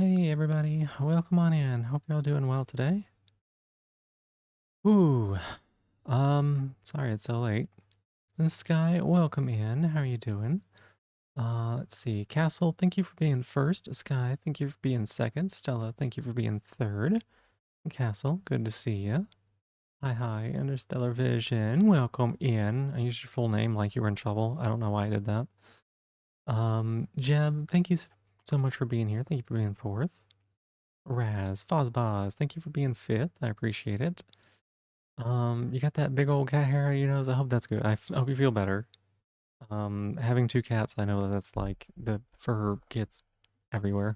Hey everybody, welcome on in. Hope you're all doing well today. Ooh, sorry it's so late. Sky, welcome in. How are you doing? Let's see. Castle, thank you for being first. Sky, thank you for being second. Stella, thank you for being third. Castle, good to see you. Hi, Interstellar Vision, welcome in. I used your full name like you were in trouble. I don't know why I did that. Jeb, thank you so much for being here. Thank you for being fourth. Raz, Fozbaz, thank you for being fifth. I appreciate it. You got that big old cat hair on your nose. I hope that's good. Hope you feel better. Having two cats, I know that that's like the fur gets everywhere.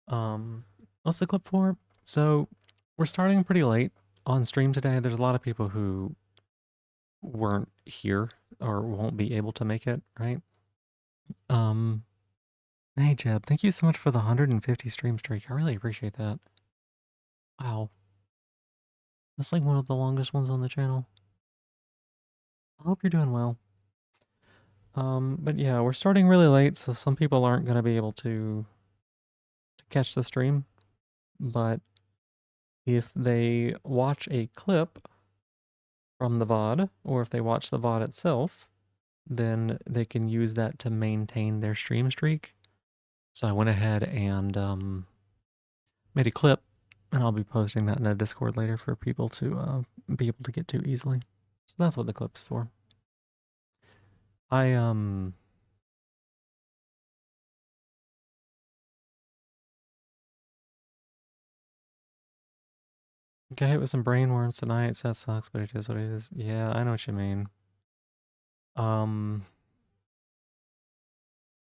Um, what's the clip for? So we're starting pretty late on stream today. There's a lot of people who weren't here or won't be able to make it, right? Um, hey Jeb, thank you so much for the 150 stream streak. I really appreciate that. Wow, that's like one of the longest ones on the channel. I hope you're doing well. But yeah, we're starting really late, so some people aren't going to be able to catch the stream. But if they watch a clip from the VOD, or if they watch the VOD itself, then they can use that to maintain their stream streak. So I went ahead and made a clip, and I'll be posting that in the Discord later for people to be able to get to easily. So that's what the clip's for. I got hit with some brain worms tonight, so that sucks, but it is what it is. Yeah, I know what you mean. Um,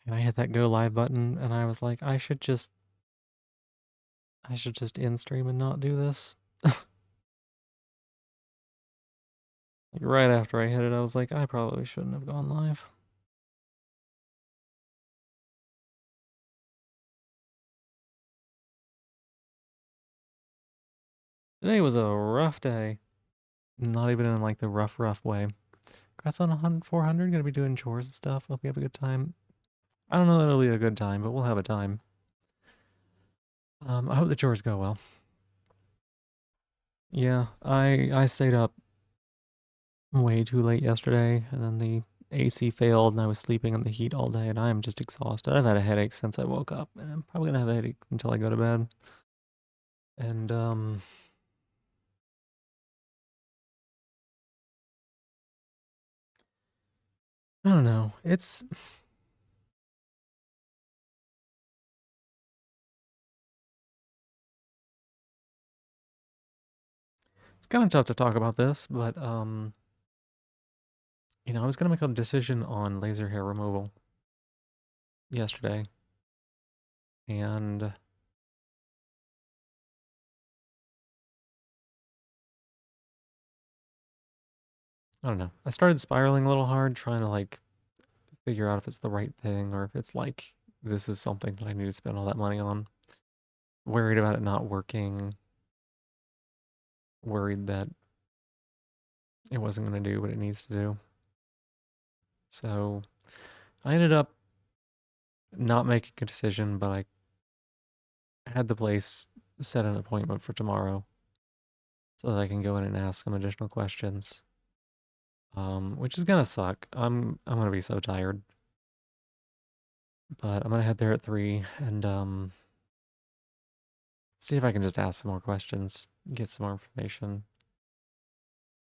and I hit that go live button, and I was like, I should just end stream and not do this. Like right after I hit it, I was like, I probably shouldn't have gone live. Today was a rough day. Not even in like the rough way. Congrats on 100, 400. Gonna be doing chores and stuff. Hope you have a good time. I don't know that it'll be a good time, but we'll have a time. I hope the chores go well. Yeah, I stayed up way too late yesterday, and then the AC failed, and I was sleeping in the heat all day, and I am just exhausted. I've had a headache since I woke up, and I'm probably gonna have a headache until I go to bed. And I don't know. It's kind of tough to talk about this, but I was gonna make a decision on laser hair removal yesterday, and I don't know. I started spiraling a little hard, trying to like figure out if it's the right thing or if it's like this is something that I need to spend all that money on. Worried about it not working, worried that it wasn't going to do what it needs to do. So I ended up not making a decision, but I had the place set an appointment for tomorrow so that I can go in and ask some additional questions. Which is gonna suck. I'm gonna be so tired, but I'm gonna head there at 3 and see if I can just ask some more questions, get some more information.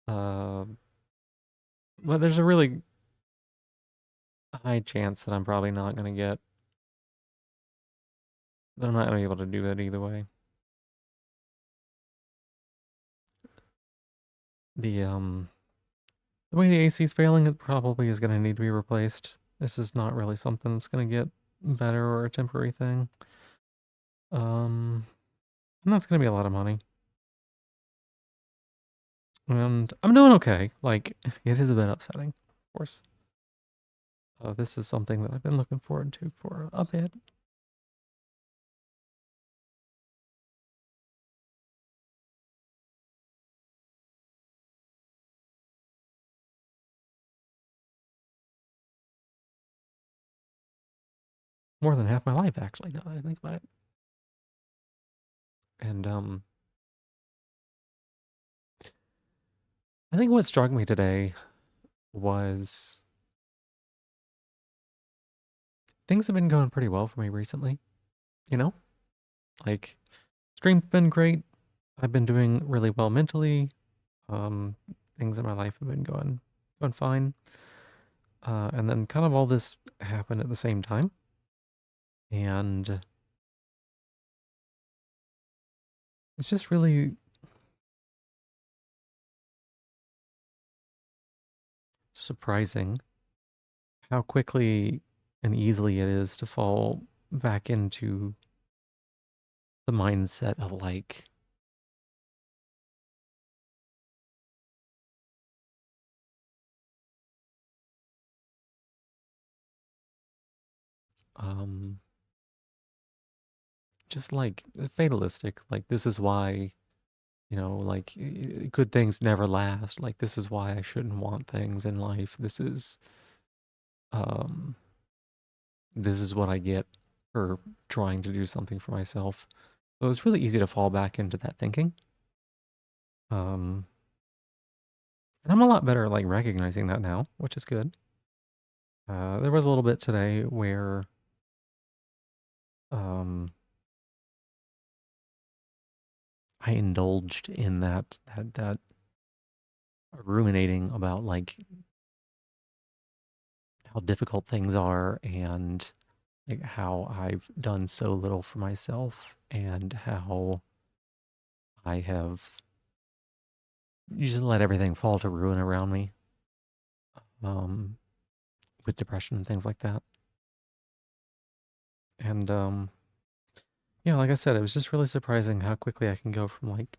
Uh, but there's a really high chance that I'm probably not gonna get. That I'm not gonna be able to do that either way. The um the way the AC is failing, it probably is gonna need to be replaced. This is not really something that's gonna get better or a temporary thing. Um, and that's gonna be a lot of money. And I'm doing okay. Like, it is a bit upsetting, of course. This is something that I've been looking forward to for a bit. More than half my life, actually, now that I think about it. And I think what struck me today was things have been going pretty well for me recently, you know? Like stream's been great. I've been doing really well mentally. Um Things in my life have been going fine. And then kind of all this happened at the same time. And it's just really surprising how quickly and easily it is to fall back into the mindset of like, um, just like fatalistic. Like, this is why, like good things never last. Like, this is why I shouldn't want things in life. Um, this is what I get for trying to do something for myself. So it's really easy to fall back into that thinking. Um, and I'm a lot better at like recognizing that now, which is good. There was a little bit today where um, I indulged in that ruminating about like how difficult things are and like how I've done so little for myself and how I have just let everything fall to ruin around me, um, with depression and things like that. And yeah, like I said, it was just really surprising how quickly I can go from like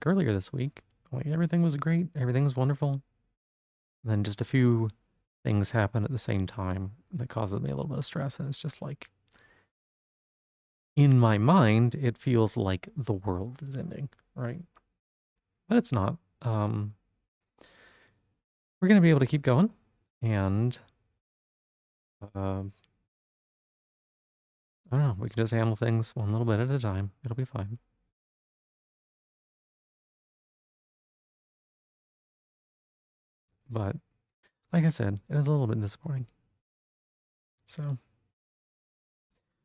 earlier this week, like everything was great, everything was wonderful. And then just a few things happen at the same time that causes me a little bit of stress, and it's just like in my mind, it feels like the world is ending, right? But it's not. We're gonna be able to keep going, and I don't know. We can just handle things one little bit at a time. It'll be fine. But like I said, it is a little bit disappointing. So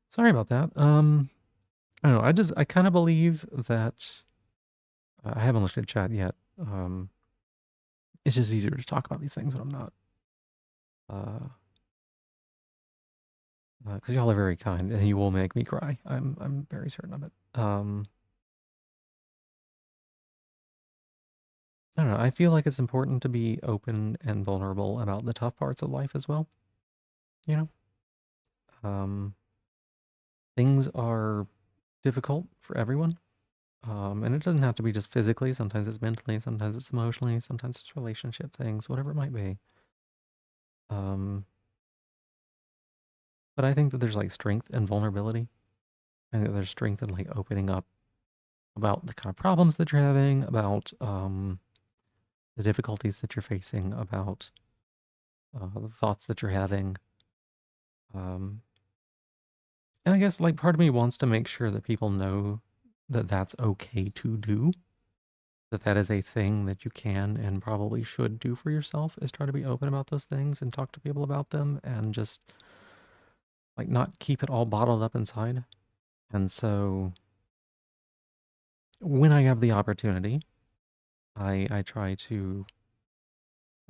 sorry about that. I don't know. I kind of believe that I haven't looked at chat yet. It's just easier to talk about these things when I'm not, uh, because y'all are very kind and you will make me cry. I'm very certain of it. I don't know. I feel like it's important to be open and vulnerable about the tough parts of life as well. You know, um, things are difficult for everyone. And it doesn't have to be just physically. Sometimes it's mentally, sometimes it's emotionally, sometimes it's relationship things, whatever it might be. Um, but I think that there's like strength and vulnerability. I think there's strength in like opening up about the kind of problems that you're having, about the difficulties that you're facing, about the thoughts that you're having. Um, and I guess like part of me wants to make sure that people know that that's okay to do, that that is a thing that you can and probably should do for yourself, is try to be open about those things and talk to people about them and just like not keep it all bottled up inside. And so when I have the opportunity, I try to,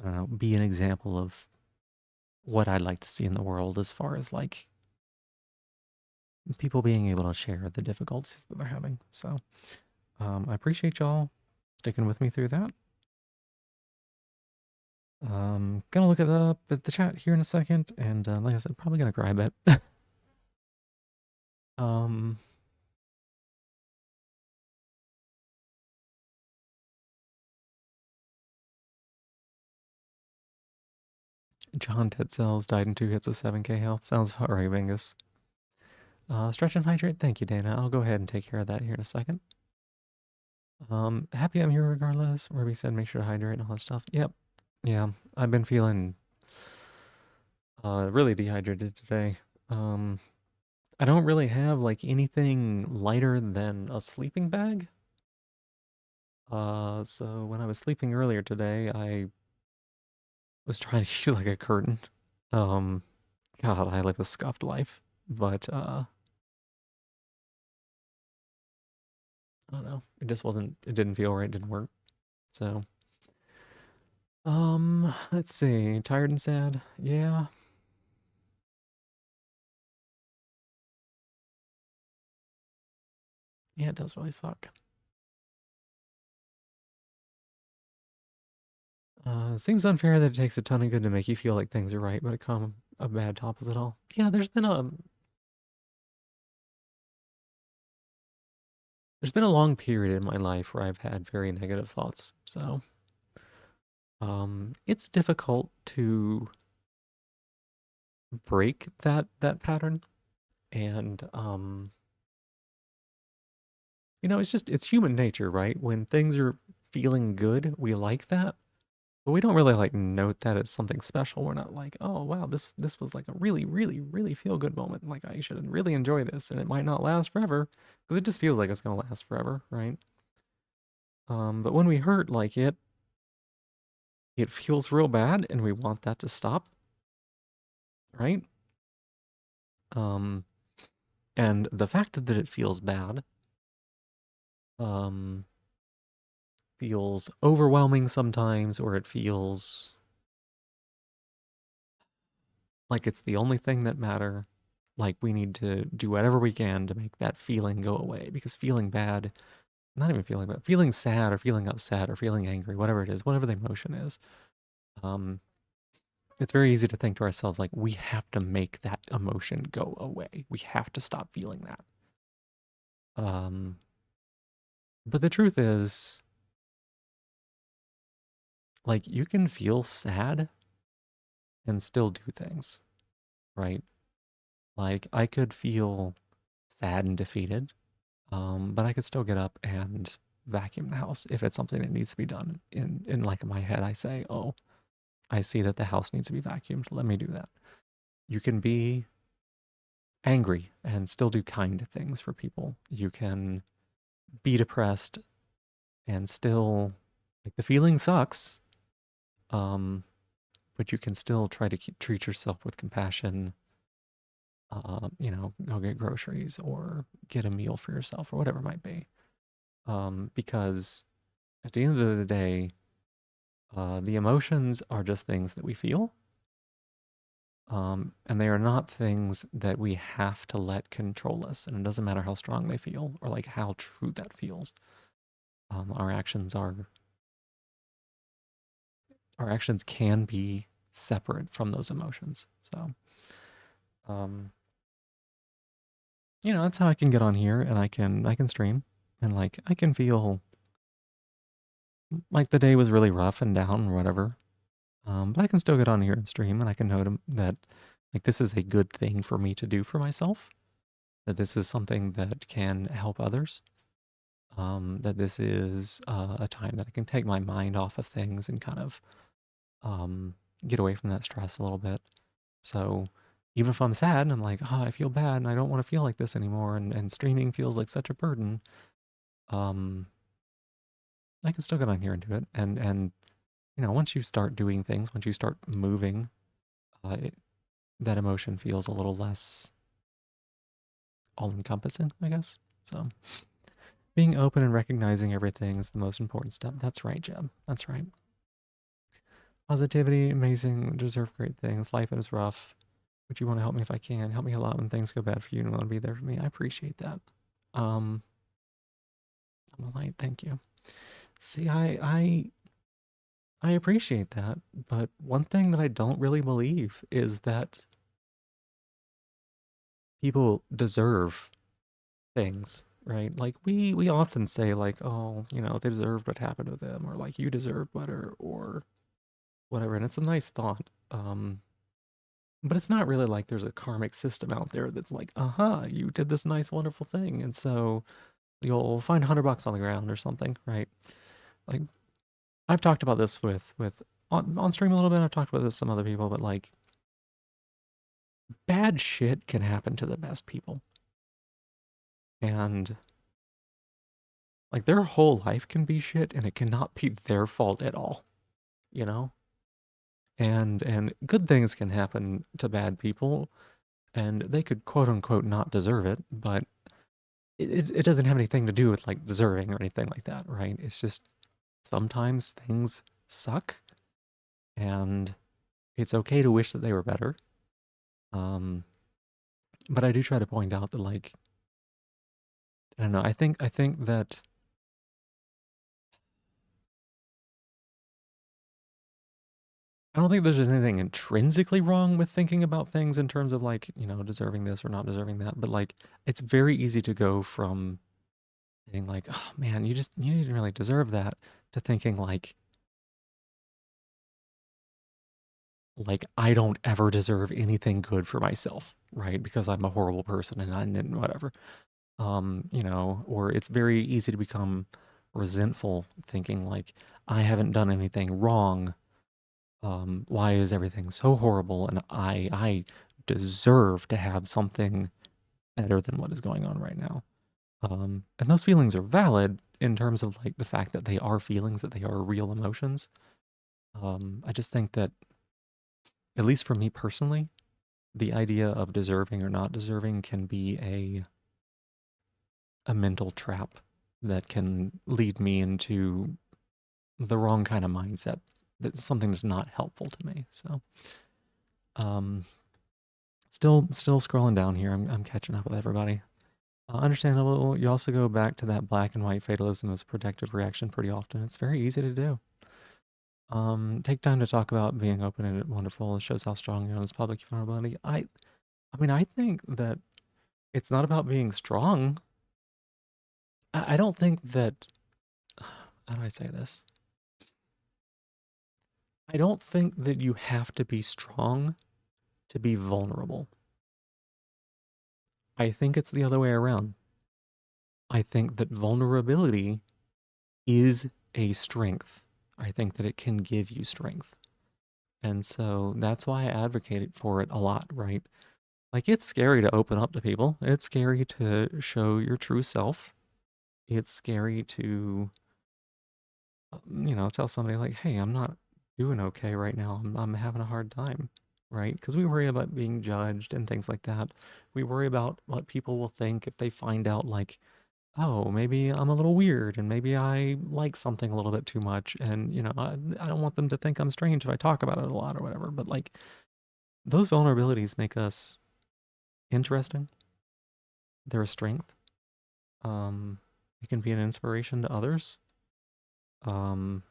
I don't know, be an example of what I'd like to see in the world as far as like people being able to share the difficulties that they're having. So I appreciate y'all sticking with me through that. Gonna look it up at the chat here in a second, and like I said, probably gonna cry a bit. um, John Tetzel's died in 2 hits of 7k health. Sounds about right, Vengus. Stretch and hydrate. Thank you, Dana. I'll go ahead and take care of that here in a second. Happy I'm here regardless. Ruby said make sure to hydrate and all that stuff. Yep. Yeah, I've been feeling really dehydrated today. Um, I don't really have like anything lighter than a sleeping bag. So when I was sleeping earlier today, I was trying to use like a curtain. Um, God, I live a scuffed life, but I don't know. It just wasn't. It didn't feel right. It didn't work. So, let's see. Tired and sad. Yeah, yeah, it does really suck. Seems unfair that it takes a ton of good to make you feel like things are right, but it come a bad topples it all. Yeah, there's been a long period in my life where I've had very negative thoughts. So, it's difficult to break that pattern, and it's human nature, right? When things are feeling good, we like that. But we don't really like note that as something special. We're not like, oh wow, this was like a really, really, really feel good moment. Like I should really enjoy this, and it might not last forever because it just feels like it's gonna last forever, right? But when we hurt, like it feels real bad, and we want that to stop, right? Um, and the fact that it feels bad, um, feels overwhelming sometimes, or it feels like it's the only thing that matter. Like we need to do whatever we can to make that feeling go away because feeling bad, not even feeling bad, feeling sad or feeling upset or feeling angry, whatever it is, whatever the emotion is, um, it's very easy to think to ourselves like we have to make that emotion go away. We have to stop feeling that. Um, but the truth is, like you can feel sad and still do things, right? Like I could feel sad and defeated. But I could still get up and vacuum the house if it's something that needs to be done. In like my head, I say, "Oh, I see that the house needs to be vacuumed. Let me do that." You can be angry and still do kind things for people. You can be depressed and still like the feeling sucks. Um, but you can still try to treat yourself with compassion. Go get groceries or get a meal for yourself or whatever it might be. Because at the end of the day, the emotions are just things that we feel, and they are not things that we have to let control us. And it doesn't matter how strong they feel or like how true that feels. Our actions can be separate from those emotions. So, um, that's how I can get on here and I can stream and like I can feel like the day was really rough and down or whatever. But I can still get on here and stream and I can note that like this is a good thing for me to do for myself, that this is something that can help others, that this is a time that I can take my mind off of things and kind of um, get away from that stress a little bit. So even if I'm sad and I'm like, oh, I feel bad and I don't want to feel like this anymore, and streaming feels like such a burden, um, I can still get on here and do it. And once you start doing things, once you start moving, uh, it, that emotion feels a little less all encompassing, I guess. So being open and recognizing everything is the most important step. That's right, Jeb. That's right. Positivity, amazing, deserve great things. Life is rough. Would you want to help me if I can? Help me a lot when things go bad for you and want to be there for me. I appreciate that. Um, I'm a light, thank you. See, I appreciate that, but one thing that I don't really believe is that people deserve things, right? Like we often say like, oh, they deserve what happened to them, or like you deserve better, or whatever, and it's a nice thought. But it's not really like there's a karmic system out there that's like, aha, you did this nice, wonderful thing, and so you'll find $100 on the ground or something, right? Like I've talked about this with on stream a little bit. I've talked about this with some other people, but like bad shit can happen to the best people. And like their whole life can be shit and it cannot be their fault at all, you know? And good things can happen to bad people and they could quote unquote not deserve it, but it doesn't have anything to do with like deserving or anything like that, right? It's just sometimes things suck and it's okay to wish that they were better. Um, but I do try to point out that like I don't know, I think that I don't think there's anything intrinsically wrong with thinking about things in terms of like, deserving this or not deserving that, but like it's very easy to go from being like, "Oh man, you didn't really deserve that," to thinking like I don't ever deserve anything good for myself, right? Because I'm a horrible person and I didn't whatever. Or it's very easy to become resentful thinking like I haven't done anything wrong. Why is everything so horrible and I deserve to have something better than what is going on right now. And those feelings are valid in terms of like the fact that they are feelings, that they are real emotions. I just think that, at least for me personally, the idea of deserving or not deserving can be a mental trap that can lead me into the wrong kind of mindset. That's something that's not helpful to me. So, um, still scrolling down here. I'm catching up with everybody. Understandable. You also go back to that black and white fatalism as a protective reaction pretty often. It's very easy to do. Take time to talk about being open and wonderful. It shows how strong you are as public vulnerability. I mean, I think that it's not about being strong. I don't think that. How do I say this? I don't think that you have to be strong to be vulnerable. I think it's the other way around. I think that vulnerability is a strength. I think that it can give you strength. And so that's why I advocate for it a lot, right? Like it's scary to open up to people. It's scary to show your true self. It's scary to, tell somebody like, "Hey, I'm not doing okay right now. I'm having a hard time." Right? Because we worry about being judged and things like that. We worry about what people will think if they find out like, "Oh, maybe I'm a little weird and maybe I like something a little bit too much." And, I don't want them to think I'm strange if I talk about it a lot or whatever. But like those vulnerabilities make us interesting. They're a strength. Um, it can be an inspiration to others. Um,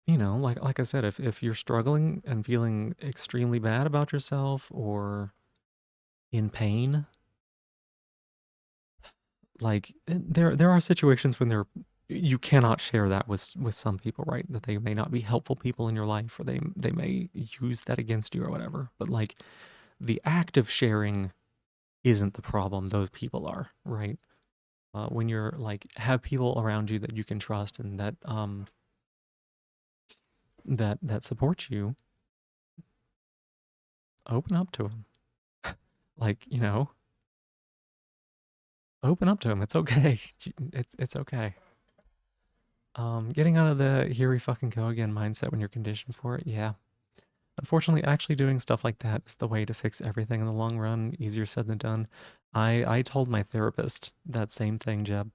like I said, if you're struggling and feeling extremely bad about yourself or in pain, like there are situations when you cannot share that with some people, right? That they may not be helpful people in your life, or they may use that against you or whatever. But like the act of sharing isn't the problem; those people are, right? When you're like have people around you that you can trust and that support you, open up to them. Like, open up to them. It's okay. It's okay. Getting out of the here we fucking go again mindset when you're conditioned for it. Yeah. Unfortunately, actually doing stuff like that is the way to fix everything in the long run. Easier said than done. I told my therapist that same thing, Jeb.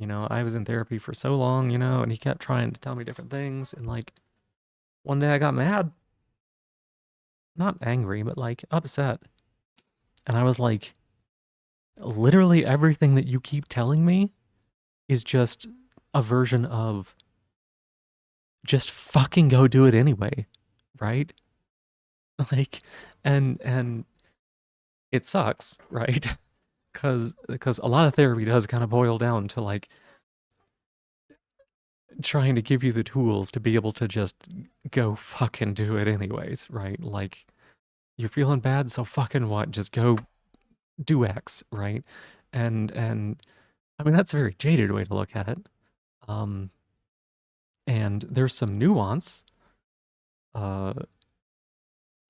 I was in therapy for so long, and he kept trying to tell me different things. And like one day I got mad, not angry, but like upset. And I was like, literally everything that you keep telling me is just a version of just fucking go do it anyway, right? Like, and it sucks, right? Because a lot of therapy does kind of boil down to like trying to give you the tools to be able to just go fucking do it anyways, right? Like you're feeling bad, so fucking what? Just go do X, right? And I mean that's a very jaded way to look at it. Um, and there's some nuance, uh,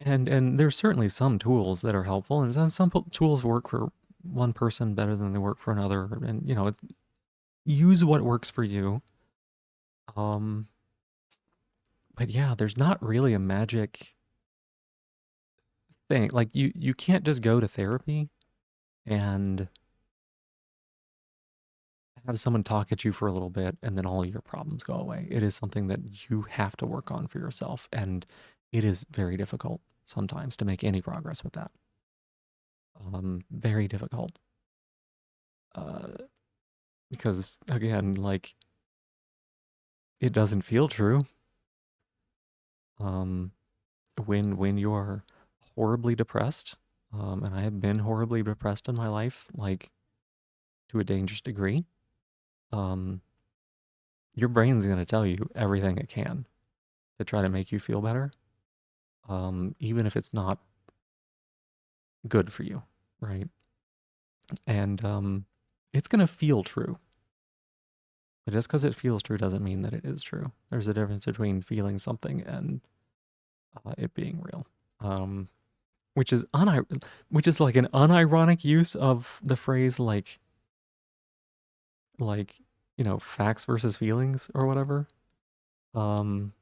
And there's certainly some tools that are helpful, and some tools work for one person better than they work for another, and it's, use what works for you. Um, but yeah, there's not really a magic thing. Like you can't just go to therapy and have someone talk at you for a little bit and then all your problems go away. It is something that you have to work on for yourself, and it is very difficult sometimes to make any progress with that. Very difficult. Uh, because again, like it doesn't feel true. Um, when you're horribly depressed, and I have been horribly depressed in my life, like to a dangerous degree, um, your brain's gonna tell you everything it can to try to make you feel better, even if it's not good for you, right? And it's gonna feel true, but just because it feels true doesn't mean that it is true. There's a difference between feeling something and it being real. Um, which is which is like an unironic use of the phrase like facts versus feelings or whatever. Um,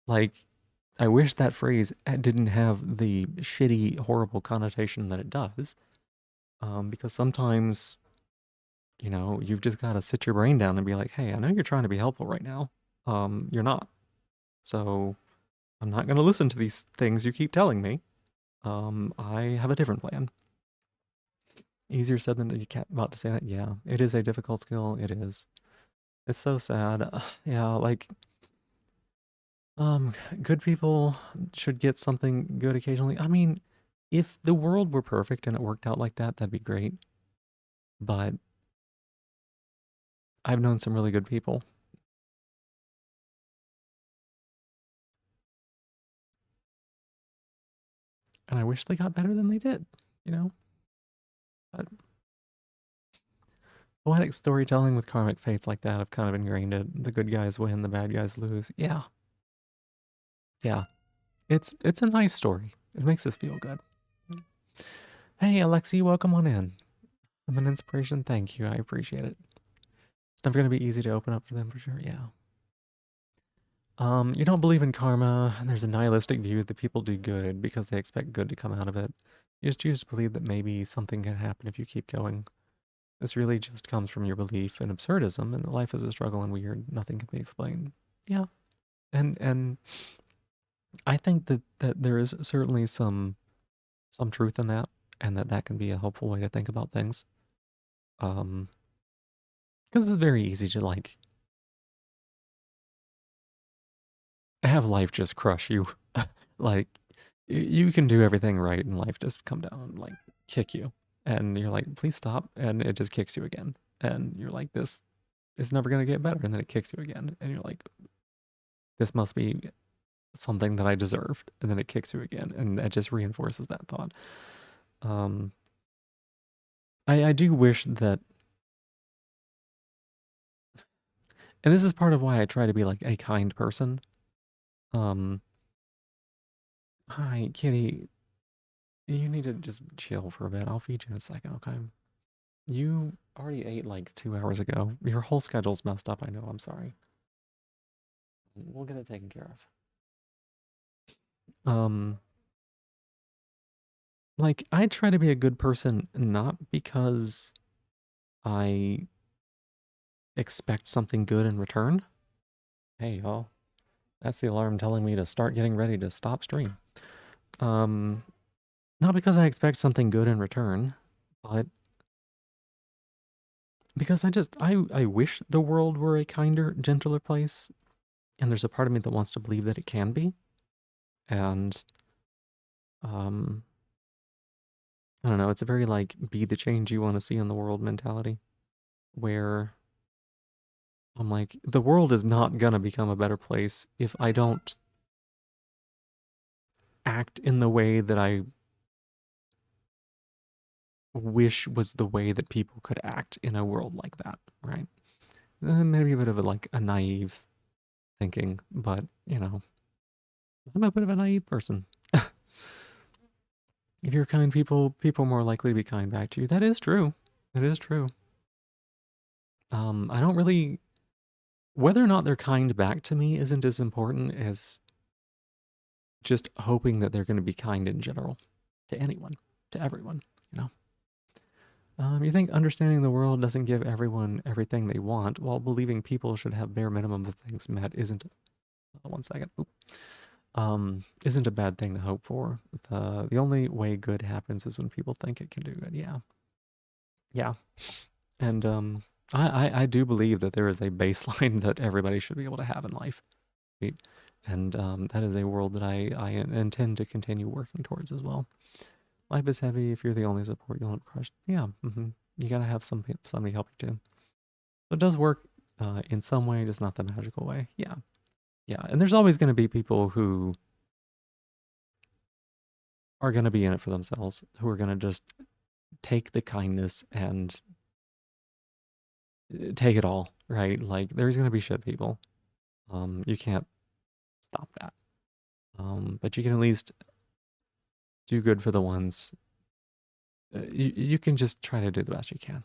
like I wish that phrase didn't have the shitty, horrible connotation that it does. Because sometimes you've just got to sit your brain down and be like, hey, I know you're trying to be helpful right now. You're not. So I'm not going to listen to these things you keep telling me. I have a different plan. Easier said than you kept about to say that. Yeah, it is a difficult skill. It is. It's so sad. Yeah, like um, good people should get something good occasionally. I mean, if the world were perfect and it worked out like that, that'd be great. But I've known some really good people, and I wish they got better than they did. You know, but poetic storytelling with karmic fates like that have kind of ingrained it. The good guys win, the bad guys lose. Yeah, yeah. It's a nice story. It makes us feel good. Hey, Alexi, welcome on in. I'm an inspiration. Thank you. I appreciate it. It's never going to be easy to open up for them for sure. Yeah. You don't believe in karma, and there's a nihilistic view that people do good because they expect good to come out of it. You just choose to believe that maybe something can happen if you keep going. This really just comes from your belief in absurdism and that life is a struggle and weird. Nothing can be explained. Yeah. And I think that there is certainly some truth in that, and that can be a helpful way to think about things. Um, because it's very easy to like have life just crush you. Like you can do everything right and life just come down and like kick you. And you're like, please stop. And it just kicks you again. And you're like, this is never gonna get better. And then it kicks you again. And you're like, this must be something that I deserved. And then it kicks you again. And that just reinforces that thought. Um I do wish that, and this is part of why I try to be like a kind person. Um Hi, kitty. You need to just chill for a bit. I'll feed you in a second, okay? You already ate like 2 hours ago. Your whole schedule's messed up. I know. I'm sorry. We'll get it taken care of. Like I try to be a good person not because I expect something good in return. Hey, y'all. That's the alarm telling me to start getting ready to stop stream. Um, Not because I expect something good in return, but because I wish the world were a kinder, gentler place, and there's a part of me that wants to believe that it can be. And um I don't know, it's a very like be the change you want to see in the world mentality where I'm like the world is not going to become a better place if I don't act in the way that I wish was the way that people could act in a world like that, right? Maybe a bit of a like a naive thinking, but I'm a bit of a naive person. If you're kind, people are more likely to be kind back to you. That is true. That is true. I don't really whether or not they're kind back to me isn't as important as just hoping that they're going to be kind in general to anyone, to everyone. You know. You think understanding the world doesn't give everyone everything they want, while believing people should have bare minimum of things met isn't. One second. Oop. Isn't a bad thing to hope for. The only way good happens is when people think it can do good. Yeah, yeah. And I do believe that there is a baseline that everybody should be able to have in life, right? And that is a world that I intend to continue working towards as well. Life is heavy. If you're the only support, you'll end up crushed. Yeah, you gotta have somebody help you too. So it does work in some way, just not the magical way. Yeah, yeah. And there's always going to be people who are going to be in it for themselves, who are going to just take the kindness and take it all, right? Like there's going to be shit people. You can't stop that. But you can at least do good for the ones. You can just try to do the best you can.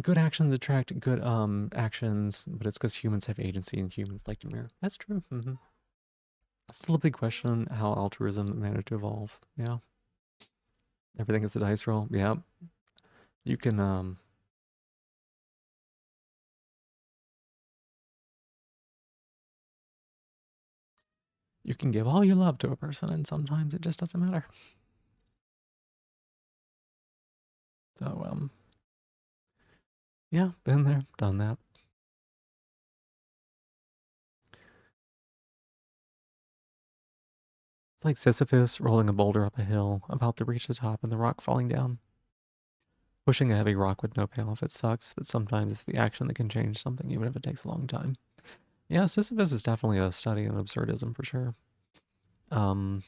Good actions attract good actions, but it's because humans have agency and humans like to mirror. That's true. That's still a big question how altruism managed to evolve. Yeah, everything is a dice roll. Yeah, you can you can give all you love to a person, and sometimes it just doesn't matter. So yeah, been there, done that. It's like Sisyphus rolling a boulder up a hill, about to reach the top and the rock falling down. Pushing a heavy rock with no payoff, it sucks, but sometimes it's the action that can change something, even if it takes a long time. Yeah, Sisyphus is definitely a study in absurdism for sure. Um,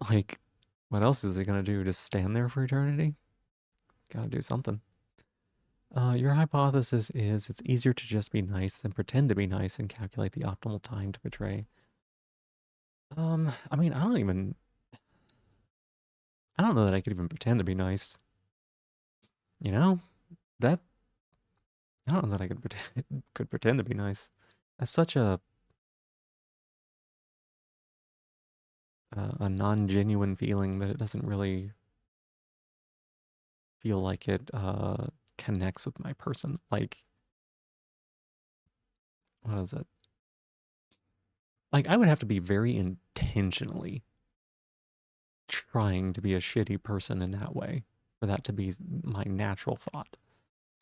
like, what else is he gonna do? Just stand there for eternity? Gotta do something. Your hypothesis is it's easier to just be nice than pretend to be nice and calculate the optimal time to betray. I mean, I don't know that I could even pretend to be nice. You know, that I don't know that I could could pretend to be nice. That's such a non-genuine feeling that it doesn't really feel like it connects with my person. Like, what is it? Like, I would have to be very intentionally trying to be a shitty person in that way for that to be my natural thought.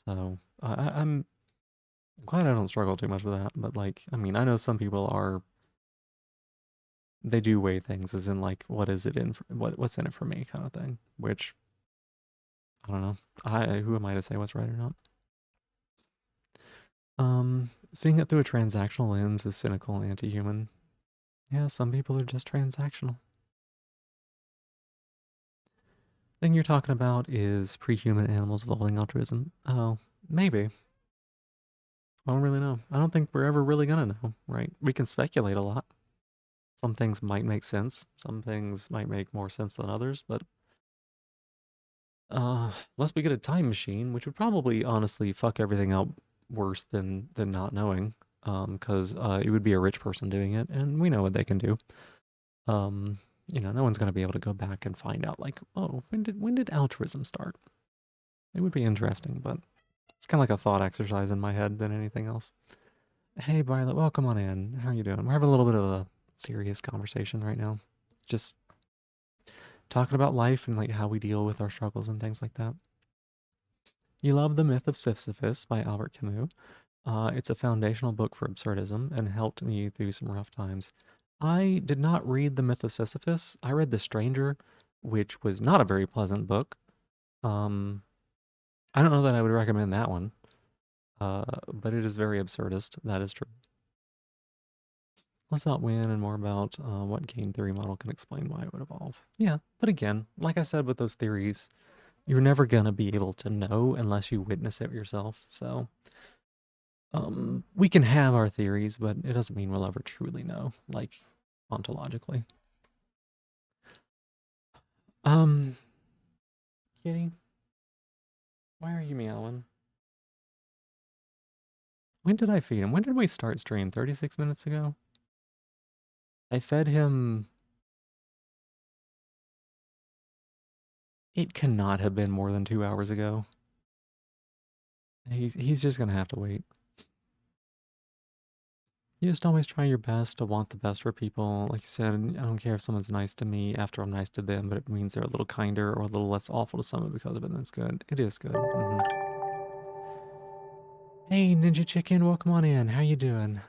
So I'm glad I don't struggle too much with that. But like, I mean, I know some people are they do weigh things as in like, what is it in for, what's in it for me kind of thing. Which I don't know. I who am I to say what's right or not? Seeing it through a transactional lens is cynical and anti-human. Yeah, some people are just transactional. Thing you're talking about is pre-human animals evolving altruism. Oh, maybe. I don't really know. I don't think we're ever really gonna know, right? We can speculate a lot. Some things might make sense. Some things might make more sense than others, but unless we get a time machine, which would probably honestly fuck everything up worse than not knowing, because it would be a rich person doing it, and we know what they can do. Um, no one's gonna be able to go back and find out like, oh, when did altruism start? It would be interesting, but it's kind of like a thought exercise in my head than anything else. Hey, Violet, welcome on in. How are you doing? We're having a little bit of a serious conversation right now. Just talking about life and like how we deal with our struggles and things like that. You love The Myth of Sisyphus by Albert Camus. It's a foundational book for absurdism and helped me through some rough times. I did not read The Myth of Sisyphus. I read The Stranger, which was not a very pleasant book. Um, I don't know that I would recommend that one, but it is very absurdist. That is true. Less about when and more about what game theory model can explain why it would evolve. Yeah, but again, like I said with those theories, you're never going to be able to know unless you witness it yourself. So We can have our theories, but it doesn't mean we'll ever truly know, like, ontologically. Um, Kitty, why are you meowing? When did I feed him? When did we start stream? 36 minutes ago? I fed him. It cannot have been more than 2 hours ago. He's just gonna have to wait. You just always try your best to want the best for people. Like you said, I don't care if someone's nice to me after I'm nice to them, but it means they're a little kinder or a little less awful to someone because of it, and it's good. It is good. Hey, Ninja Chicken, welcome on in. How you doing?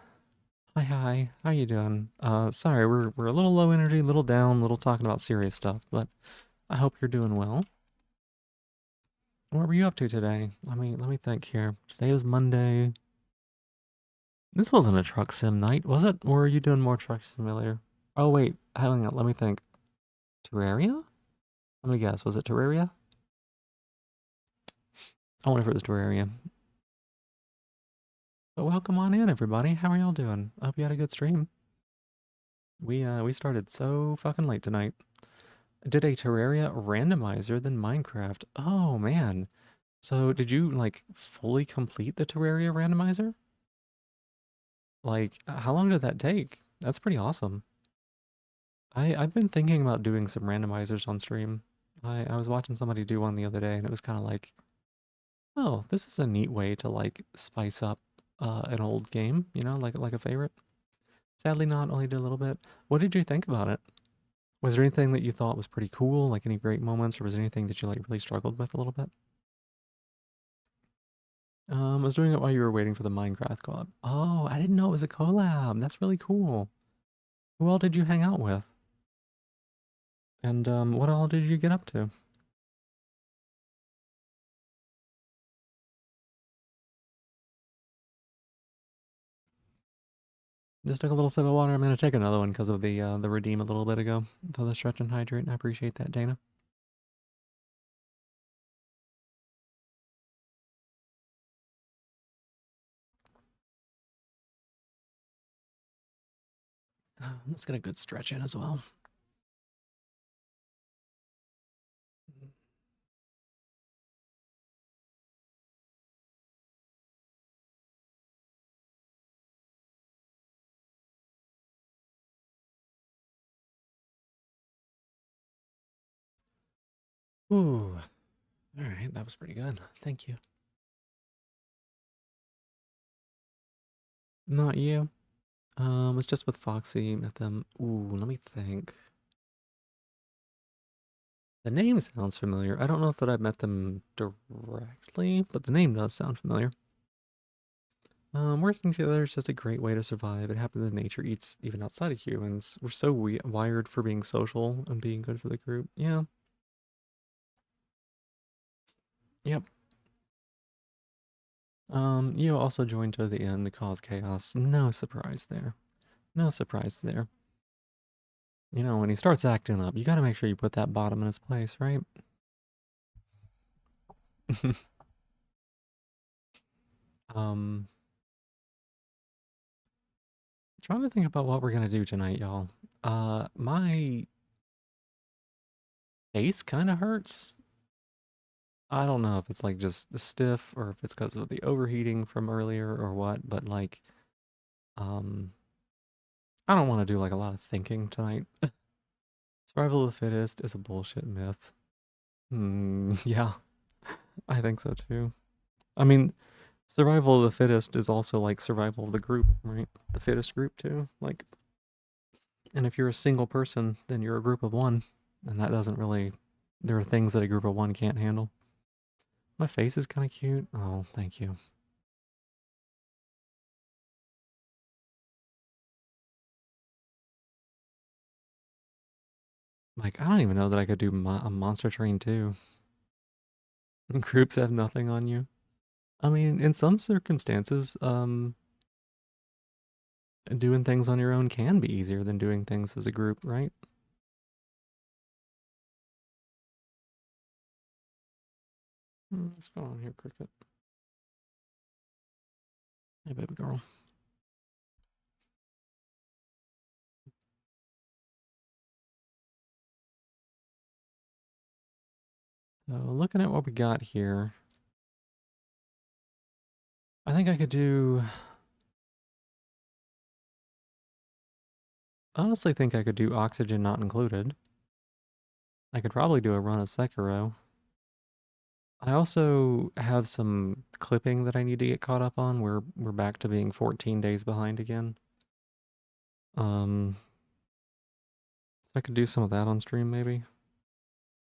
Hi. How you doing? Sorry, we're a little low energy, a little down, a little talking about serious stuff, but I hope you're doing well. What were you up to today? Let me think here. Today was Monday. This wasn't a truck sim night, was it? Or are you doing more truck simulator? Oh wait, hang on, let me think. Terraria? Let me guess, was it Terraria? I wonder if it was Terraria. But welcome on in, everybody. How are y'all doing? I hope you had a good stream. We started so fucking late tonight. Did a Terraria randomizer than Minecraft. Oh man. So did you like fully complete the Terraria randomizer? Like how long did that take? That's pretty awesome. I've been thinking about doing some randomizers on stream. I was watching somebody do one the other day and it was kind of like, oh, this is a neat way to like spice up an old game, like a favorite. Sadly not, only did a little bit. What did you think about it? Was there anything that you thought was pretty cool, like any great moments, or was there anything that you like really struggled with a little bit? I was doing it while you were waiting for the Minecraft collab. Oh, I didn't know it was a collab. That's really cool. Who all did you hang out with? And what all did you get up to? Just took a little sip of water. I'm gonna take another one because of the redeem a little bit ago for the stretch and hydrate. And I appreciate that, Dana. Let's get a good stretch in as well. Ooh, all right, that was pretty good. Thank you. Not you. Was just with Foxy. Met them. Ooh, let me think. The name sounds familiar. I don't know if that I've met them directly, but the name does sound familiar. Working together is just a great way to survive. It happens that nature eats even outside of humans. We're so wired for being social and being good for the group. Yeah. Yep. You also joined to the end to cause chaos. No surprise there. No surprise there. When he starts acting up, you gotta make sure you put that bottom in his place, right? um, Trying to think about what we're gonna do tonight, y'all. My face kind of hurts. I don't know if it's like just stiff or if it's because of the overheating from earlier or what, but like, um, I don't want to do like a lot of thinking tonight. Survival of the fittest is a bullshit myth. Yeah, I think so too. I mean, survival of the fittest is also like survival of the group, right? The fittest group too. Like, and if you're a single person, then you're a group of one, and that doesn't really. There are things that a group of one can't handle. My face is kind of cute. Oh, thank you. Like, I don't even know that I could do a Monster Train too. Groups have nothing on you. I mean, in some circumstances, doing things on your own can be easier than doing things as a group, right? What's going on here, Cricket? Hey, baby girl. So looking at what we got here, I think I could do. Honestly, think I could do oxygen not included. I could probably do a run of Sekiro. I also have some clipping that I need to get caught up on. We're back to being 14 days behind again. So I could do some of that on stream maybe.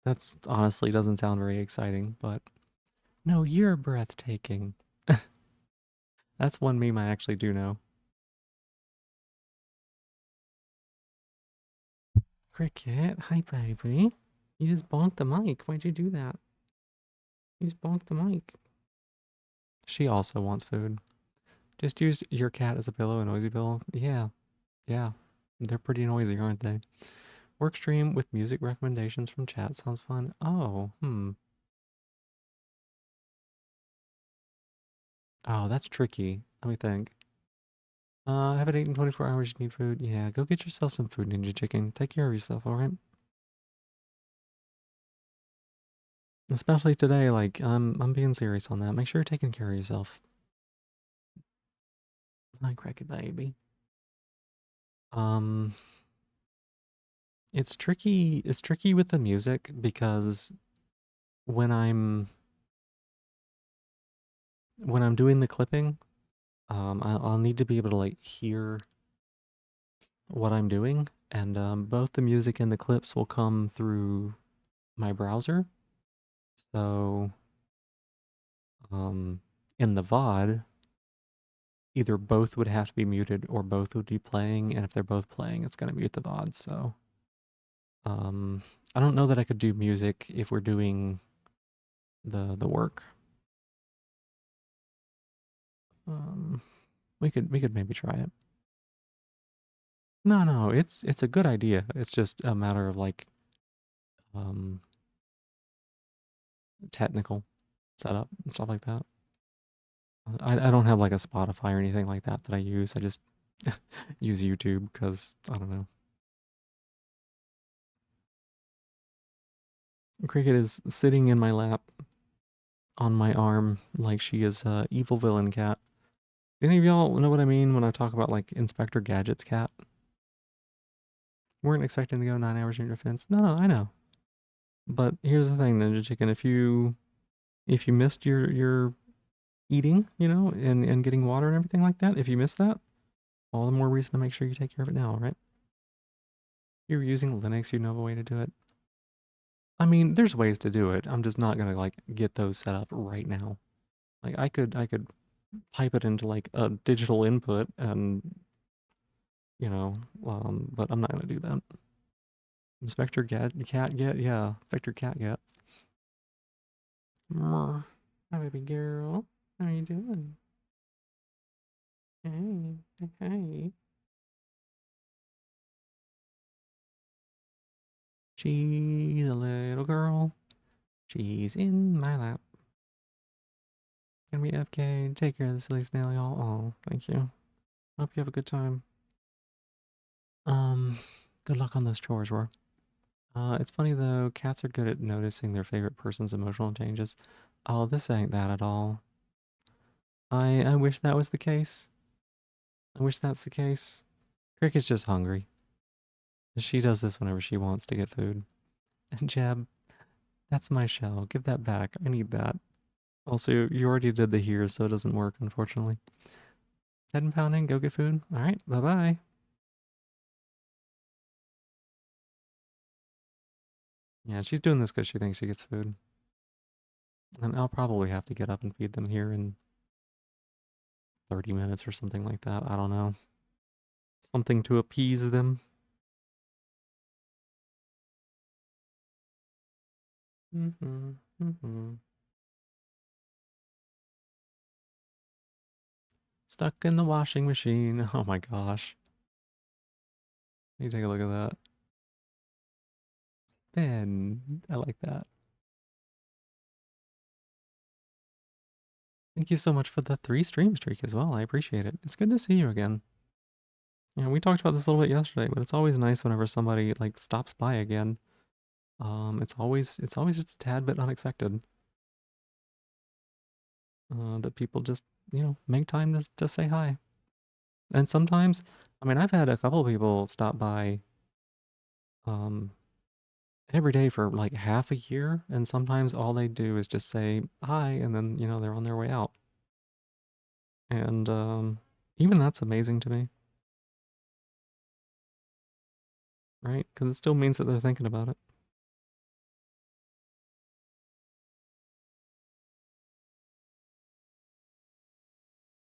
That's honestly doesn't sound very exciting, but no, you're breathtaking. That's one meme I actually do know. Cricket, hi baby. You just bonked the mic. Why'd you do that? You just bonked the mic. She also wants food. Just use your cat as a pillow, a noisy pillow. Yeah, yeah. They're pretty noisy, aren't they? Work stream with music recommendations from chat sounds fun. Oh, Oh, that's tricky. Let me think. I haven't eaten 24 hours. You need food. Yeah, go get yourself some food, Ninja Chicken. Take care of yourself, all right? Especially today, like I'm being serious on that. Make sure you're taking care of yourself. Hi, cracky baby. Um, it's tricky. It's tricky with the music because when I'm when I'm doing the clipping, I'll need to be able to like hear what I'm doing, and both the music and the clips will come through my browser. So in the VOD, either both would have to be muted or both would be playing, and if they're both playing, it's gonna mute the VOD. So um, I don't know that I could do music if we're doing the work. Um, we could maybe try it. No, no, it's a good idea. It's just a matter of like um technical setup and stuff like that. I don't have like a Spotify or anything like that that I use. I just use YouTube because I don't know. Cricket is sitting in my lap on my arm like she is a evil villain cat. Any of y'all know what I mean when I talk about like Inspector Gadget's cat? Weren't expecting to go 9 hours in your defense. No, no, I know. But here's the thing, Ninja Chicken. If you missed your eating, and getting water and everything like that, if you missed that, all the more reason to make sure you take care of it now, right? If you're using Linux, you know a way to do it. I mean, there's ways to do it. I'm just not gonna like get those set up right now. Like I could pipe it into like a digital input and but I'm not gonna do that. Inspector Cat get, yeah, Inspector Cat get. Hi baby girl, how you doing? Hey, hey, hey. She's a little girl. She's in my lap. Gonna be FK. Take care of the silly snail, y'all. Oh, thank you. Hope you have a good time. Um, good luck on those chores, Roar. It's funny though, cats are good at noticing their favorite person's emotional changes. Oh, this ain't that at all. I wish that was the case. I wish that's the case. Cricket's just hungry. She does this whenever she wants to get food. And Jab, that's my shell. Give that back. I need that. Also, you already did the here, so it doesn't work, unfortunately. Head and pounding, go get food. All right, bye bye. Yeah, she's doing this because she thinks she gets food. And I'll probably have to get up and feed them here in 30 minutes or something like that. I don't know. Something to appease them. Mm-hmm. Mm-hmm. Stuck in the washing machine. Oh my gosh. You take a look at that. Ben, I like that. Thank you so much for the 3 stream streak as well. I appreciate it. It's good to see you again. Yeah, we talked about this a little bit yesterday, but it's always nice whenever somebody like stops by again. It's always just a tad bit unexpected that people just make time to say hi. And sometimes, I mean, I've had a couple of people stop by um, every day for like half a year, and sometimes all they do is just say hi, and then they're on their way out. And even that's amazing to me, right? Because it still means that they're thinking about it.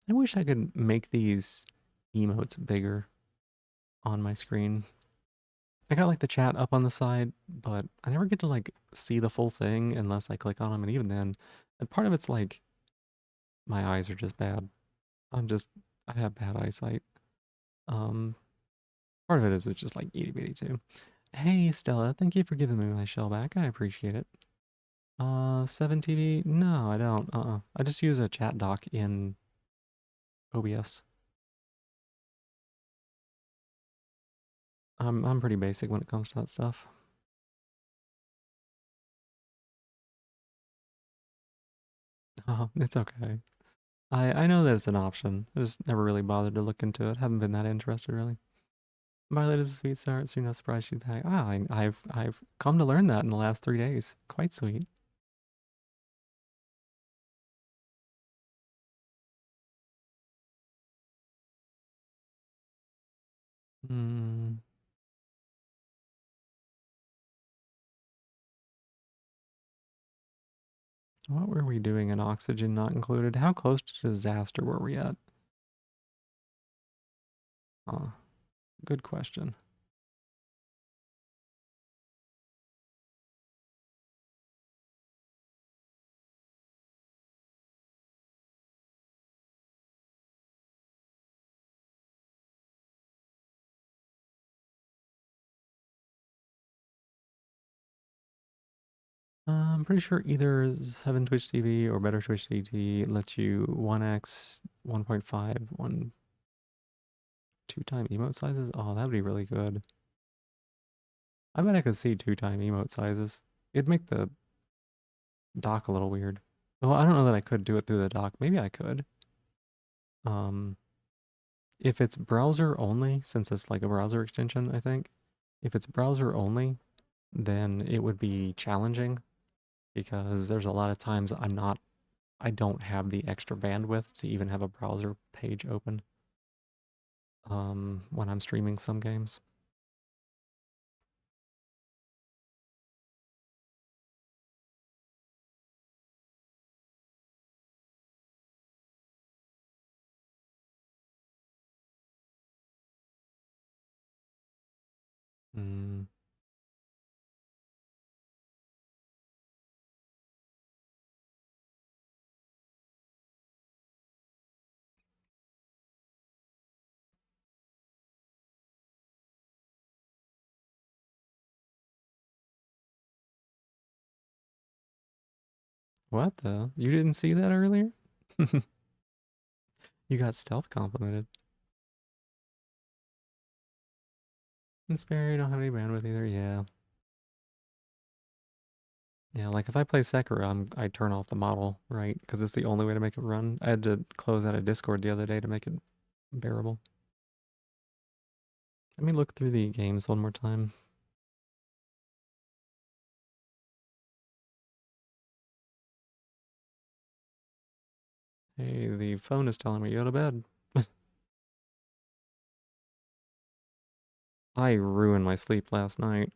I wish I could make these emotes bigger on my screen. I got like the chat up on the side, but I never get to like see the full thing unless I click on them, and even then, and part of it's like my eyes are just bad. I have bad eyesight. Um, Part of it is it's just like itty bitty too. Hey Stella, thank you for giving me my shell back. I appreciate it. 7TV? No, I don't. I just use a chat dock in OBS. I'm pretty basic when it comes to that stuff. Oh, it's okay. I know that it's an option. I just never really bothered to look into it. Haven't been that interested really. Violet is a sweet start, so you're not surprised she's back. I've come to learn that in the last 3 days. Quite sweet. Hmm. What were we doing in oxygen not included? How close to disaster were we at? Good question. I'm pretty sure either 7 Twitch TV or Better Twitch TV lets you 1x, 1.5, 2-time emote sizes. Oh, that would be really good. I bet I could see 2-time emote sizes. It'd make the dock a little weird. Well, I don't know that I could do it through the dock. Maybe I could. Um, if it's browser only, since it's like a browser extension, I think. If it's browser only, then it would be challenging because there's a lot of times I don't have the extra bandwidth to even have a browser page open when I'm streaming some games. Mm, what the? You didn't see that earlier? You got stealth complimented. And spare, you don't have any bandwidth either. Yeah. Yeah, like if I play Sekiro, I turn off the model, right? Because it's the only way to make it run. I had to close out of Discord the other day to make it bearable. Let me look through the games one more time. Hey, the phone is telling me to go to bed. I ruined my sleep last night.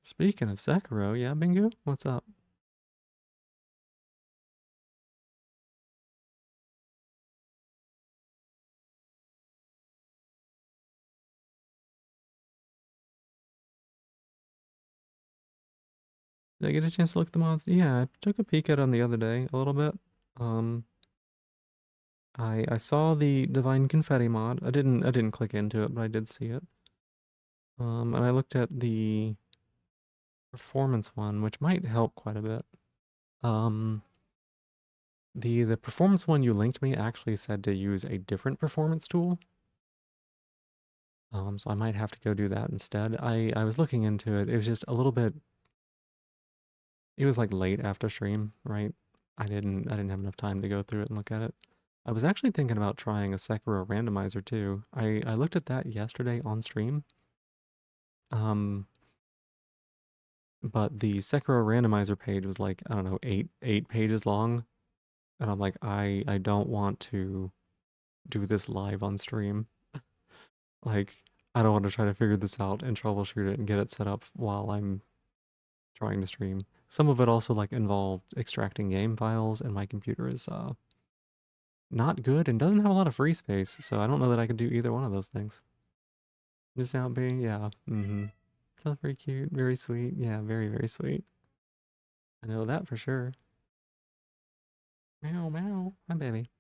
Speaking of Sekiro, yeah, Bingo, what's up? Did I get a chance to look at the mods? Yeah, I took a peek at them the other day, a little bit. Um, I saw the Divine Confetti mod. I didn't click into it, but I did see it. And I looked at the performance one, which might help quite a bit. Um, the performance one you linked me actually said to use a different performance tool. So I might have to go do that instead. I was looking into it. It was just a little bit. It was like late after stream, right? I didn't have enough time to go through it and look at it. I was actually thinking about trying a Sekiro randomizer too. I looked at that yesterday on stream. Um, but the Sekiro randomizer page was like, I don't know, eight pages long. And I'm like, I don't want to do this live on stream. Like, I don't want to try to figure this out and troubleshoot it and get it set up while I'm trying to stream. Some of it also like involved extracting game files, and my computer is not good and doesn't have a lot of free space, so I don't know that I could do either one of those things. Just out being, yeah, That's very cute, very sweet, yeah, very, very sweet. I know that for sure. Meow, meow, my baby.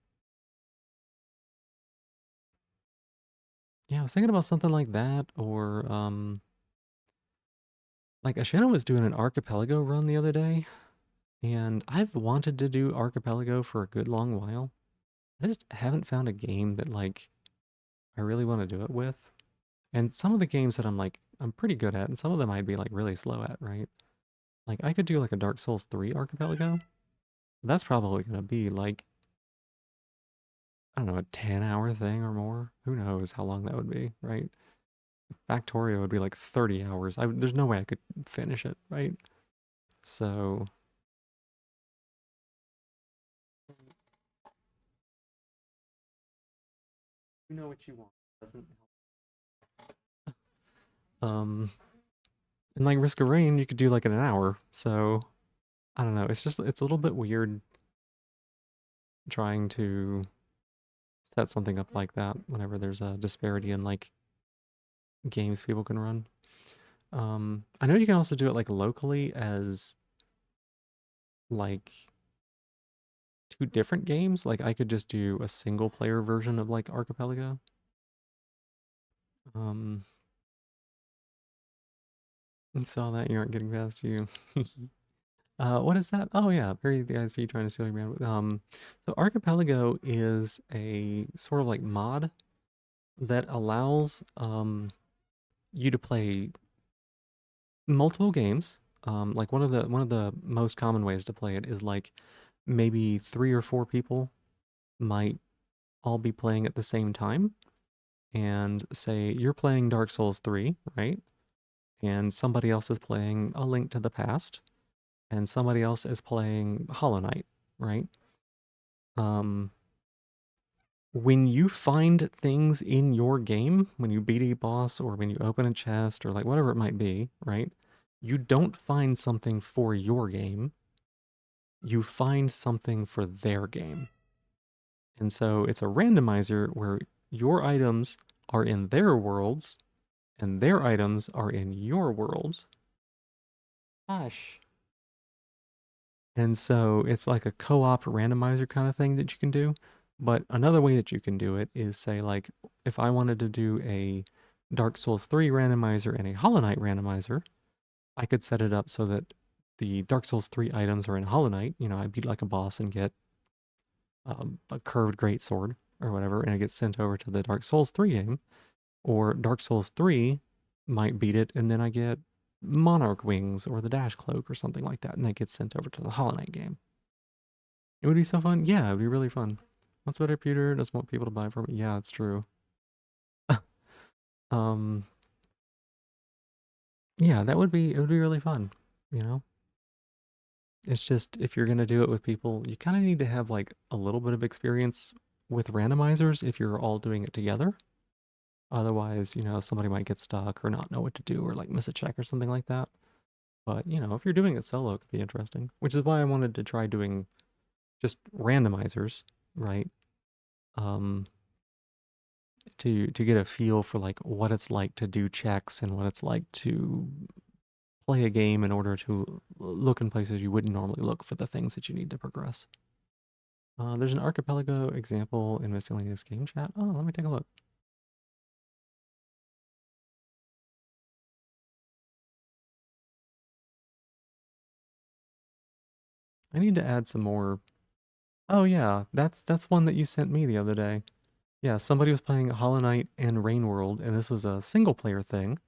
Yeah, I was thinking about something like that, or like Ashana was doing an Archipelago run the other day, and I've wanted to do Archipelago for a good long while. I just haven't found a game that like I really want to do it with. And some of the games that I'm like I'm pretty good at, and some of them I'd be like really slow at, right? Like I could do like a Dark Souls 3 Archipelago. That's probably gonna be like, I don't know, a 10-hour thing or more. Who knows how long that would be, right? Factorio would be like 30 hours. There's no way I could finish it, right? So, you know what you want. Doesn't help. And like Risk of Rain, you could do like in an hour. So, I don't know. It's a little bit weird trying to set something up like that whenever there's a disparity in like games people can run. I know you can also do it like locally as like two different games. Like I could just do a single player version of like Archipelago. Um, and saw that you aren't getting past you. What is that? Oh yeah, Barry the ISP trying to steal your man. So Archipelago is a sort of like mod that allows you to play multiple games. Like one of the most common ways to play it is like maybe 3 or 4 people might all be playing at the same time. And say you're playing Dark Souls 3, right? And somebody else is playing A Link to the Past, and somebody else is playing Hollow Knight, right? Um, when you find things in your game, when you beat a boss or when you open a chest or like whatever it might be, right? You don't find something for your game, you find something for their game. And so it's a randomizer where your items are in their worlds and their items are in your worlds. Gosh. And so it's like a co-op randomizer kind of thing that you can do. But another way that you can do it is say like if I wanted to do a Dark Souls 3 randomizer and a Hollow Knight randomizer, I could set it up so that the Dark Souls 3 items are in Hollow Knight. You know, I beat like a boss and get a curved great sword or whatever, and it gets sent over to the Dark Souls 3 game. Or Dark Souls 3 might beat it, and then I get Monarch Wings or the Dash Cloak or something like that, and that gets sent over to the Hollow Knight game. It would be so fun. Yeah, it would be really fun. What's about a computer? Doesn't want people to buy from it. Yeah, it's true. um, yeah, it would be really fun, you know? It's just if you're gonna do it with people, you kind of need to have like a little bit of experience with randomizers if you're all doing it together. Otherwise, somebody might get stuck or not know what to do or like miss a check or something like that. But, if you're doing it solo, it could be interesting, which is why I wanted to try doing just randomizers, right? Um, to get a feel for like what it's like to do checks and what it's like to play a game in order to look in places you wouldn't normally look for the things that you need to progress. There's an archipelago example in miscellaneous game chat. Oh, let me take a look. I need to add some more. Oh yeah, that's one that you sent me the other day. Yeah, somebody was playing Hollow Knight and Rain World, and this was a single player thing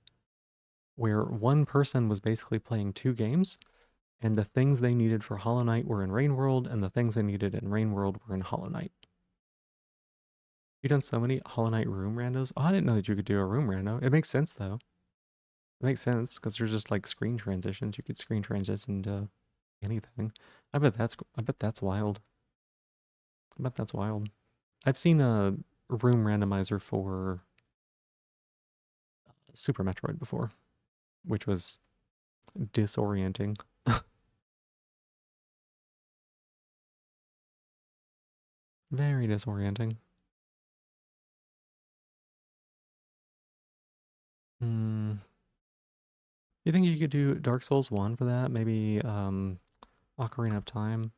where one person was basically playing two games, and the things they needed for Hollow Knight were in Rain World, and the things they needed in Rain World were in Hollow Knight. You've done so many Hollow Knight room randos. Oh, I didn't know that you could do a room rando. It makes sense though. It makes sense because there's just like screen transitions. You could screen transition to anything. I bet that's wild. I bet that's wild. I've seen a room randomizer for Super Metroid before, which was disorienting. Very disorienting. Hmm. You think you could do Dark Souls 1 for that? Maybe Ocarina of Time?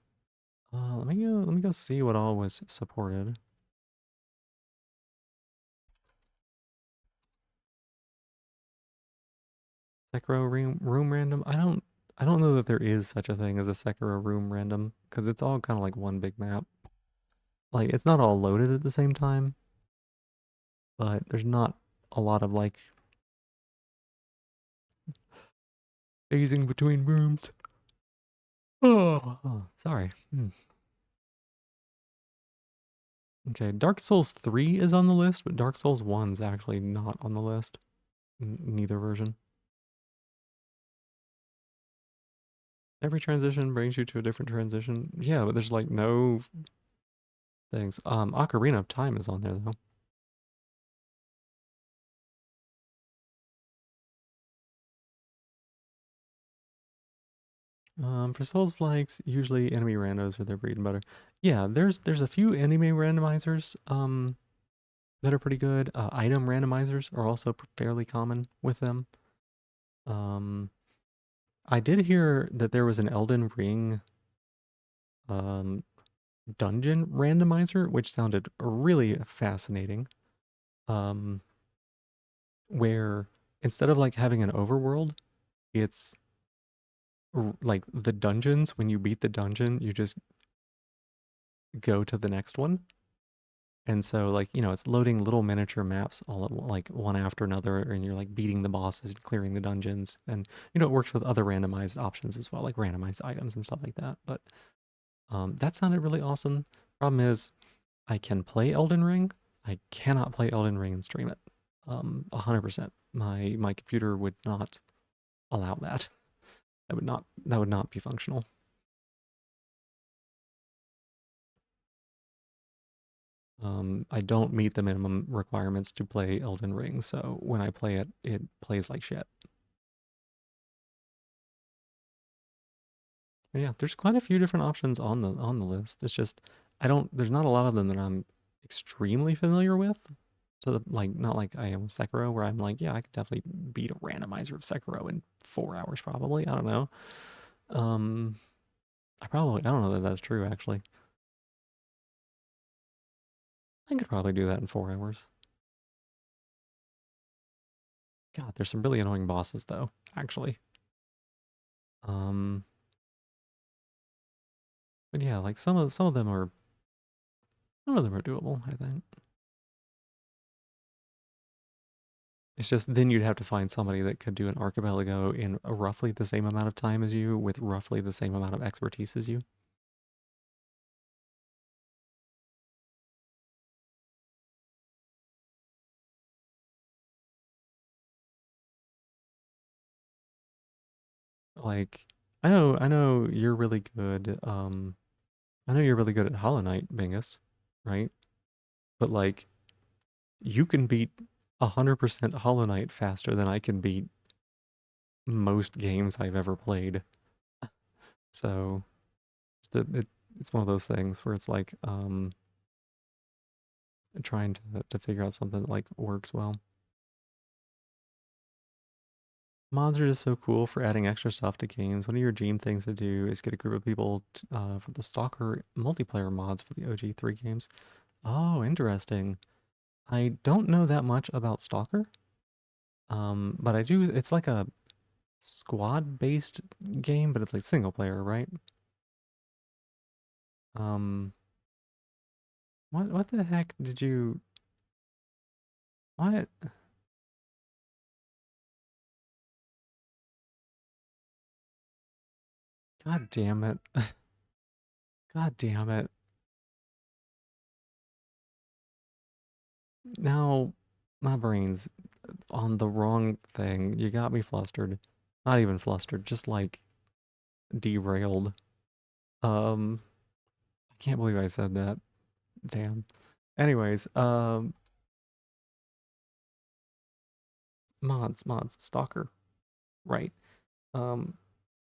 Let me go see what all was supported. Sekiro room random? I don't know that there is such a thing as a Sekiro room random because it's all kind of like one big map. Like it's not all loaded at the same time, but there's not a lot of like phasing between rooms. Oh, sorry. Okay, Dark Souls 3 is on the list, but Dark Souls 1's actually not on the list. Neither version. Every transition brings you to a different transition. Yeah, but there's like no things. Ocarina of Time is on there though. For Souls likes, usually enemy randos are their bread and butter. Yeah, there's a few enemy randomizers that are pretty good. Item randomizers are also fairly common with them. Um, I did hear that there was an Elden Ring um dungeon randomizer, which sounded really fascinating. Um, where instead of like having an overworld, it's like the dungeons. When you beat the dungeon, you just go to the next one. And so, like, it's loading little miniature maps all at like one after another, and you're like beating the bosses and clearing the dungeons. And it works with other randomized options as well, like randomized items and stuff like that. But that sounded really awesome. Problem is, I can play Elden Ring. I cannot play Elden Ring and stream it. 100%. My computer would not allow that. That would not be functional. I don't meet the minimum requirements to play Elden Ring, so when I play it, it plays like shit. But yeah, there's quite a few different options on the list. It's just I don't. There's not a lot of them that I'm extremely familiar with. So like not like I am with Sekiro, where I'm like, yeah, I could definitely beat a randomizer of Sekiro in 4 hours probably. I don't know. Um, I don't know that that's true actually. I could probably do that in 4 hours. God, there's some really annoying bosses though, actually. Um, but yeah, like some of them are doable, I think. It's just then you'd have to find somebody that could do an archipelago in roughly the same amount of time as you with roughly the same amount of expertise as you. Like I know you're really good. I know you're really good at Hollow Knight, Bingus, right? But like you can beat 100% Hollow Knight faster than I can beat most games I've ever played. So it's one of those things where it's like trying to figure out something that like works well. Mods are just so cool for adding extra stuff to games. One of your dream things to do is get a group of people for the Stalker multiplayer mods for the OG3 games. Oh, interesting. I don't know that much about Stalker, but I do. It's like a squad-based game, but it's like single player, right? Um, what the heck did you, what? God damn it. God damn it. Now, my brain's on the wrong thing. You got me flustered. Not even flustered, just like derailed. Um, I can't believe I said that. Damn. Anyways, mods, stalker, right? Um,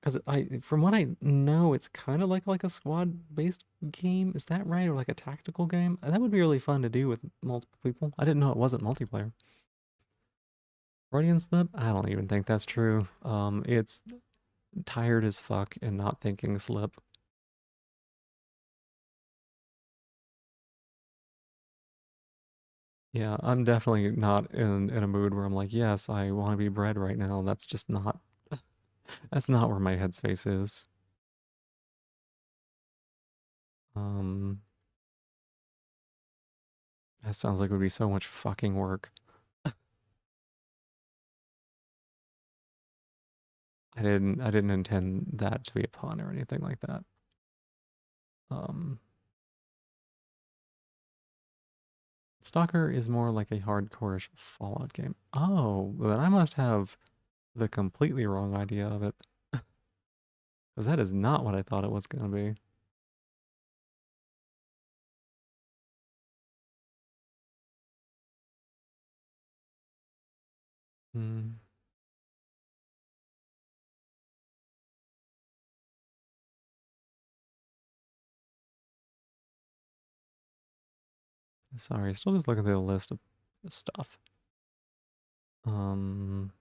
because from what I know, it's kind of like a squad-based game. Is that right? Or like a tactical game? That would be really fun to do with multiple people. I didn't know it wasn't multiplayer. Freudian slip? I don't even think that's true. It's tired as fuck and not thinking slip. Yeah, I'm definitely not in a mood where I'm like, yes, I want to be bred right now. That's just not that's not where my headspace is. Um, that sounds like it would be so much fucking work. I didn't intend that to be a pun or anything like that. Um, Stalker is more like a hardcore-ish Fallout game. Oh, then I must have the completely wrong idea of it, because that is not what I thought it was gonna be. Hmm. Sorry, still just looking through the list of stuff. Um,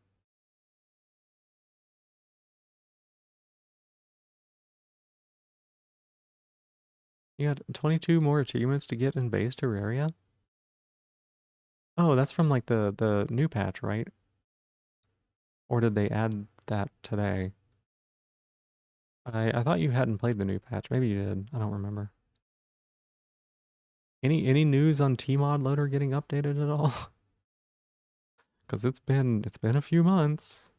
you had 22 more achievements to get in base Terraria. Oh, that's from like the new patch, right? Or did they add that today? I thought you hadn't played the new patch. Maybe you did. I don't remember. Any news on Tmod loader getting updated at all? Because it's been a few months.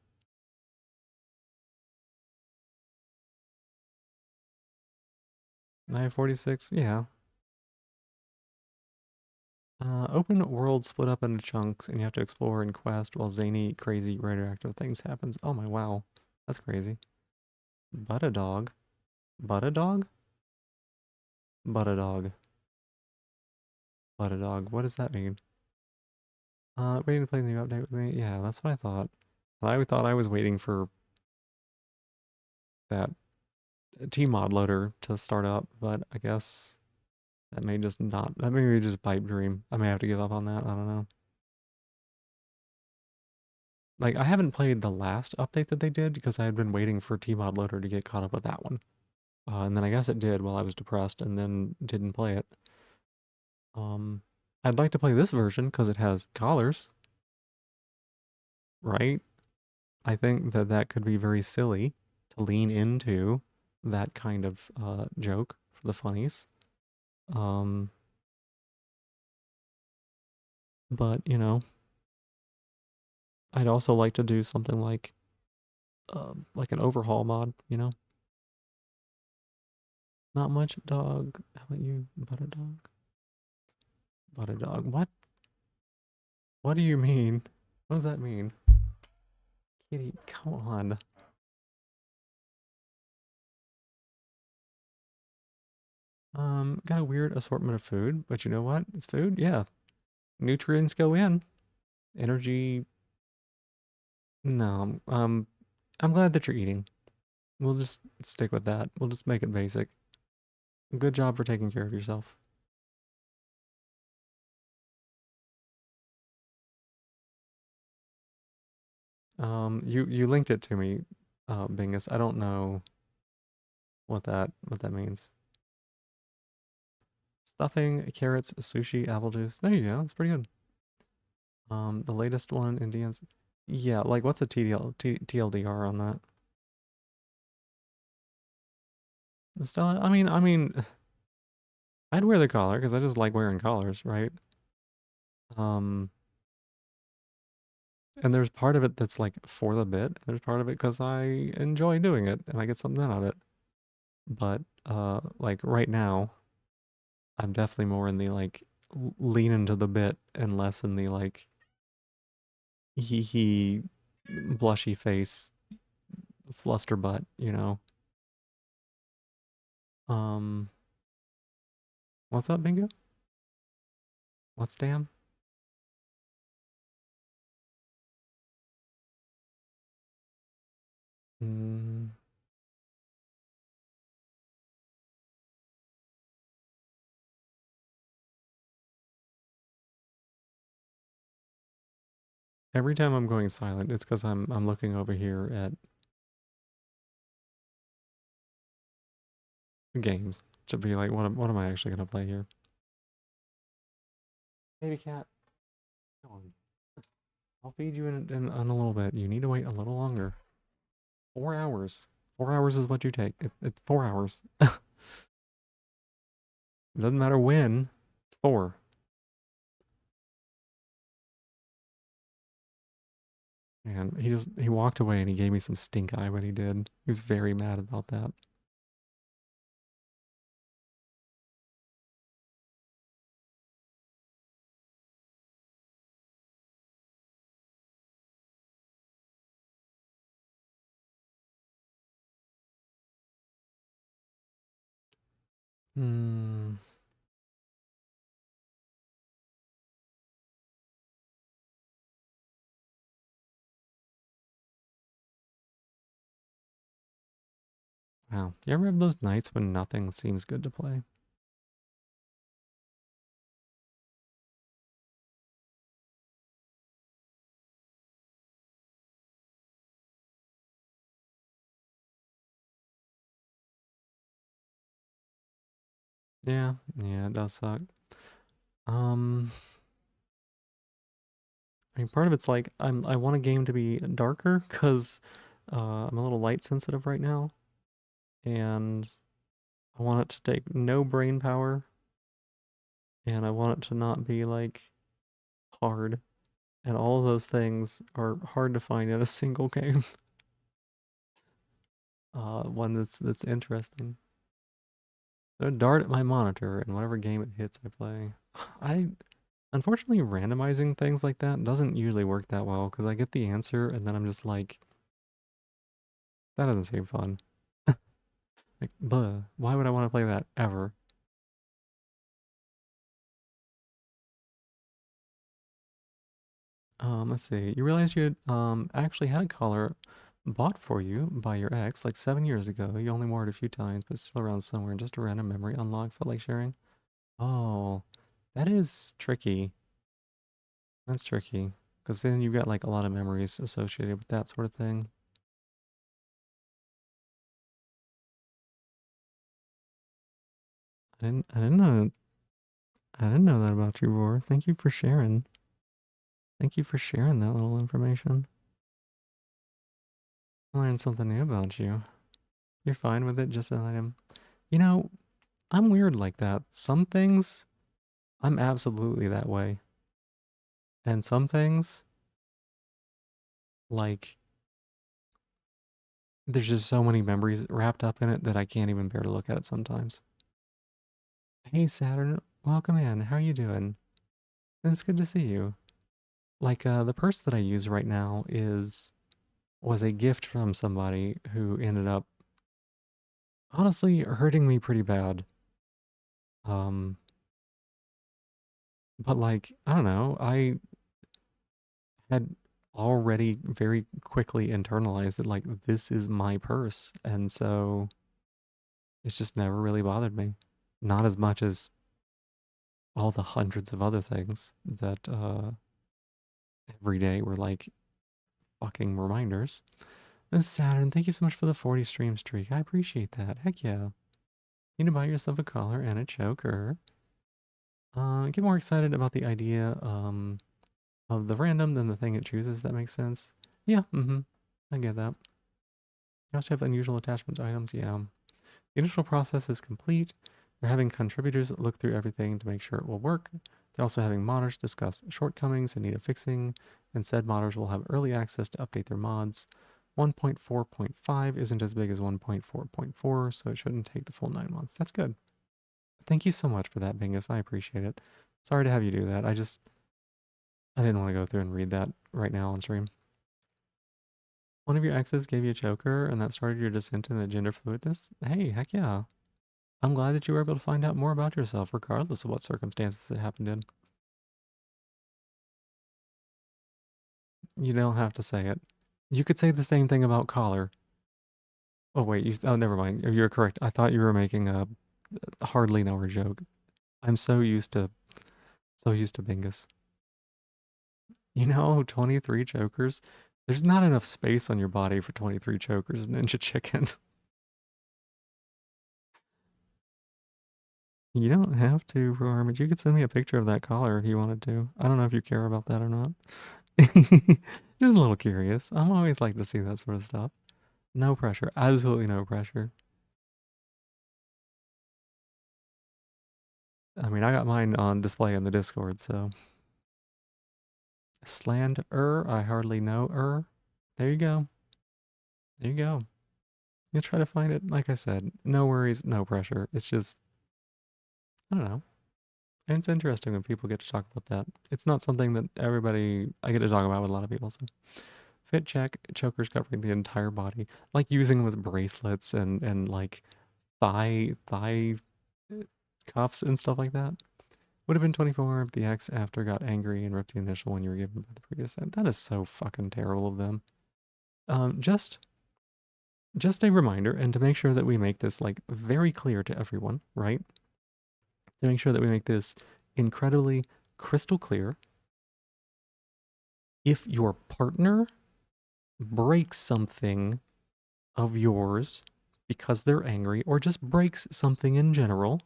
946, yeah. Open world split up into chunks, and you have to explore and quest while zany, crazy, radioactive things happens. Oh my wow, that's crazy. But a dog, but a dog, but a dog, but a dog. What does that mean? Waiting to play the new update with me. Yeah, that's what I thought. I thought I was waiting for that Tmod loader to start up, but I guess that may just not. That may be just pipe dream. I may have to give up on that. I don't know. Like I haven't played the last update that they did because I had been waiting for Tmod loader to get caught up with that one. And then I guess it did while I was depressed and then didn't play it. Um, I'd like to play this version because it has collars, right? I think that that could be very silly to lean into that kind of joke for the funnies. Um, but you know, I'd also like to do something like an overhaul mod. You know, not much dog. How about you, but a dog? But a dog. What? What do you mean? What does that mean? Kitty, come on. Got a weird assortment of food, but you know what? It's food. Yeah, nutrients go in. Energy. No. I'm glad that you're eating. We'll just stick with that. We'll just make it basic. Good job for taking care of yourself. You linked it to me, Bingus. I don't know what that means. Stuffing, carrots, sushi, apple juice. There you go. That's pretty good. The latest one, Indians. Yeah, like what's a TLDR on that? Stella, I mean, I'd wear the collar because I just like wearing collars, right? Um, and there's part of it that's like for the bit, and there's part of it because I enjoy doing it and I get something out of it. But like right now, I'm definitely more in the like lean into the bit and less in the like he blushy face fluster butt, you know. Um, what's up, Bingo? What's damn? Mm, every time I'm going silent, it's because I'm looking over here at games to be like, what am I actually gonna play here? Baby cat, come on. I'll feed you in a little bit. You need to wait a little longer. 4 hours. 4 hours is what you take. It's 4 hours. It doesn't matter when. It's four. And he walked away and he gave me some stink eye when he did. He was very mad about that. Hmm. Wow. You ever have those nights when nothing seems good to play? Yeah, yeah, it does suck. Um, I mean, part of it's like I want a game to be darker because I'm a little light sensitive right now, and I want it to take no brain power, and I want it to not be like hard, and all of those things are hard to find in a single game. One that's interesting. Throw a dart at my monitor, and whatever game it hits, I play. I Unfortunately, randomizing things like that doesn't usually work that well because I get the answer and then I'm just like, that doesn't seem fun. Like, buh, why would I want to play that ever? Let's see. You realize you had, actually had a collar bought for you by your ex like 7 years ago. You only wore it a few times, but it's still around somewhere. And just a random memory unlocked felt like sharing. Oh, that is tricky. That's tricky because then you've got like a lot of memories associated with that sort of thing. I didn't know. I didn't know that about you, Roar. Thank you for sharing. Thank you for sharing that little information. I learned something new about you. You're fine with it, just an item. You know, I'm weird like that. Some things, I'm absolutely that way. And some things, like, there's just so many memories wrapped up in it that I can't even bear to look at it sometimes. Hey, Saturn, welcome in. How are you doing? It's good to see you. Like, the purse that I use right now was a gift from somebody who ended up honestly hurting me pretty bad. Um, but like, I don't know, I had already very quickly internalized that like this is my purse, and so it's just never really bothered me. Not as much as all the hundreds of other things that every day were like fucking reminders. And Saturn, thank you so much for the 40 stream streak. I appreciate that. Heck yeah. You need to buy yourself a collar and a choker. Get more excited about the idea of the random than the thing it chooses. That makes sense. Yeah, I get that. You also have unusual attachment items. Yeah. The initial process is complete. They're having contributors look through everything to make sure it will work. They're also having modders discuss shortcomings and need of fixing, and said modders will have early access to update their mods. 1.4.5 isn't as big as 1.4.4, so it shouldn't take the full 9 months. That's good. Thank you so much for that, Bingus. I appreciate it. Sorry to have you do that. I didn't want to go through and read that right now on stream. One of your exes gave you a choker, and that started your descent into gender fluidness? Hey, heck yeah. I'm glad that you were able to find out more about yourself, regardless of what circumstances it happened in. You don't have to say it. You could say the same thing about collar. Oh wait, oh never mind. You're correct. I thought you were making a hardly knower joke. I'm so used to Bingus. 23 chokers. There's not enough space on your body for 23 chokers of Ninja Chicken. You don't have to, Armage. You could send me a picture of that collar if you wanted to. I don't know if you care about that or not. Just a little curious. I'm always like to see that sort of stuff. No pressure. Absolutely no pressure. I mean, I got mine on display in the Discord, so. Slander, I hardly know. There you go. There you go. You'll try to find it. Like I said, no worries, no pressure. It's just, I don't know. And it's interesting when people get to talk about that. It's not something that I get to talk about with a lot of people. So, fit check, chokers covering the entire body, like using them with bracelets and like thigh cuffs and stuff like that. Would have been 24 if the ex after got angry and ripped the initial one you were given by the previous set. That is so fucking terrible of them. Um, just just a reminder, and to make sure that we make this like very clear to everyone, right? To make sure that we make this incredibly crystal clear. If your partner breaks something of yours because they're angry, or just breaks something in general,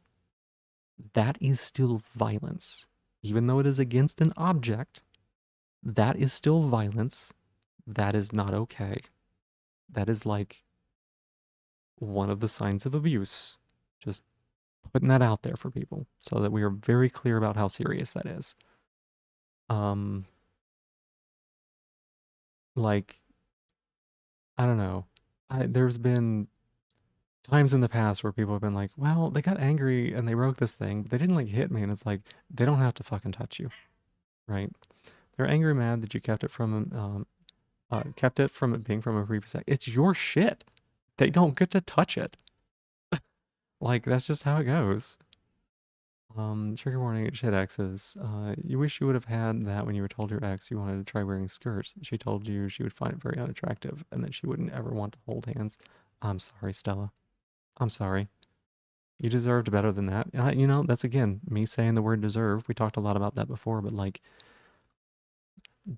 that is still violence. Even though it is against an object, that is still violence. That is not okay. That is like one of the signs of abuse. Just putting that out there for people so that we are very clear about how serious that is. Um, like, I don't know. There's been times in the past where people have been like, well, they got angry and they broke this thing, but they didn't like hit me. And it's like, they don't have to fucking touch you, right? They're angry, mad that you kept it from it being from a previous act. It's your shit. They don't get to touch it. Like, that's just how it goes. Trigger warning, shit exes. You wish you would have had that when you were told your ex you wanted to try wearing skirts. She told you she would find it very unattractive and that she wouldn't ever want to hold hands. I'm sorry, Stella. I'm sorry. You deserved better than that. That's again me saying the word deserve. We talked a lot about that before, but like,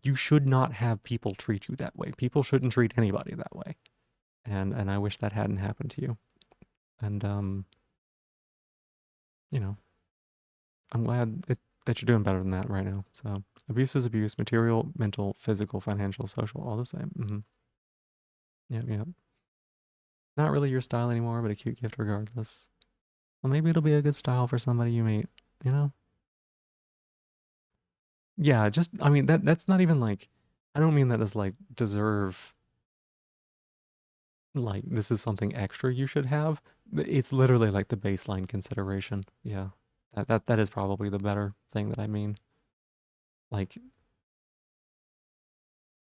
you should not have people treat you that way. People shouldn't treat anybody that way. And I wish that hadn't happened to you. And you know, I'm glad that you're doing better than that right now. So abuse is abuse, material, mental, physical, financial, social, all the same. Yep, yep. Not really your style anymore, but a cute gift regardless. Well, maybe it'll be a good style for somebody you meet. You know? Yeah, just I mean that's not even like, I don't mean that as like deserve, like this is something extra you should have. It's literally like the baseline consideration. Yeah. That is probably the better thing that I mean. Like,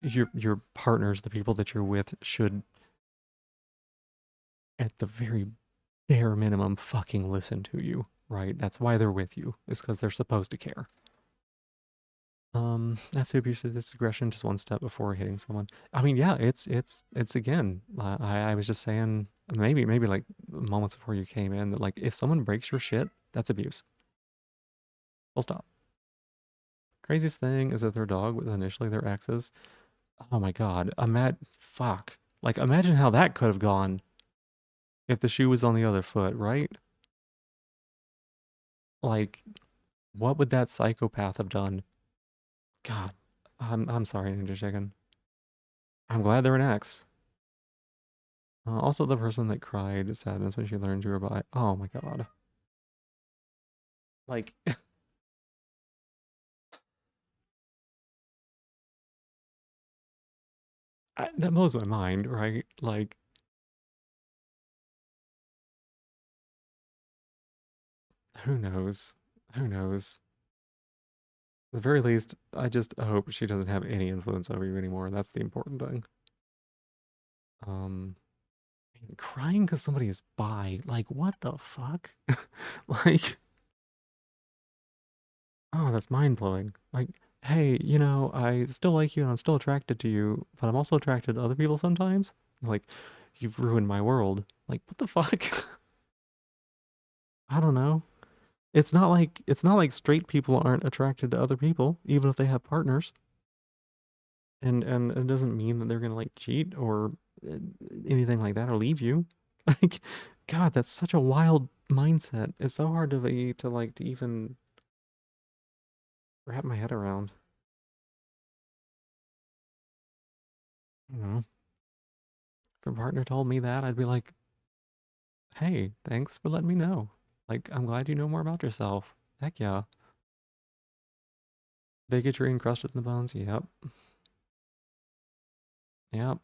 your partners, the people that you're with, should at the very bare minimum fucking listen to you, right? That's why they're with you. It's because they're supposed to care. After abuse of this aggression, just one step before hitting someone. I mean, yeah, it's again. I was just saying, maybe like moments before you came in, that like if someone breaks your shit, that's abuse. Full stop. Craziest thing is that their dog was initially their ex's. Oh my god, fuck. Like, imagine how that could have gone if the shoe was on the other foot, right? Like, what would that psychopath have done? God, I'm sorry, Ninja Chicken. I'm glad they're an ex. Also, the person that cried sadness when she learned you were bi. Oh my god. Like, that blows my mind, right? Like, who knows? Who knows? At the very least, I just hope she doesn't have any influence over you anymore. That's the important thing. Um, crying because somebody is bi. Like, what the fuck? Like, oh, that's mind blowing. Like, hey, I still like you and I'm still attracted to you, but I'm also attracted to other people sometimes. Like, you've ruined my world. Like, what the fuck? I don't know. It's not like straight people aren't attracted to other people, even if they have partners. And it doesn't mean that they're gonna like cheat or uh, anything like that or leave you. Like, God, that's such a wild mindset. It's so hard to even wrap my head around. You know, if a partner told me that, I'd be like, "Hey, thanks for letting me know. Like, I'm glad you know more about yourself. Heck yeah, bigotry encrusted in the bones. Yep, yep.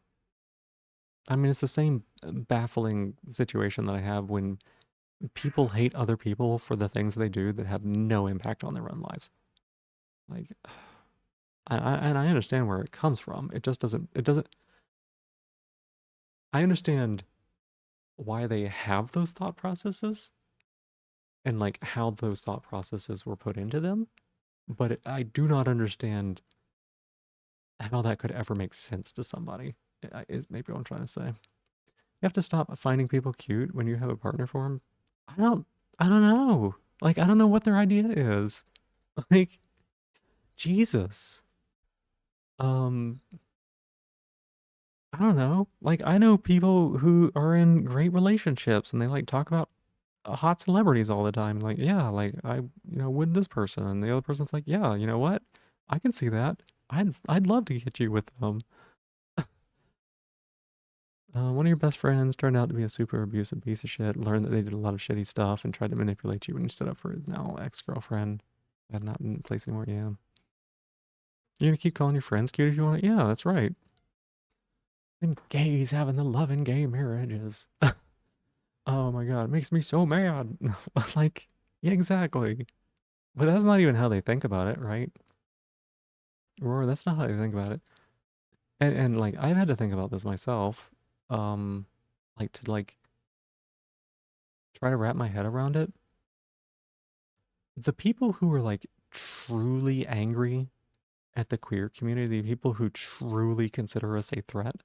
I mean, it's the same baffling situation that I have when people hate other people for the things they do that have no impact on their own lives. Like, and I understand where it comes from. It just doesn't. It doesn't. I understand why they have those thought processes and like how those thought processes were put into them, but I do not understand how that could ever make sense to somebody. Is maybe what I'm trying to say. You have to stop finding people cute when you have a partner for them. I don't. I don't know. Like, I don't know what their idea is. Like, Jesus. Um, I don't know. Like, I know people who are in great relationships and they like talk about hot celebrities all the time. Like, yeah, like with this person, and the other person's like, yeah, you know what? I can see that. I'd love to get you with them. One of your best friends turned out to be a super abusive piece of shit. Learned that they did a lot of shitty stuff and tried to manipulate you when you stood up for his now ex-girlfriend. Had not in place anymore. Yeah, you're gonna keep calling your friends cute if you want. Yeah, that's right. And gays having the loving gay marriages. Oh my god, it makes me so mad. Like, yeah, exactly. But that's not even how they think about it, right? Or that's not how they think about it. And like I've had to think about this myself. Um, like to like try to wrap my head around it. The people who are like truly angry at the queer community, the people who truly consider us a threat,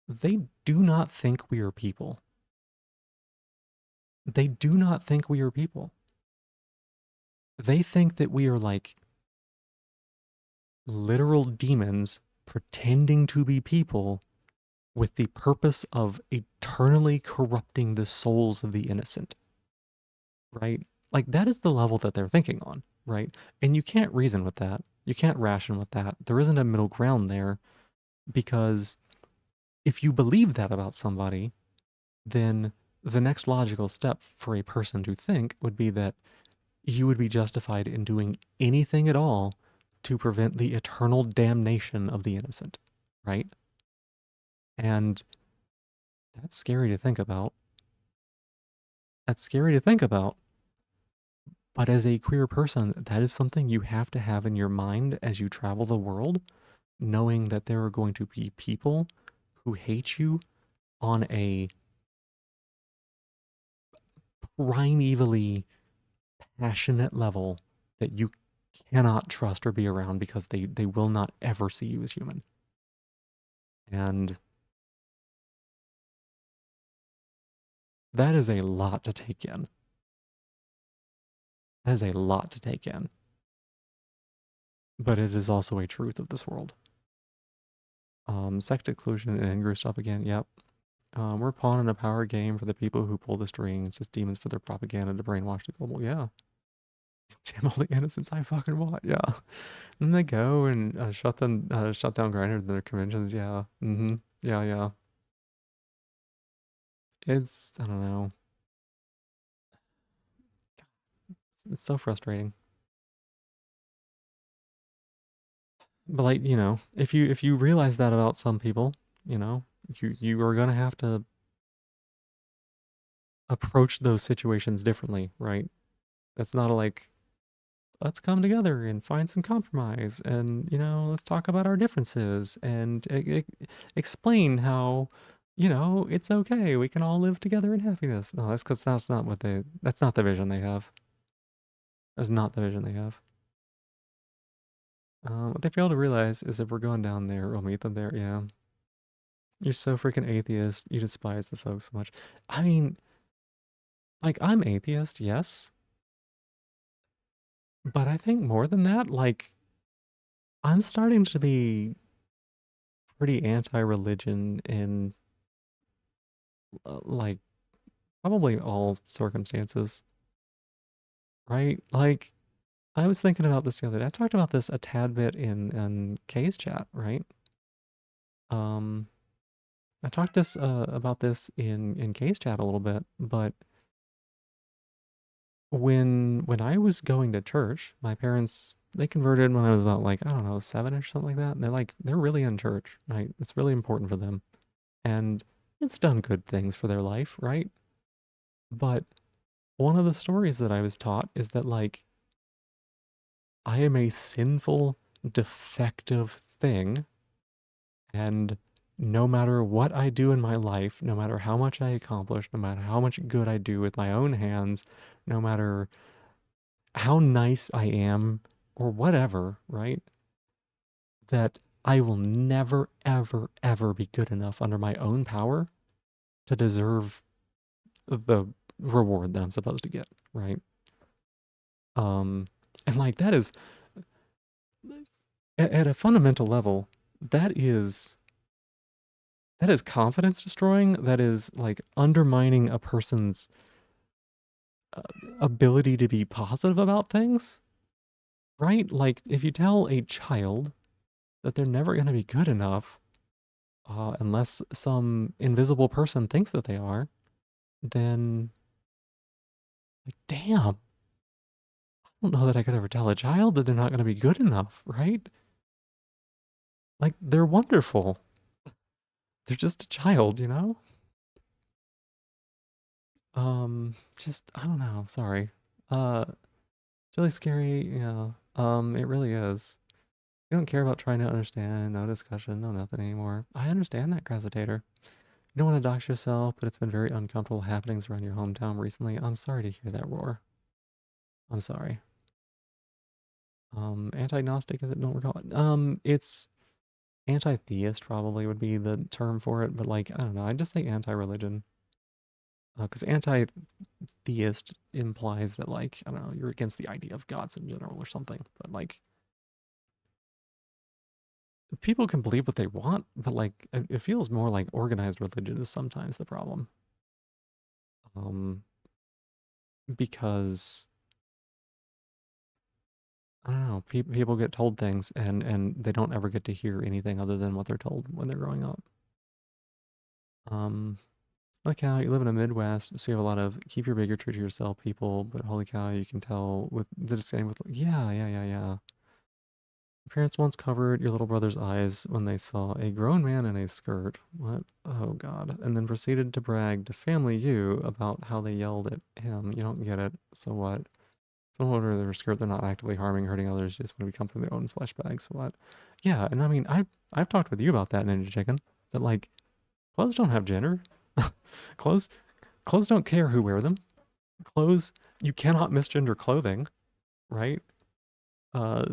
they do not think we are people. They do not think we are people. They think that we are like literal demons pretending to be people with the purpose of eternally corrupting the souls of the innocent, right? Like that is the level that they're thinking on, right? And you can't reason with that. You can't ration with that. There isn't a middle ground there because if you believe that about somebody, then the next logical step for a person to think would be that you would be justified in doing anything at all to prevent the eternal damnation of the innocent, right? And that's scary to think about. That's scary to think about. But as a queer person, that is something you have to have in your mind as you travel the world, knowing that there are going to be people who hate you on a primevally passionate level that you cannot trust or be around because they will not ever see you as human. And that is a lot to take in. That is a lot to take in. But it is also a truth of this world. Sect exclusion and anger stuff again. Yep. We're a pawn in a power game for the people who pull the strings, just demons for their propaganda to brainwash the global. Yeah. Damn all the innocents I fucking want. Yeah. And they go and shut down Grindr at their conventions. Yeah. Mm-hmm. Yeah, yeah. I don't know. It's so frustrating. But like, you know, if you realize that about some people, you know, you are gonna have to approach those situations differently, right? That's not a like, let's come together and find some compromise and, you know, let's talk about our differences and explain how, you know, it's okay. We can all live together in happiness. No, that's because that's not the vision they have. That's not the vision they have. What they fail to realize is if we're going down there, we'll meet them there. Yeah. You're so freaking atheist. You despise the folks so much. I mean, like, I'm atheist, yes. But I think more than that, like, I'm starting to be pretty anti-religion in like probably all circumstances, right? Like I was thinking about this the other day. I talked about this a tad bit in Kay's chat, right? Um, I talked this about this in Kay's chat a little bit, but when I was going to church, my parents they converted when I was about like I don't know 7-ish something like that. And they're really in church, right? It's really important for them, and it's done good things for their life, right? But one of the stories that I was taught is that like I am a sinful, defective thing, and no matter what I do in my life, no matter how much I accomplish, no matter how much good I do with my own hands, no matter how nice I am or whatever, right? That I will never, ever, ever be good enough under my own power to deserve the reward that I'm supposed to get, right? Um, and like that is at a fundamental level, that is that is confidence destroying. That is like undermining a person's uh, ability to be positive about things, right? Like if you tell a child that they're never going to be good enough unless some invisible person thinks that they are, then like, damn, I don't know that I could ever tell a child that they're not going to be good enough, right? Like they're wonderful. They're just a child, you know? Just I don't know. Sorry. It's really scary. Yeah. It really is. You don't care about trying to understand. No discussion. No nothing anymore. I understand that, Crasitator. You don't want to dox yourself, but it's been very uncomfortable happenings around your hometown recently. I'm sorry to hear that roar. I'm sorry. Anti-Gnostic is it? Don't recall it. It's anti-theist probably would be the term for it, but like I don't know. I just say anti-religion because anti-theist implies that like I don't know you're against the idea of gods in general or something. But like people can believe what they want, but like it feels more like organized religion is sometimes the problem. Um, because I don't know, people get told things and they don't ever get to hear anything other than what they're told when they're growing up. Um, like how you live in a Midwest, so you have a lot of keep your bigotry to yourself people, but holy cow, you can tell with the disdain with yeah, yeah, yeah, yeah. Parents once covered your little brother's eyes when they saw a grown man in a skirt. What? Oh, God. And then proceeded to brag to family you about how they yelled at him. You don't get it. So what? Someone over their skirt, they're not actively harming, hurting others, just want to become from their own flesh bag. So what? Yeah, and I mean, I've talked with you about that, Ninja Chicken. That like clothes don't have gender. clothes clothes don't care who wear them. Clothes you cannot misgender clothing, right?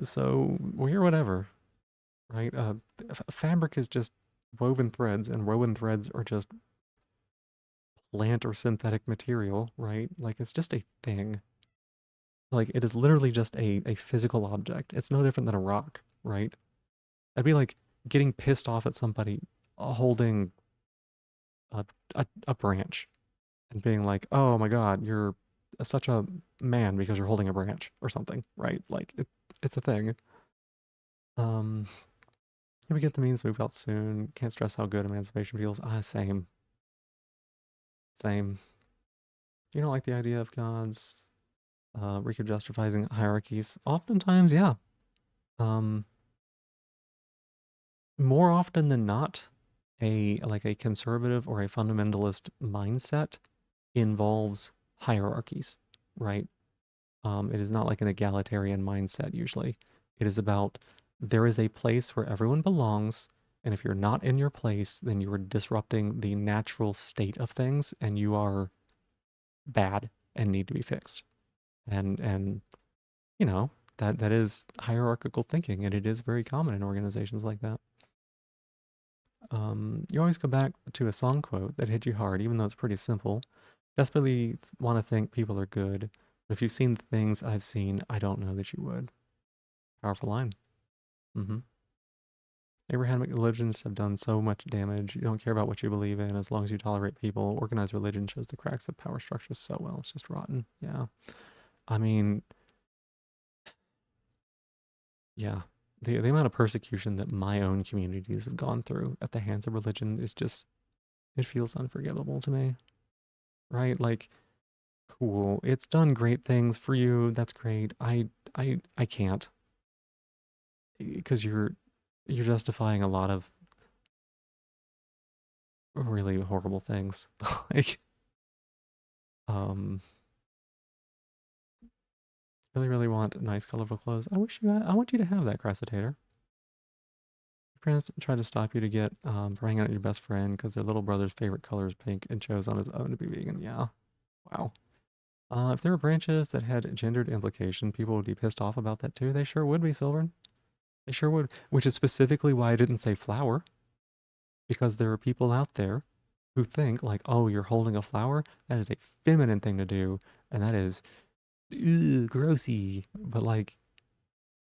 So wear whatever. Right? Fabric is just woven threads, and woven threads are just plant or synthetic material, right? Like it's just a thing. Like it is literally just a physical object. It's no different than a rock, right? I'd be like getting pissed off at somebody holding a, a branch and being like, "Oh my God, you're such a man because you're holding a branch or something," right? Like it's a thing. Um, if we get the means moved out soon, can't stress how good emancipation feels. Same, same. You don't like the idea of gods. justifying hierarchies. Oftentimes, yeah. Um, More often than not, a conservative or a fundamentalist mindset involves hierarchies, right? It is not like an egalitarian mindset usually. It is about there is a place where everyone belongs, and if you're not in your place, then you are disrupting the natural state of things, and you are bad and need to be fixed. And you know that is hierarchical thinking, and it is very common in organizations like that. You always go back to a song quote that hit you hard, even though it's pretty simple. Desperately want to think people are good, but if you've seen the things I've seen, I don't know that you would. Powerful line. hmm Abrahamic religions have done so much damage. You don't care about what you believe in as long as you tolerate people. Organized religion shows the cracks of power structures so well. It's just rotten. Yeah. I mean, yeah. The amount of persecution that my own communities have gone through at the hands of religion is just, it feels unforgivable to me, right? Like, cool. It's done great things for you. That's great. I can't because you're justifying a lot of really horrible things. Like, um, really want nice, colorful clothes. I want you to have that, Crassitator. Your parents tried to stop you to get from hanging out with your best friend because their little brother's favorite color is pink and chose on his own to be vegan. Yeah. Wow. If there were branches that had gendered implication, people would be pissed off about that too. They sure would be, Silver. They sure would. Which is specifically why I didn't say flower, because there are people out there who think like, oh, you're holding a flower. That is a feminine thing to do, and that is grossy. But like,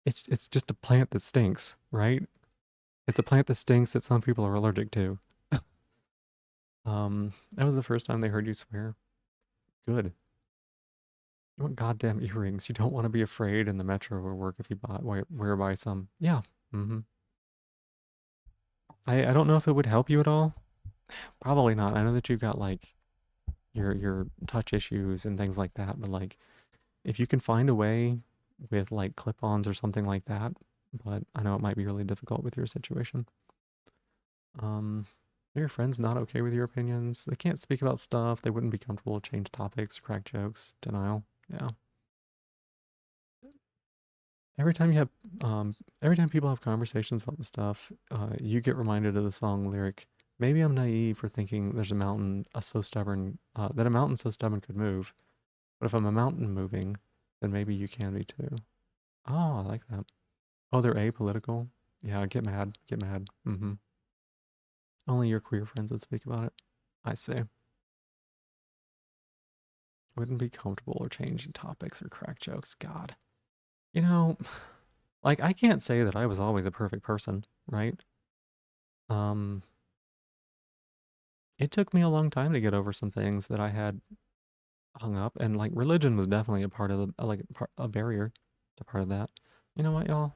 it's just a plant that stinks, right? It's a plant that stinks that some people are allergic to. That was the first time they heard you swear. Good. You want goddamn earrings. You don't want to be afraid in the metro or work if you buy some. Yeah. Mm-hmm. I don't know if it would help you at all. Probably not. I know that you've got like your touch issues and things like that, but like if you can find a way with like clip-ons or something like that, but I know it might be really difficult with your situation. Are your friends not okay with your opinions? They can't speak about stuff. They wouldn't be comfortable to change topics, crack jokes, denial. Yeah. Every time you have, every time people have conversations about the stuff, you get reminded of the song lyric. Maybe I'm naive for thinking there's a mountain so stubborn that a mountain so stubborn could move. But if I'm a mountain moving, then maybe you can be too. Oh, I like that. Oh, they're apolitical. Yeah, get mad, get mad. Only your queer friends would speak about it. I say. Wouldn't be comfortable or changing topics or crack jokes. God. You know, like I can't say that I was always a perfect person, right? Um, it took me a long time to get over some things that I had hung up, and like religion was definitely a part of the a barrier to part of that. You know what, y'all?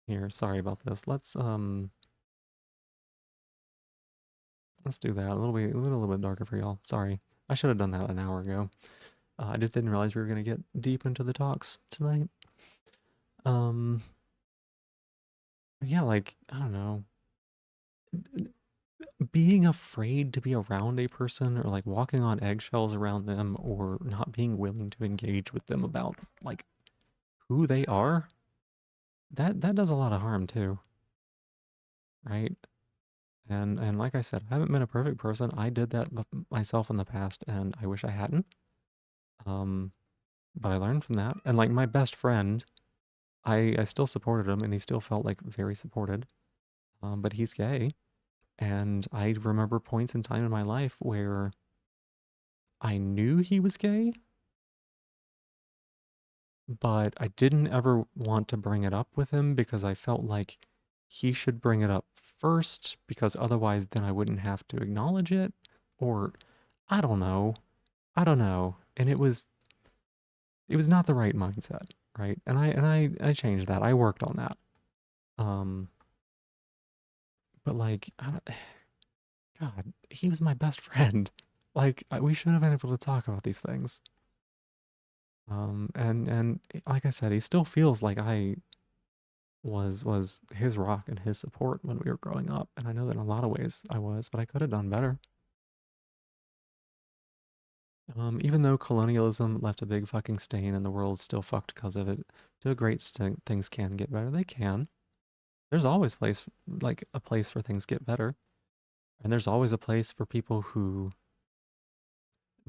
Here, sorry about this. Let's do that a little bit darker for y'all. Sorry, I should have done that an hour ago. I just didn't realize we were gonna get deep into the talks tonight. Um, yeah, like I don't know, being afraid to be around a person or like walking on eggshells around them or not being willing to engage with them about like who they are, that does a lot of harm too, right? And like I said, I haven't been a perfect person. I did that myself in the past, and I wish I hadn't. Um, but I learned from that. And like my best friend, I still supported him, and he still felt like very supported. But he's gay, and I remember points in time in my life where I knew he was gay, but I didn't ever want to bring it up with him because I felt like he should bring it up first because otherwise then I wouldn't have to acknowledge it, or I don't know. I don't know. And it was not the right mindset, right? And I changed that. I worked on that. Um but like God, he was my best friend. Like we should have been able to talk about these things. And like I said, he still feels like I was his rock and his support when we were growing up. And I know that in a lot of ways I was, but I could have done better. Even though colonialism left a big fucking stain and the world's still fucked because of it, to a great extent, things can get better. They can. There's always like a place for things get better, and there's always a place for people who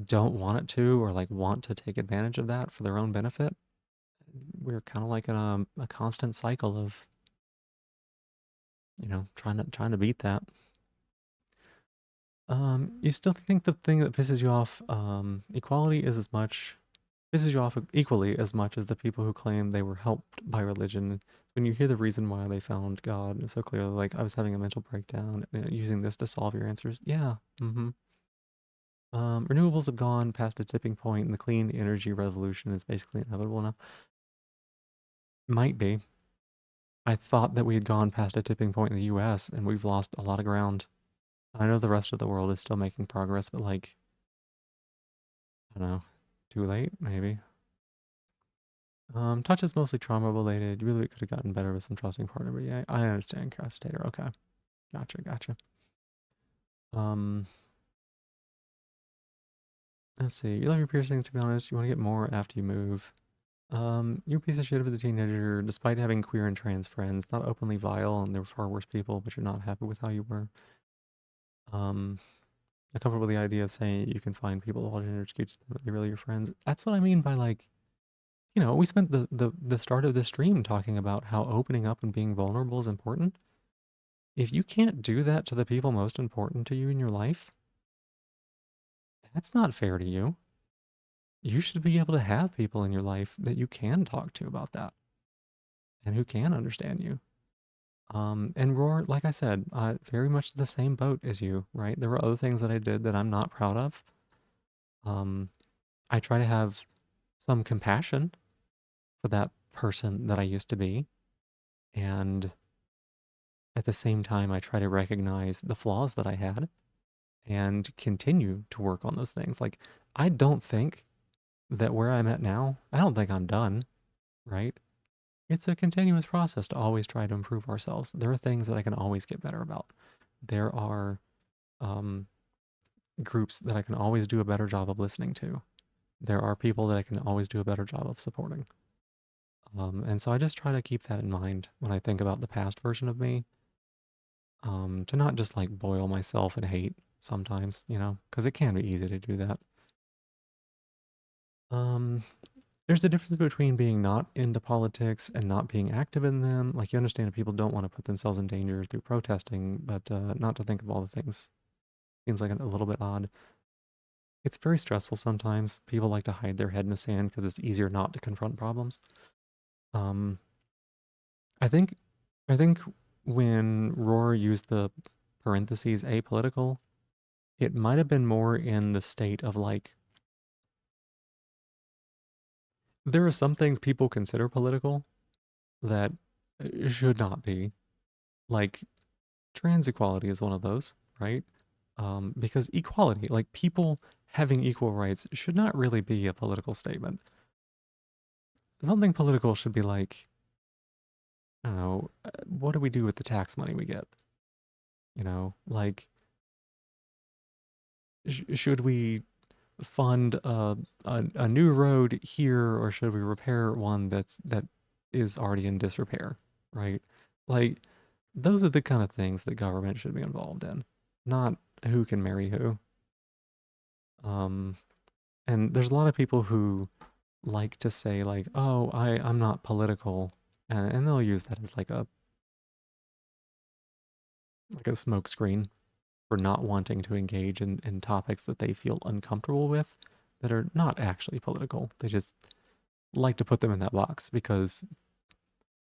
don't want it to or like want to take advantage of that for their own benefit. We're kind of like in a constant cycle of trying to beat that. You still think the thing that pisses you off, equality is as much pisses you off equally as much as the people who claim they were helped by religion. When you hear the reason why they found God so clearly, like I was having a mental breakdown, using this to solve your answers. Yeah. Renewables have gone past a tipping point, and the clean energy revolution is basically inevitable now. Might be. I thought that we had gone past a tipping point in the U.S. and we've lost a lot of ground. I know the rest of the world is still making progress, but like, I don't know, too late, maybe. Touch is mostly trauma related. You really could have gotten better with some trusting partner, but yeah, I understand, Castator. Okay, gotcha. Um, let's see. You love your piercings, to be honest. You want to get more after you move. You're a piece of shit with a teenager, despite having queer and trans friends. Not openly vile, and they're far worse people, but you're not happy with how you were. Um, I'm comfortable with the idea of saying you can find people of all genders cute, but they're really your friends. That's what I mean by like, we spent the start of the stream talking about how opening up and being vulnerable is important. If you can't do that to the people most important to you in your life, that's not fair to you. You should be able to have people in your life that you can talk to about that and who can understand you. And Roar, like I said, very much the same boat as you, right? There were other things that I did that I'm not proud of. Um, I try to have some compassion for that person that I used to be. And at the same time, I try to recognize the flaws that I had and continue to work on those things. Like, I don't think that where I'm at now, I don't think I'm done, right? It's a continuous process to always try to improve ourselves. There are things that I can always get better about. There are um, groups that I can always do a better job of listening to. There are people that I can always do a better job of supporting. And so I just try to keep that in mind when I think about the past version of me, to not just like boil myself in hate sometimes, because it can be easy to do that. Um, there's a difference between being not into politics and not being active in them. Like you understand that people don't want to put themselves in danger through protesting, but not to think of all the things seems like a little bit odd. It's very stressful sometimes. People like to hide their head in the sand because it's easier not to confront problems. Um, I think, I think when Roar used the parentheses apolitical, it might have been more in the state of like, there are some things people consider political that should not be. Like trans equality is one of those, right? Because equality, like people having equal rights, should not really be a political statement. Something political should be like, I don't know, what do we do with the tax money we get? Like, should we fund a new road here, or should we repair one that is already in disrepair, right? Like, those are the kind of things that government should be involved in, not who can marry who. Um, and there's a lot of people who like to say like, "Oh, I'm not political," and they'll use that as like a smoke screen for not wanting to engage in topics that they feel uncomfortable with that are not actually political. They just like to put them in that box because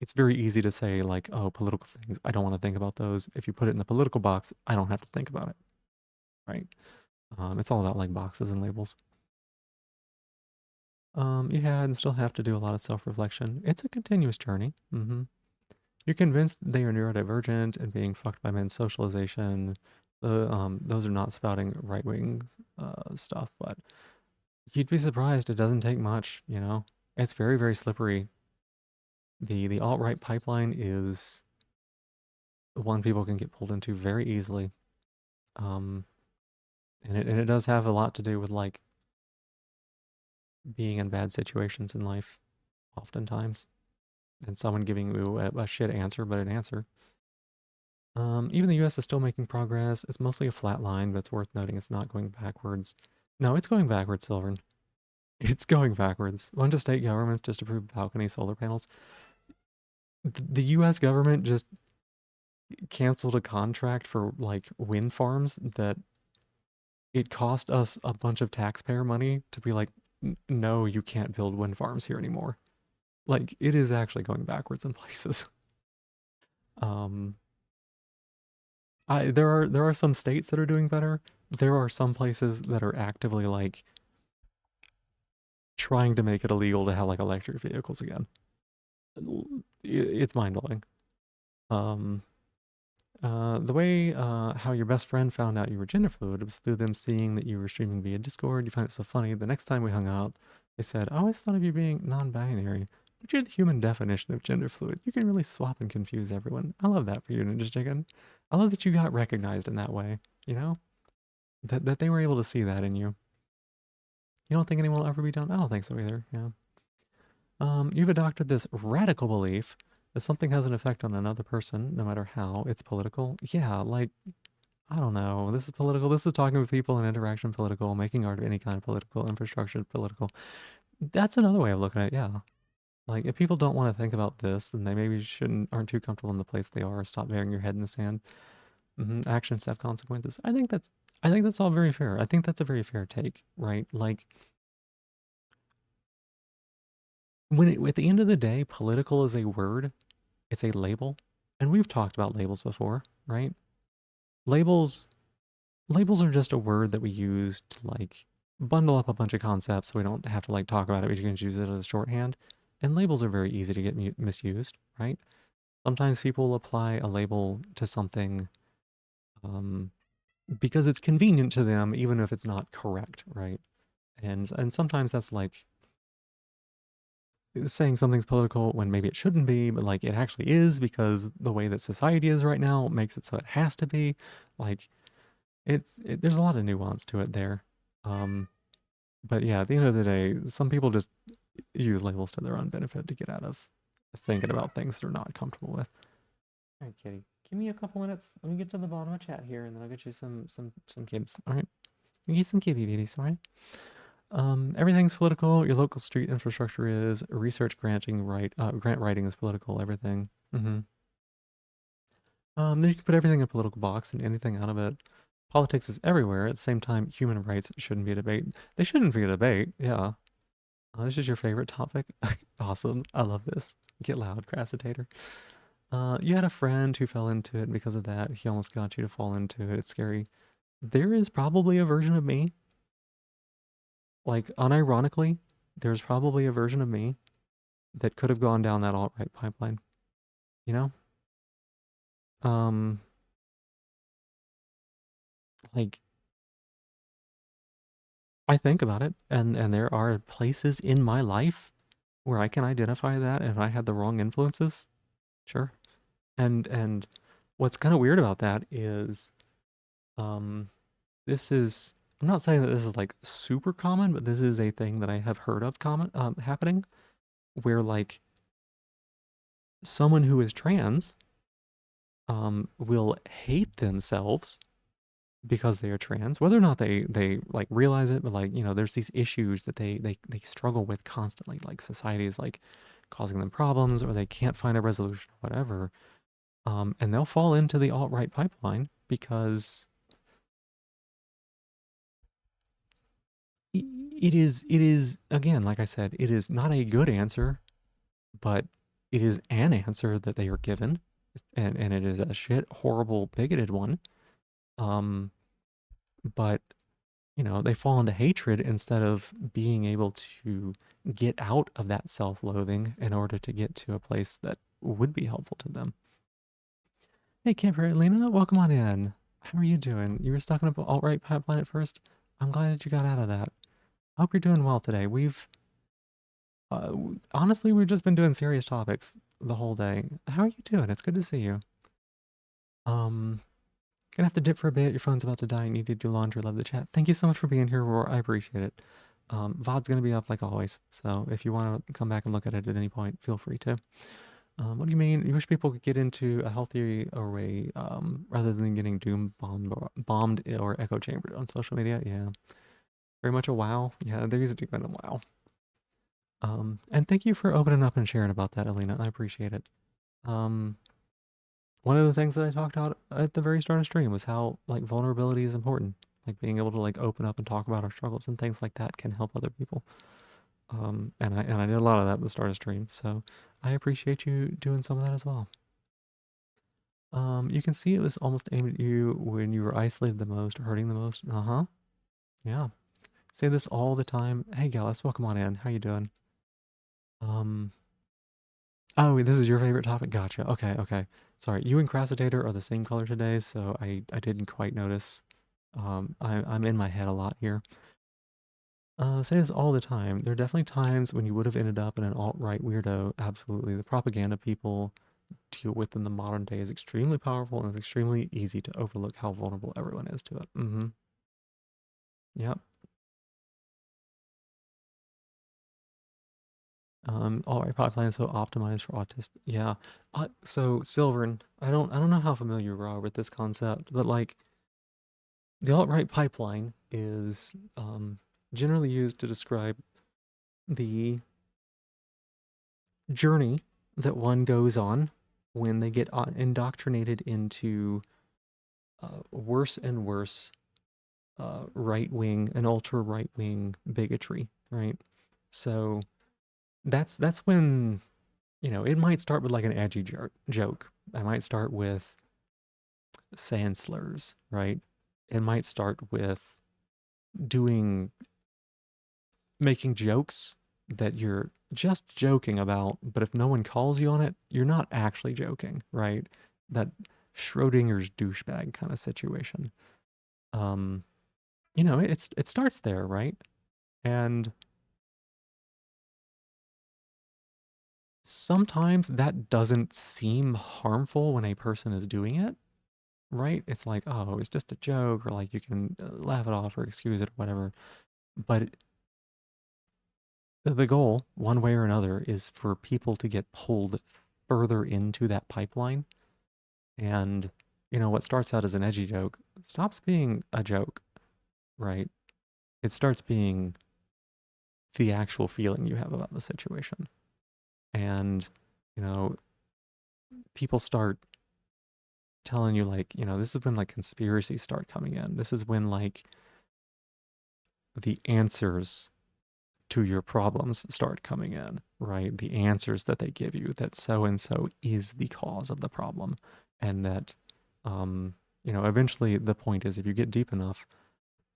it's very easy to say like, "Oh, political things, I don't want to think about those." If you put it in the political box, I don't have to think about it, right? It's all about like boxes and labels. You had and still have to do a lot of self-reflection. It's a continuous journey. You're convinced they are neurodivergent and being fucked by men's socialization. Those are not spouting right wing stuff, but You'd be surprised. It doesn't take much, you know? It's very, very slippery. The alt-right pipeline is one people can get pulled into very easily. Um, and it does have a lot to do with like being in bad situations in life, oftentimes, and someone giving you a shit answer, but an answer. Even the U.S. is still making progress. It's mostly a flat line, but it's worth noting it's not going backwards. No, it's going backwards, Sylvan. It's going backwards. A bunch of state governments just approved balcony solar panels. The U.S. government just canceled a contract for like wind farms that it cost us a bunch of taxpayer money to be like, no, you can't build wind farms here anymore. Like it is actually going backwards in places. Um, there are some states that are doing better. There are some places that are actively like trying to make it illegal to have like electric vehicles again. It's mind blowing. Um, the way how your best friend found out you were gender fluid was through them seeing that you were streaming via Discord. You find it so funny. The next time we hung out, they said, "I always thought of you being non-binary, but you're the human definition of gender fluid. You can really swap and confuse everyone." I love that for you, Ninja Chicken. I love that you got recognized in that way. You know that they were able to see that in you. You don't think anyone will ever be done? I don't think so either. Yeah. You've adopted this radical belief that something has an effect on another person, no matter how it's political. Yeah, like I don't know. This is political. This is talking with people and interaction political, making art of any kind of political, infrastructure political. That's another way of looking at it. Yeah. Like if people don't want to think about this, then they maybe shouldn't aren't too comfortable in the place they are. Stop burying your head in the sand. Actions have consequences. I think that's all very fair. I think that's a very fair take, right? Like at the end of the day, political is a word. It's a label, and we've talked about labels before, right? Labels labels are just a word that we use to like bundle up a bunch of concepts so we don't have to like talk about it. We can just use it as shorthand. And labels are very easy to get misused, right? Sometimes people apply a label to something um, because it's convenient to them, even if it's not correct, right? And sometimes that's like saying something's political when maybe it shouldn't be, but like it actually is because the way that society is right now makes it so it has to be. Like there's a lot of nuance to it there. Um, but yeah, at the end of the day, some people just use labels to their own benefit to get out of thinking about things they're not comfortable with. All right, Kitty, give me a couple minutes. Let me get to the bottom of chat here, and then I'll get you some kids. All right, you get some kitty babies. All right. Everything's political. Your local street infrastructure is. Research granting grant writing is political. Everything. Then you can put everything in a political box and anything out of it. Politics is everywhere. At the same time, human rights shouldn't be a debate. They shouldn't be a debate. Yeah. This is your favorite topic. Awesome. I love this. Get loud, Crassitator. You had a friend who fell into it because of that. He almost got you to fall into it. It's scary. There is probably a version of me, like unironically, there's probably a version of me that could have gone down that alt-right pipeline. You know? Um, like I think about it, and there are places in my life where I can identify that if I had the wrong influences. Sure. And what's kind of weird about that is um this is I'm not saying that this is like super common, but this is a thing that I have heard of common happening where like someone who is trans will hate themselves because they are trans, whether or not they like realize it, but like there's these issues that they struggle with constantly, like society is like causing them problems or they can't find a resolution or whatever, and they'll fall into the alt-right pipeline because it is again, like I said, it is not a good answer, but it is an answer that they are given, and it is a shit horrible bigoted one. Um, but they fall into hatred instead of being able to get out of that self-loathing in order to get to a place that would be helpful to them. Hey, Camper Lena, welcome on in. How are you doing? You were stuck in an alt-right pipeline at first. I'm glad that you got out of that. Hope you're doing well today. Honestly, we've just been doing serious topics the whole day. How are you doing? It's good to see you. Um, gonna have to dip for a bit. Your phone's about to die. You need to do laundry. Love the chat. Thank you so much for being here, Roar. I appreciate it. VOD's gonna be up like always, so if you want to come back and look at it at any point, feel free to. What do you mean? You wish people could get into a healthier way, rather than getting bombed or echo chambered on social media? Yeah, very much a wow. Yeah, there is a been a wow. And thank you for opening up and sharing about that, Alina. I appreciate it. Um, one of the things that I talked about at the very start of stream was how like vulnerability is important. Like being able to like open up and talk about our struggles and things like that can help other people. And I did a lot of that at the start of stream, so I appreciate you doing some of that as well. You can see it was almost aimed at you when you were isolated the most or hurting the most. Uh-huh. Yeah. Say this all the time. Hey, Gallus, welcome on in. How you doing? Um, Oh, this is your favorite topic? Gotcha. Okay, okay. Sorry, you and Crassedator are the same color today, so I didn't quite notice. I'm in my head a lot here. Say this all the time. There are definitely times when you would have ended up in an alt-right weirdo. Absolutely. The propaganda people deal with in the modern day is extremely powerful and it's extremely easy to overlook how vulnerable everyone is to it. Mm-hmm. Yep. Alt-right pipeline is so optimized for autists. Yeah. So Silvern, I don't know how familiar you are with this concept, but like the alt-right pipeline is generally used to describe the journey that one goes on when they get indoctrinated into worse and worse right wing and ultra right wing bigotry, right? So that's when it might start with like an edgy joke. I might start with saying slurs, right? It might start with doing making jokes that you're just joking about, but if no one calls you on it, you're not actually joking, right? That Schrodinger's douchebag kind of situation. Um, it starts there, right? And sometimes that doesn't seem harmful when a person is doing it, right? It's like, oh, it's just a joke, or like you can laugh it off or excuse it or whatever. But the goal, one way or another, is for people to get pulled further into that pipeline. And, what starts out as an edgy joke stops being a joke, right? It starts being the actual feeling you have about the situation. And, you know, people start telling you, like, this is when, like, conspiracies start coming in. This is when, like, the answers to your problems start coming in, right? The answers that they give you that so and so is the cause of the problem. And that, eventually the point is if you get deep enough,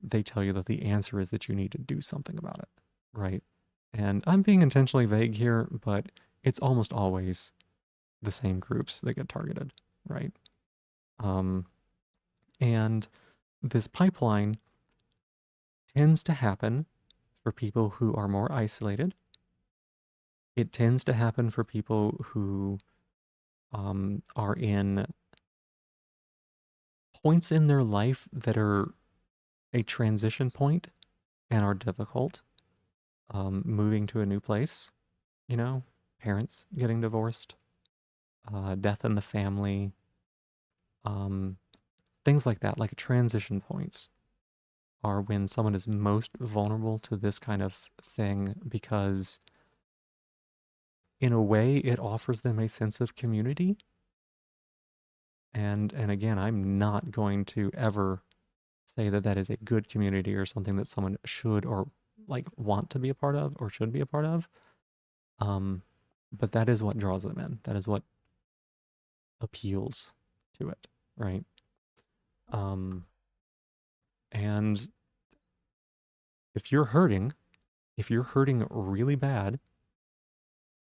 they tell you that the answer is that you need to do something about it, right? And I'm being intentionally vague here, but it's almost always the same groups that get targeted, right? Um, and this pipeline tends to happen for people who are more isolated. It tends to happen for people who are in points in their life that are a transition point and are difficult. Moving to a new place, parents getting divorced, death in the family, um, things like that, like transition points are when someone is most vulnerable to this kind of thing because, in a way, it offers them a sense of community. And again, I'm not going to ever say that that is a good community or something that someone should or like want to be a part of or should be a part of. Um, but that is what draws them in. That is what appeals to it, right? Um, and if you're hurting, if you're hurting really bad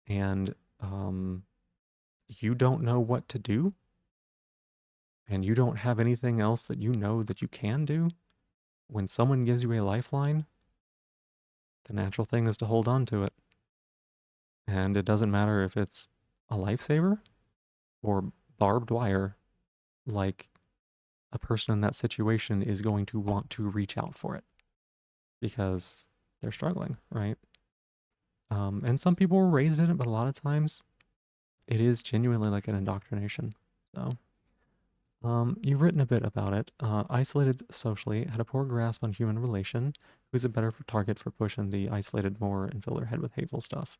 and you don't know what to do and you don't have anything else that you know that you can do, when someone gives you a lifeline, the natural thing is to hold on to it. And it doesn't matter if it's a lifesaver or barbed wire, like a person in that situation is going to want to reach out for it because they're struggling, right? And some people were raised in it, but a lot of times it is genuinely like an indoctrination. So, you've written a bit about it. Isolated socially, had a poor grasp on human relation. Who's a better target for pushing the isolated more and fill their head with hateful stuff?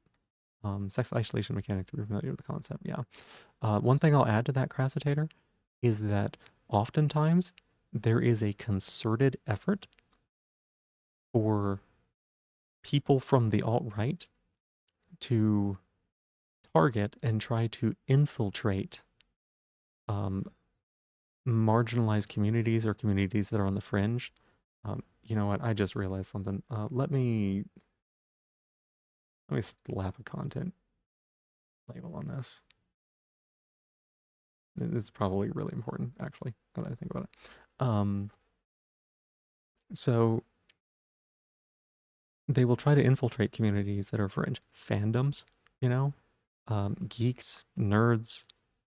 Sex isolation mechanic to be familiar with the concept. Yeah. One thing I'll add to that, Crassitator, is that oftentimes there is a concerted effort for people from the alt-right to target and try to infiltrate um, marginalized communities or communities that are on the fringe. You know what? I just realized something. Let me slap a content label on this. It's probably really important, actually, now that I think about it. So they will try to infiltrate communities that are fringe fandoms, you know, geeks, nerds,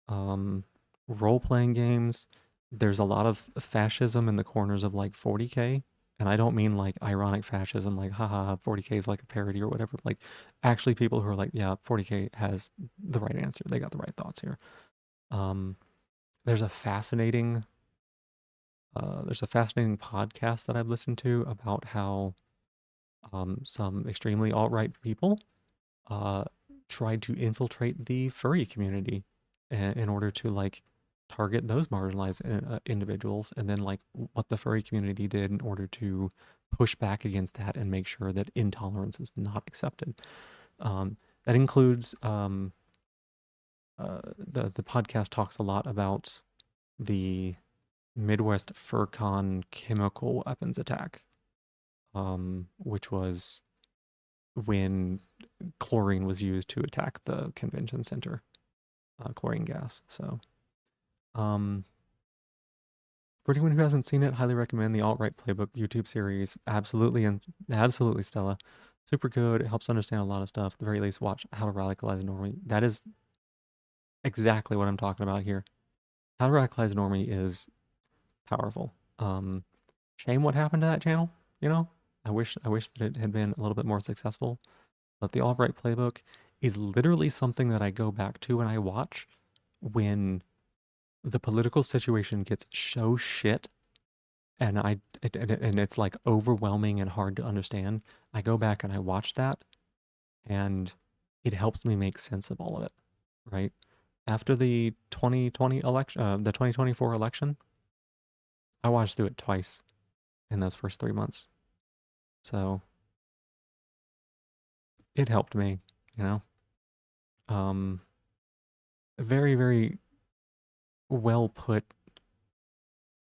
um, role playing games. There's a lot of fascism in the corners of like 40K. And I don't mean like ironic fascism, like, haha, 40K is like a parody or whatever. Like, actually, people who are like, yeah, 40K has the right answer. They got the right thoughts here. Um, there's a fascinating, there's a fascinating podcast that I've listened to about how some extremely alt-right people uh, tried to infiltrate the furry community in order to like target those marginalized individuals, and then like what the furry community did in order to push back against that and make sure that intolerance is not accepted. That includes the podcast talks a lot about the Midwest FurCon chemical weapons attack, which was when chlorine was used to attack the convention center, chlorine gas. So, um, for anyone who hasn't seen it, highly recommend the Alt Right Playbook YouTube series. Absolutely, and absolutely, Stella. Super good. It helps understand a lot of stuff. At the very least, watch How to Radicalize Normie. That is exactly what I'm talking about here. How to Radicalize Normie is powerful. Shame what happened to that channel. You know, I wish that it had been a little bit more successful. But the Alt Right Playbook is literally something that I go back to and I watch when the political situation gets so shit and and it's like overwhelming and hard to understand. I go back and I watch that and it helps me make sense of all of it, right? After the 2020 election, the 2024 election, I watched through it twice in those first 3 months. So it helped me, you know. Um, very, very well put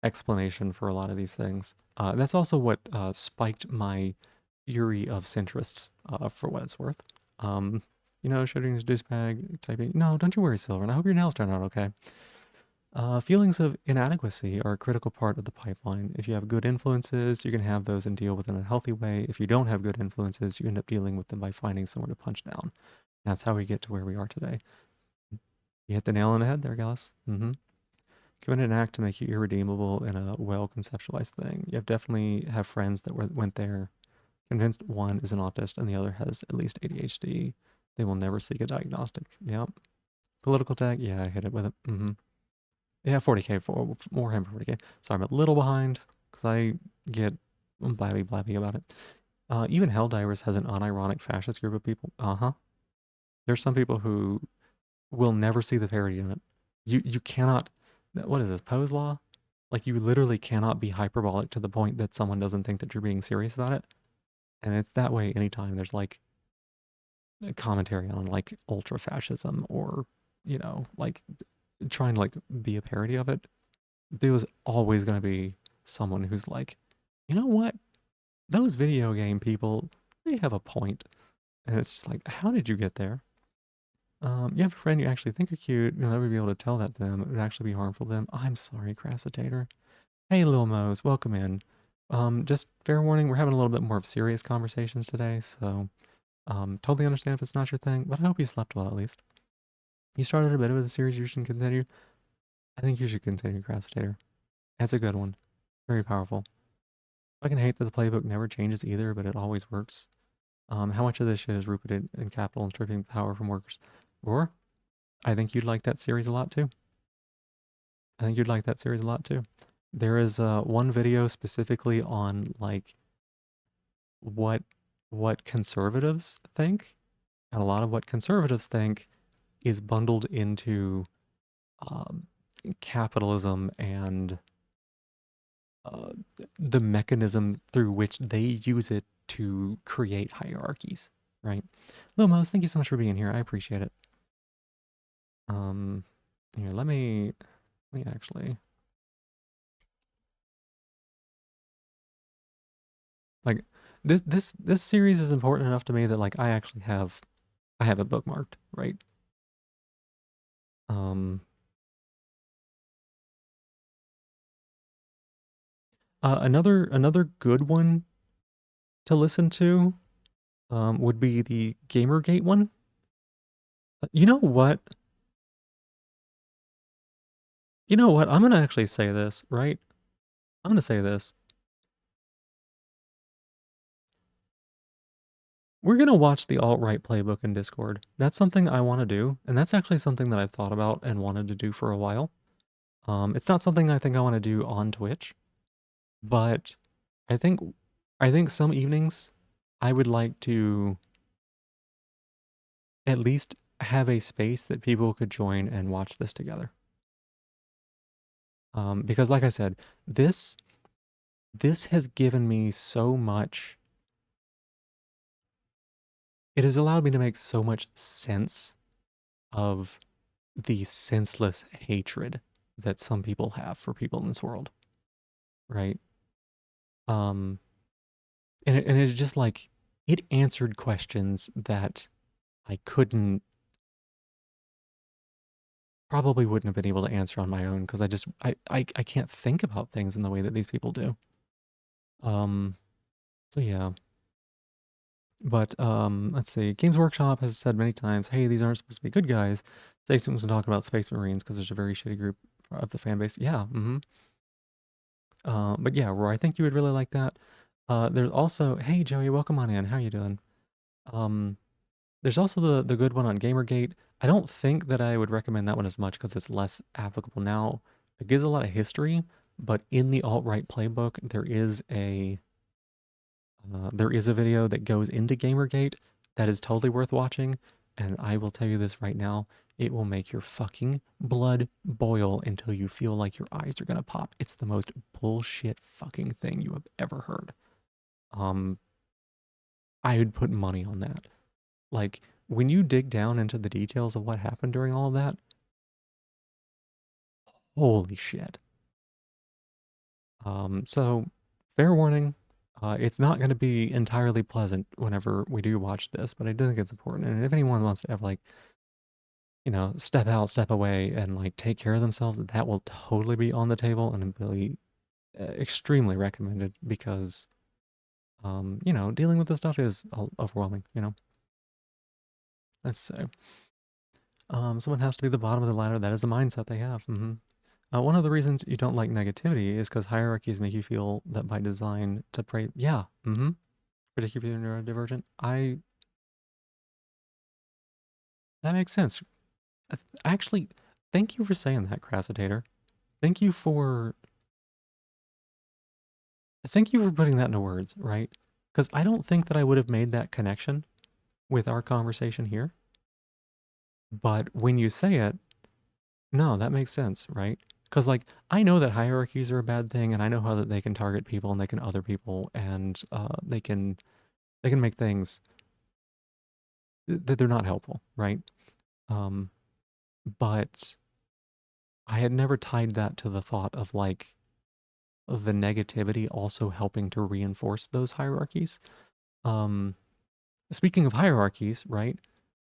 explanation for a lot of these things. That's also what spiked my fury of centrists, for what it's worth. Um, you know, shooting his douchebag, typing, no, don't you worry, Silver, and I hope your nails turn out okay. Feelings of inadequacy are a critical part of the pipeline. If you have good influences, you can have those and deal with them in a healthy way. If you don't have good influences, you end up dealing with them by finding somewhere to punch down. That's how we get to where we are today. You hit the nail on the head there, Gallus. Mm-hmm. Commit an act to make you irredeemable in a well conceptualized thing. You have definitely have friends that went there, convinced one is an autist and the other has at least ADHD. They will never seek a diagnostic. Yep. Political tag. Yeah, I hit it with it. Mm-hmm. Yeah, 40K for more him for 40K. Sorry, I'm a little behind because I get blabby about it. Even Helldivers has an unironic fascist group of people. Uh-huh. There's some people who will never see the parody in it. You cannot. What is this, Poe's law? Like you literally cannot be hyperbolic to the point that someone doesn't think that you're being serious about it. And it's that way anytime there's like a commentary on like ultra fascism or like trying to like be a parody of it. There was always going to be someone who's like, you know what? Those video game people, they have a point. And it's just like, how did you get there? You have a friend you actually think are cute. You'll never be able to tell that to them. It would actually be harmful to them. I'm sorry, Crassitator. Hey, Lil Mose, welcome in. Just fair warning, we're having a little bit more of serious conversations today, so totally understand if it's not your thing, but I hope you slept well at least. You started a bit of a series you should continue. I think you should continue Crasitator. That's a good one. Very powerful. I can hate that the playbook never changes either, but it always works. How much of this shit is rooted in capital and stripping power from workers? Or, I think you'd like that series a lot too. I think you'd like that series a lot too. There is one video specifically on like what what conservatives think, and a lot of what conservatives think is bundled into um, capitalism and uh, the mechanism through which they use it to create hierarchies, right? Lumos, thank you so much for being here. I appreciate it. Um, Here, let me actually like this series is important enough to me that like I have it bookmarked, right? Um, another good one to listen to would be the Gamergate one. You know what? You know what? I'm gonna actually say this, right? I'm gonna say this. We're gonna watch the alt-right playbook in Discord. That's something I want to do, and that's actually something that I've thought about and wanted to do for a while. It's not something I think I want to do on Twitch, but I think I think some evenings I would like to at least have a space that people could join and watch this together. Because like I said, this this has given me so much. It has allowed me to make so much sense of the senseless hatred that some people have for people in this world, right? Um, and it's just like it answered questions that I couldn't probably wouldn't have been able to answer on my own because I can't think about things in the way that these people do. Um, so yeah. But let's see. Games Workshop has said many times, "Hey, these aren't supposed to be good guys." Say someone's talking about Space Marines because there's a very shitty group of the fan base. Yeah. Mm-hmm. But yeah, Roy, I think you would really like that. There's also, hey Joey, welcome on in. How you doing? Um, there's also the good one on Gamergate. I don't think that I would recommend that one as much because it's less applicable now. It gives a lot of history, but in the alt-right playbook, there is a video that goes into Gamergate that is totally worth watching, and I will tell you this right now, it will make your fucking blood boil until you feel like your eyes are gonna pop. It's the most bullshit fucking thing you have ever heard. Um, I would put money on that. Like, when you dig down into the details of what happened during all of that, holy shit. So fair warning, it's not going to be entirely pleasant whenever we do watch this, but I do think it's important. And if anyone wants to have like, step out, step away, and like take care of themselves, that will totally be on the table and be extremely recommended because, dealing with this stuff is overwhelming. Let's say, someone has to be the bottom of the ladder. That is a mindset they have. One of the reasons you don't like negativity is because hierarchies make you feel that by design to pray. Yeah. Particularly if you're neurodivergent. That makes sense. Actually, thank you for saying that, Crassitator. Thank you for thank you for putting that into words, right? Because I don't think that I would have made that connection with our conversation here. But when you say it, no, that makes sense, right? Because like I know that hierarchies are a bad thing, and I know how that they can target people and they can other people, and they can make things that they're not helpful, right? Um, but I had never tied that to the thought of like the negativity also helping to reinforce those hierarchies. Um, Speaking of hierarchies, right?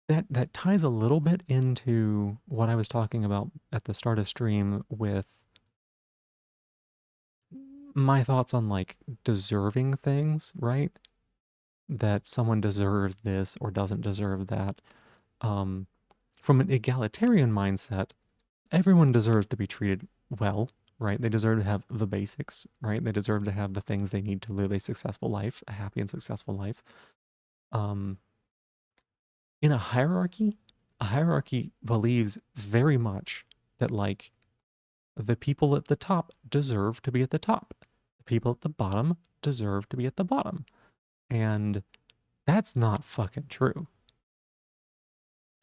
That ties a little bit into what I was talking about at the start of stream with my thoughts on like deserving things, right? That someone deserves this or doesn't deserve that. Um, from an egalitarian mindset, everyone deserves to be treated well, right? They deserve to have the basics, right? They deserve to have the things they need to live a successful life, a happy and successful life. Um, in a hierarchy believes very much that like the people at the top deserve to be at the top. The people at the bottom deserve to be at the bottom. And that's not fucking true.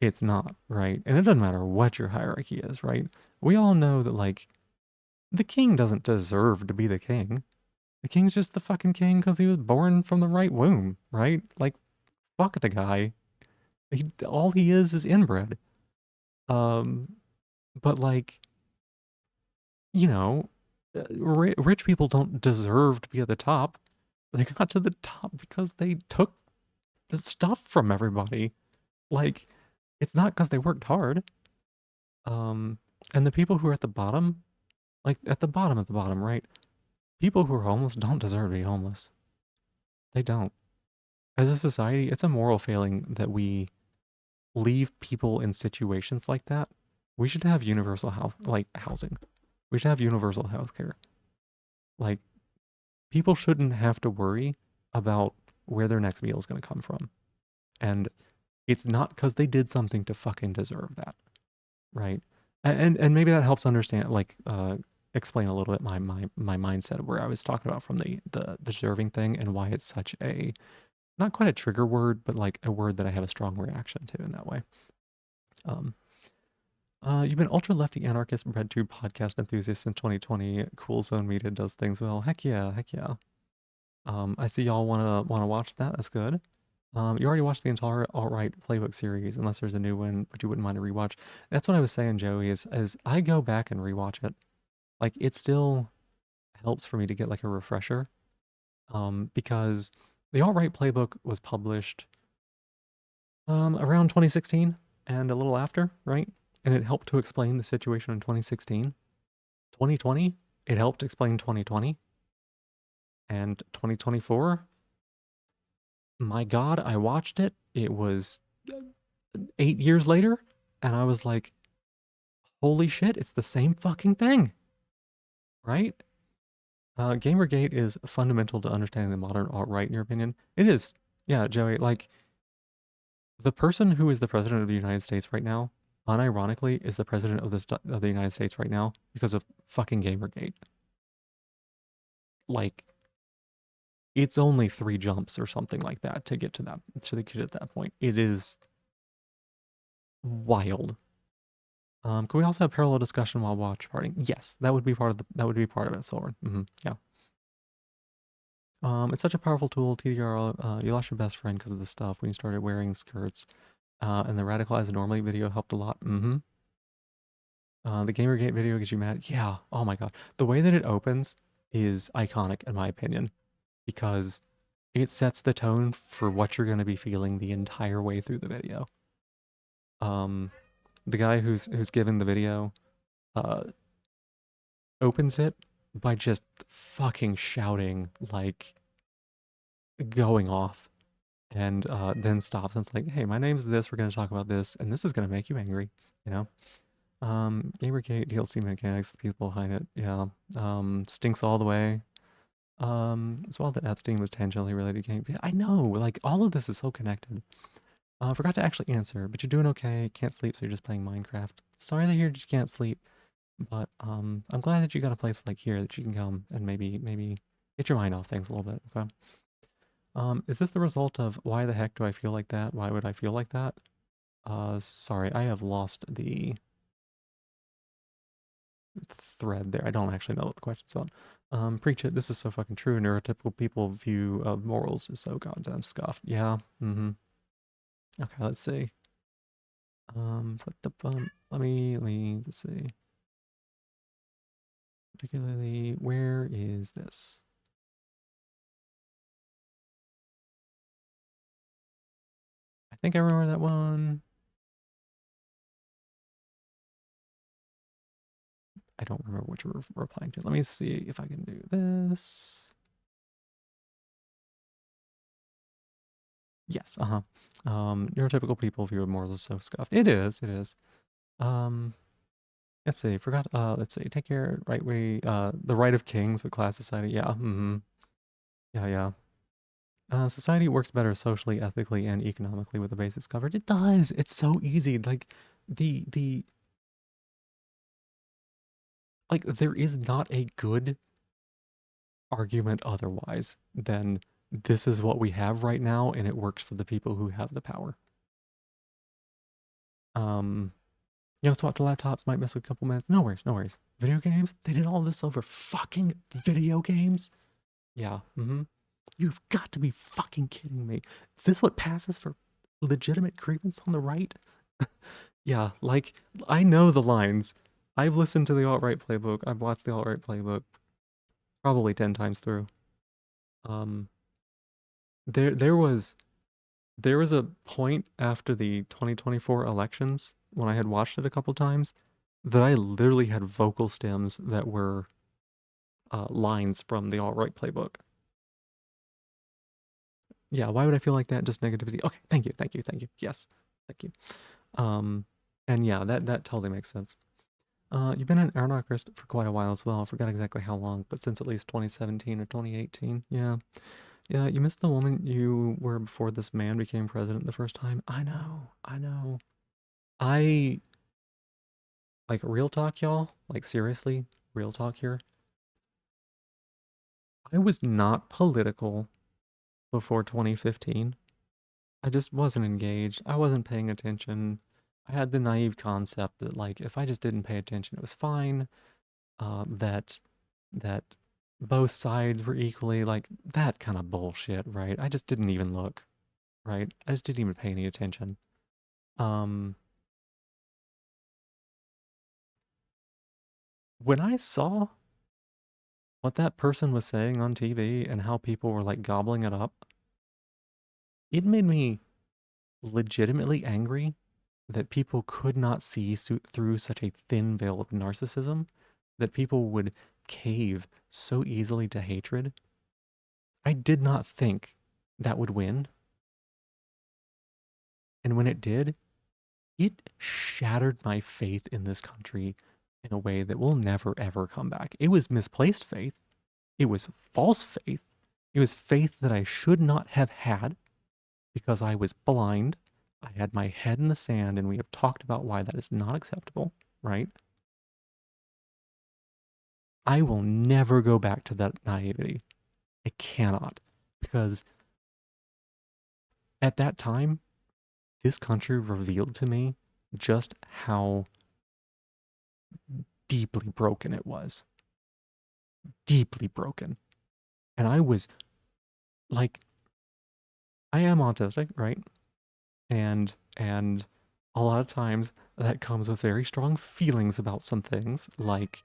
It's not, right? And it doesn't matter what your hierarchy is, right? We all know that like the king doesn't deserve to be the king. The king's just the fucking king because he was born from the right womb, right? Like, fuck the guy. All he is inbred. Um, but like, you know, rich people don't deserve to be at the top. They got to the top because they took the stuff from everybody. Like, it's not because they worked hard. Um, and the people who are at the bottom, like at the bottom, right? People who are homeless don't deserve to be homeless. They don't. As a society, it's a moral failing that we leave people in situations like that. We should have universal health, like housing. We should have universal health care. Like, people shouldn't have to worry about where their next meal is going to come from. And it's not because they did something to fucking deserve that, right? And maybe that helps understand, like, explain a little bit my mindset where I was talking about from the deserving thing and why it's such a not quite a trigger word, but like a word that I have a strong reaction to in that way. Um, you've been ultra lefty anarchist BreadTube podcast enthusiast since 2020. Cool Zone Media does things well. Heck yeah, heck yeah. I see y'all wanna watch that. That's good. You already watched the entire alt-right playbook series, unless there's a new one, but you wouldn't mind a rewatch. That's what I was saying, Joey. Is I go back and rewatch it. Like it still helps for me to get like a refresher. Because the alt-right playbook was published around 2016 and a little after, right? And it helped to explain the situation in 2016. 2020, it helped explain 2020. And 2024, my God, I watched it. It was 8 years later, and I was like, holy shit, it's the same fucking thing, right? Gamergate is fundamental to understanding the modern alt-right, in your opinion. It is. Yeah, Joey, like, the person who is the president of the United States right now, unironically, is the president of the United States right now because of fucking Gamergate. Like, it's only 3 jumps or something like that to get to that point. It is wild. Can we also have parallel discussion while watch partying? Yes, that would be part of it, Silver. Yeah. It's such a powerful tool. TDR, you lost your best friend because of the stuff when you started wearing skirts. And the radicalized normally video helped a lot. The Gamergate video gets you mad. Yeah. Oh my God. The way that it opens is iconic in my opinion because it sets the tone for what you're going to be feeling the entire way through the video. Um, the guy who's giving the video uh, opens it by just fucking shouting, like going off, and then stops and it's like, hey, my name's this. We're going to talk about this, and this is going to make you angry, you know? Gamergate DLC mechanics, the people behind it, yeah. Stinks all the way. As well that Epstein was tangentially related to game. I know, like all of this is so connected. Forgot to actually answer, but you're doing okay. Can't sleep, so you're just playing Minecraft. Sorry to hear that you can't sleep, but I'm glad that you got a place like here that you can come and maybe get your mind off things a little bit. Okay. Is this the result of why the heck do I feel like that? Why would I feel like that? Sorry, I have lost the thread there. I don't actually know what the question's about. Preach it. This is so fucking true. Neurotypical people view of morals is so goddamn scuffed. Yeah. Okay, let's see. Put the bum. Let's see. Particularly, where is this? I think I remember that one. I don't remember what you were replying to. Let me see if I can do this. Yes, neurotypical people view morals as so scuffed. It is, it is. Um, let's see, let's see, take care, right way, the right of kings with class society, yeah, yeah, yeah. Society works better socially, ethically, and economically with the basics covered. It does, it's so easy, like, the, like, there is not a good argument otherwise than this is what we have right now, and it works for the people who have the power. Um, swap to laptops might miss a couple minutes. No worries, no worries. Video games? They did all this over fucking video games? Yeah, You've got to be fucking kidding me. Is this what passes for legitimate grievance on the right? Yeah, like, I know the lines. I've listened to the alt-right playbook. I've watched the alt-right playbook probably 10 times through. Um, there was a point after the 2024 elections when I had watched it a couple times that I literally had vocal stems that were lines from the alt-right playbook. Yeah, why would I feel like that? Just negativity. Okay, thank you, thank you, thank you. Yes, thank you. Um, and yeah, that totally makes sense. You've been an anarchist for quite a while as well. I forgot exactly how long, but since at least 2017 or 2018. Yeah. Yeah, you missed the woman you were before this man became president the first time. I know, I know. I like real talk, y'all. Like seriously, real talk here. I was not political before 2015. I just wasn't engaged. I wasn't paying attention. I had the naive concept that like if I just didn't pay attention, it was fine. That that both sides were equally like that kind of bullshit, right? I just didn't even look, right? I just didn't even pay any attention. Um, when I saw what that person was saying on TV and how people were like gobbling it up, it made me legitimately angry that people could not see through such a thin veil of narcissism, that people would cave so easily to hatred. I did not think that would win. And when it did, it shattered my faith in this country in a way that will never, ever come back. It was misplaced faith. It was false faith. It was faith that I should not have had because I was blind. I had my head in the sand, and we have talked about why that is not acceptable, right? I will never go back to that naivety. I cannot. Because at that time, this country revealed to me just how deeply broken it was. Deeply broken. And I was like, I am autistic, right? And a lot of times that comes with very strong feelings about some things, like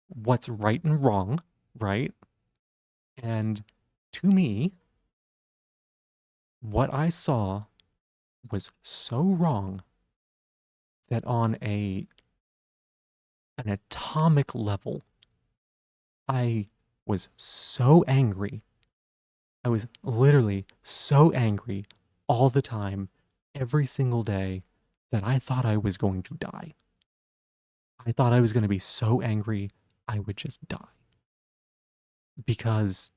what's right and wrong, right? And to me, what I saw was so wrong that on an atomic level, I was so angry. I was literally so angry all the time, every single day, that I thought I was going to die. I thought I was going to be so angry I would just die. Because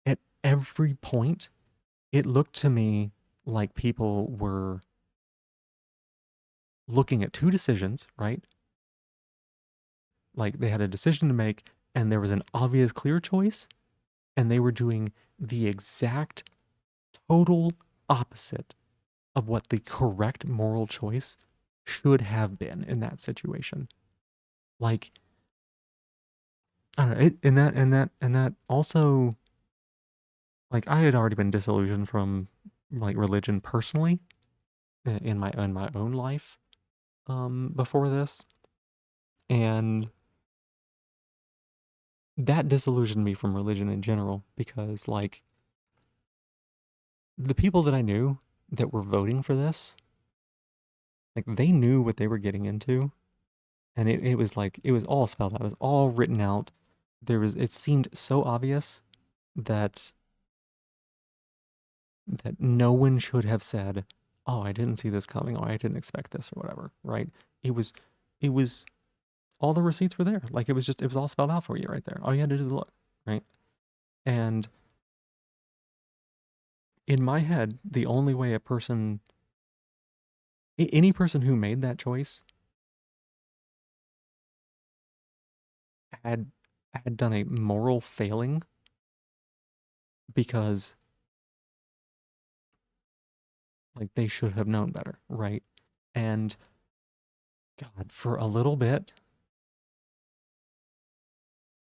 at every point, it looked to me like people were looking at two decisions, right? Like they had a decision to make, and there was an obvious, clear choice, and they were doing the exact total opposite of what the correct moral choice should have been in that situation. Like, I don't know, and that also, like, I had already been disillusioned from like religion personally in my own life before this, and that disillusioned me from religion in general because like the people that I knew that were voting for this, like they knew what they were getting into, and it was like it was all spelled out. It was all written out. It seemed so obvious that no one should have said, "Oh, I didn't see this coming. Oh, I didn't expect this," or whatever. Right? It was it was all the receipts were there. Like it was all spelled out for you right there. All you had to do was look, right? And in my head, the only way any person who made that choice had done a moral failing because like they should have known better, right? And God, for a little bit,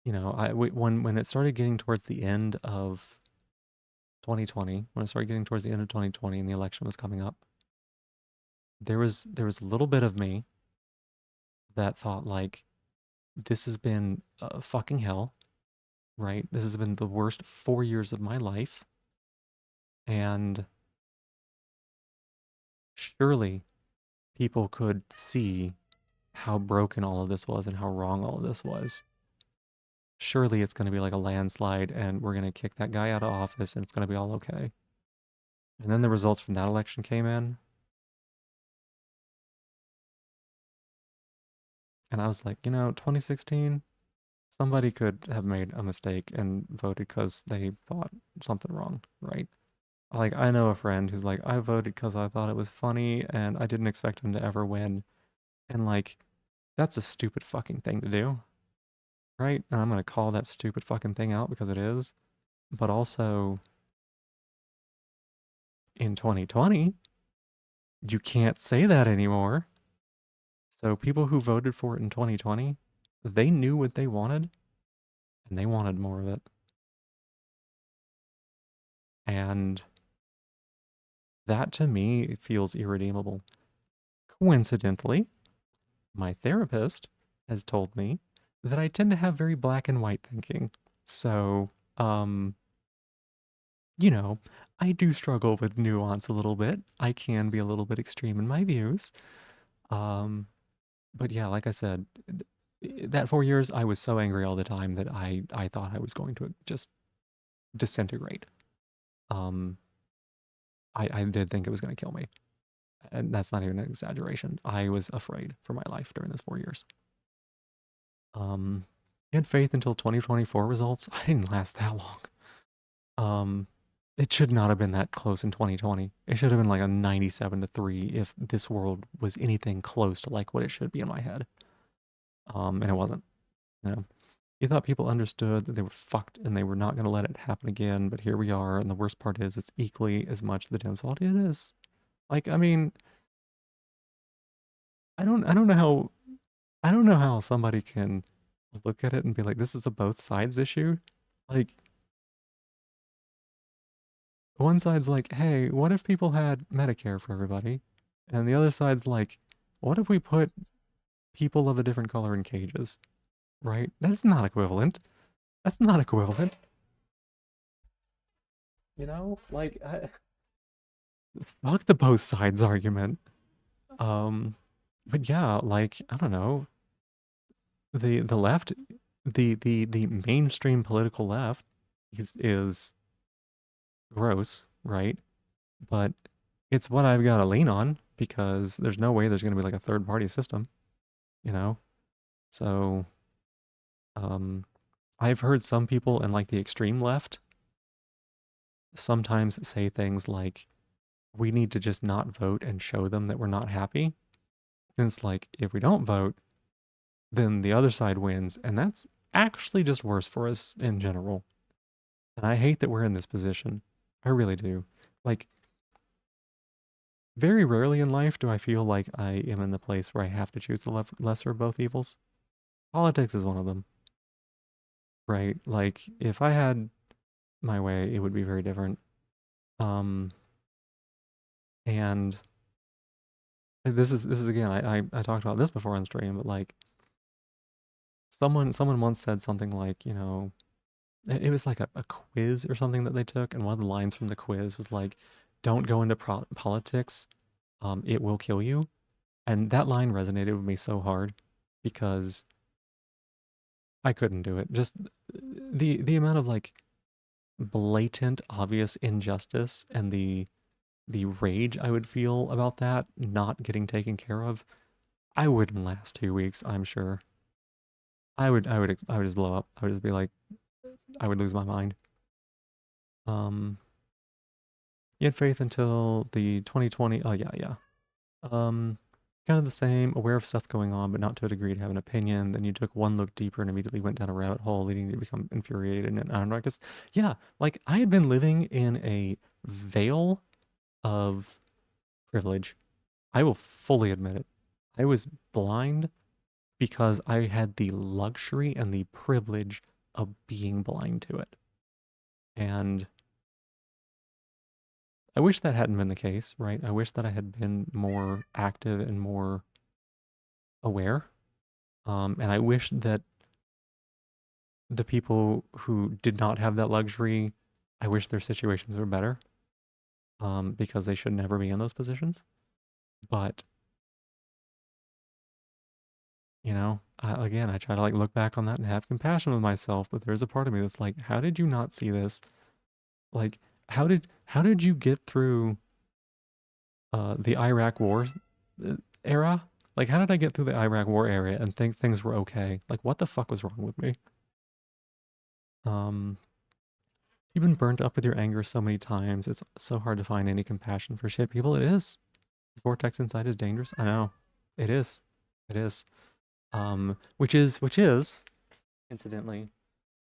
when it started getting towards the end of 2020, when it started getting towards the end of 2020 and the election was coming up, there was a little bit of me that thought like this has been fucking hell, right? This has been the worst 4 years of my life, and surely people could see how broken all of this was and how wrong all of this was. Surely it's going to be like a landslide and we're going to kick that guy out of office and it's going to be all okay. And then the results from that election came in, and I was like, 2016, somebody could have made a mistake and voted because they thought something wrong, right? Like, I know a friend who's like, I voted because I thought it was funny and I didn't expect him to ever win. And like, that's a stupid fucking thing to do, right? And I'm going to call that stupid fucking thing out because it is. But also, in 2020, you can't say that anymore. So people who voted for it in 2020, they knew what they wanted and they wanted more of it. And that to me feels irredeemable. Coincidentally, my therapist has told me that I tend to have very black and white thinking. So, um, you know, I do struggle with nuance a little bit. I can be a little bit extreme in my views. Um, but yeah, like I said, that 4 years I was so angry all the time that I thought I was going to just disintegrate. Um, I did think it was going to kill me, and that's not even an exaggeration. I was afraid for my life during those 4 years. Um, I had faith until 2024 results. I didn't last that long. Um, it should not have been that close in 2020. It should have been like a 97-3 if this world was anything close to like what it should be in my head. And it wasn't. You know, you thought people understood that they were fucked and they were not going to let it happen again, but here we are. And the worst part is, it's equally as much the downfall it is. Like, I mean, I don't know how I don't know how somebody can look at it and be like, this is a both sides issue. Like, one side's like, hey, what if people had Medicare for everybody? And the other side's like, what if we put people of a different color in cages? Right? That's not equivalent. That's not equivalent. Like, fuck the both sides argument. Um, but yeah, like, I don't know, the left, the mainstream political left is gross, right? But it's what I've got to lean on because there's no way there's going to be like a third party system, you know? So, um, I've heard some people in like the extreme left sometimes say things like, we need to just not vote and show them that we're not happy. And it's like, if we don't vote, then the other side wins. And that's actually just worse for us in general. And I hate that we're in this position. I really do. Like, very rarely in life do I feel like I am in the place where I have to choose the lesser of both evils. Politics is one of them, right? Like, if I had my way, it would be very different. Um, and this is again, I talked about this before on stream, but like someone once said something like, it was like a quiz or something that they took, and one of the lines from the quiz was like, "Don't go into politics, it will kill you." And that line resonated with me so hard because I couldn't do it. Just the amount of like blatant, obvious injustice and the rage I would feel about that not getting taken care of, I wouldn't last 2 weeks, I'm sure. I would just blow up. I would just be like, I would lose my mind. Um, you had faith until the 2020. Oh yeah, yeah. Um, kind of the same, aware of stuff going on, but not to a degree to have an opinion. Then you took one look deeper and immediately went down a rabbit hole, leading you to become infuriated and anarchist. Yeah, like I had been living in a veil of privilege. I will fully admit it. I was blind because I had the luxury and the privilege of being blind to it. And I wish that hadn't been the case, right? I wish that I had been more active and more aware. And I wish that the people who did not have that luxury, I wish their situations were better, because they should never be in those positions. But again, I try to like look back on that and have compassion with myself. But there's a part of me that's like, how did you not see this? Like, how did you get through the Iraq War era? Like, how did I get through the Iraq War era and think things were okay? Like, what the fuck was wrong with me? Um, you've been burnt up with your anger so many times. It's so hard to find any compassion for shit people. It is. The vortex inside is dangerous. I know. It is. It is. Which is, incidentally,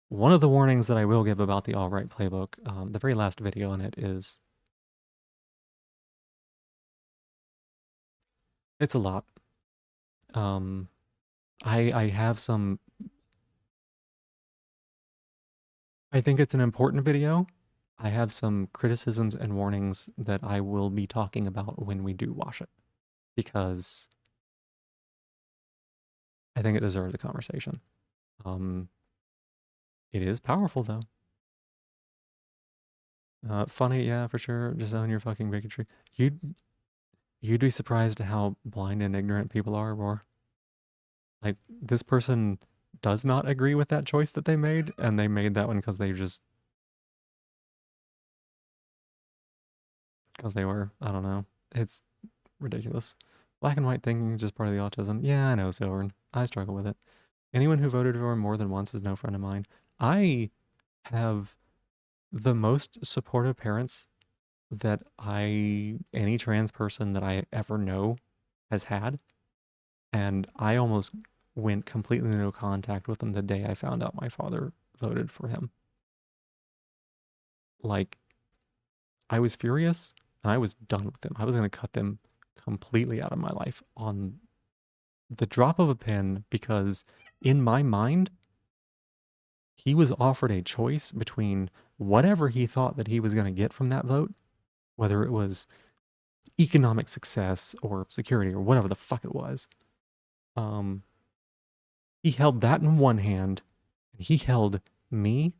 one of the warnings that I will give about the All Right playbook. The very last video on it is it's a lot. Um, I have some. I think it's an important video. I have some criticisms and warnings that I will be talking about when we do watch it because I think it deserves a conversation. Um, it is powerful though. Funny, yeah, for sure. Just own your fucking bigotry. You'd be surprised at how blind and ignorant people are, Roar. Like this person does not agree with that choice that they made, and they made that one because they were, I don't know. It's ridiculous. Black and white thinking is just part of the autism. Yeah, I know, Silvern. I struggle with it. Anyone who voted for him more than once is no friend of mine. I have the most supportive parents that any trans person that I ever know has had. And I almost went completely no contact with them the day I found out my father voted for him. Like, I was furious and I was done with them. I was going to cut them completely out of my life on the drop of a pin because, in my mind, he was offered a choice between whatever he thought that he was going to get from that vote, whether it was economic success or security or whatever the fuck it was. Um, he held that in one hand, and he held me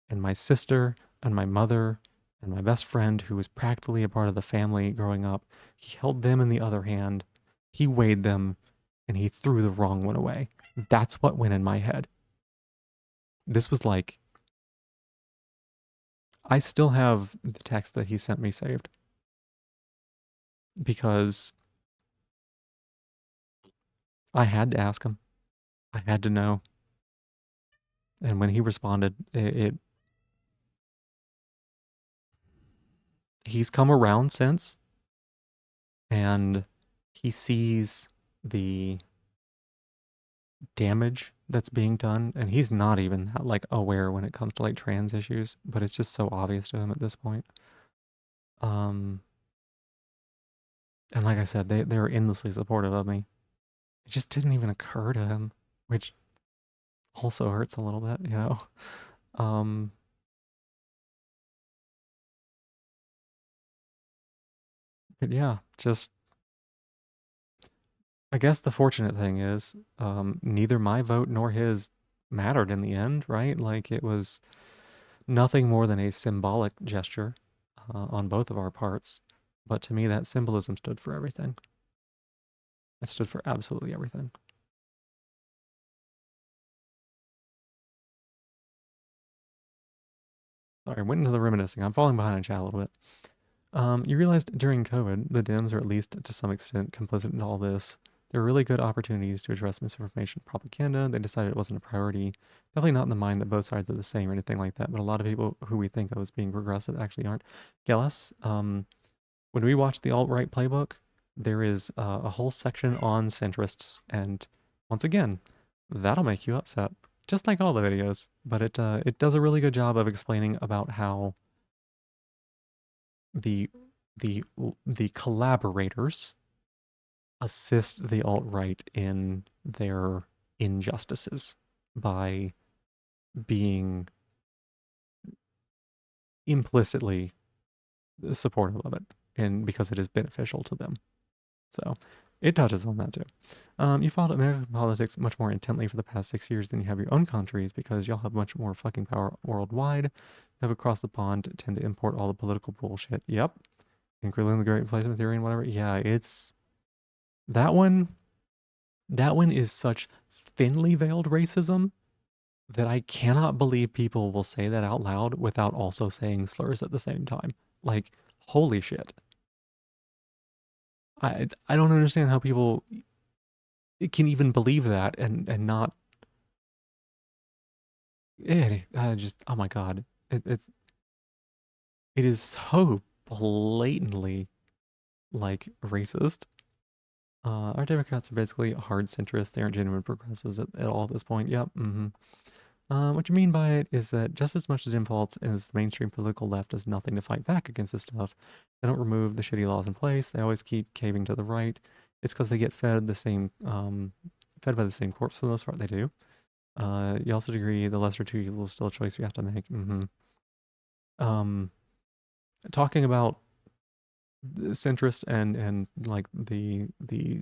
and my sister and my mother and my best friend, who was practically a part of the family growing up. He held them in the other hand. He weighed them, and he threw the wrong one away. That's what went in my head. This was like, I still have the text that he sent me saved because I had to ask him. I had to know. And when he responded, he's come around since, and he sees the damage that's being done, and he's not even that like aware when it comes to like trans issues, but it's just so obvious to him at this point. Um, and like I said, they're endlessly supportive of me. It just didn't even occur to him, which also hurts a little bit. Um, but yeah, just I guess the fortunate thing is, neither my vote nor his mattered in the end, right? Like it was nothing more than a symbolic gesture on both of our parts. But to me, that symbolism stood for everything. It stood for absolutely everything. Sorry, I went into the reminiscing. I'm falling behind in chat a little bit. You realized during COVID, the Dems, or at least to some extent complicit in all this, there were really good opportunities to address misinformation and propaganda. They decided it wasn't a priority. Definitely not in the mind that both sides are the same or anything like that, but a lot of people who we think of as being progressive actually aren't. Gillis, when we watch the alt-right playbook, there is a whole section on centrists, and once again, that'll make you upset, just like all the videos. But it does a really good job of explaining about how the the collaborators assist the alt-right in their injustices by being implicitly supportive of it, and because it is beneficial to them. So it touches on that too. You followed American politics much more intently for the past 6 years than you have your own countries because y'all have much more fucking power worldwide. You have across the pond tend to import all the political bullshit. Yep. Including the Great Replacement Theory and whatever. Yeah, it's that one. That one is such thinly veiled racism that I cannot believe people will say that out loud without also saying slurs at the same time. Like, holy shit. I don't understand how people can even believe that and not I just oh my god. It is so blatantly like racist. Our Democrats are basically hard centrists. They aren't genuine progressives at all at this point. Yep. What you mean by it is that just as much as defaults as the mainstream political left does nothing to fight back against this stuff, they don't remove the shitty laws in place. They always keep caving to the right. It's because they get fed fed by the same corpse for the most part. They do. You also agree the lesser two evils is still a choice we have to make. Um, Talking about the centrist and like the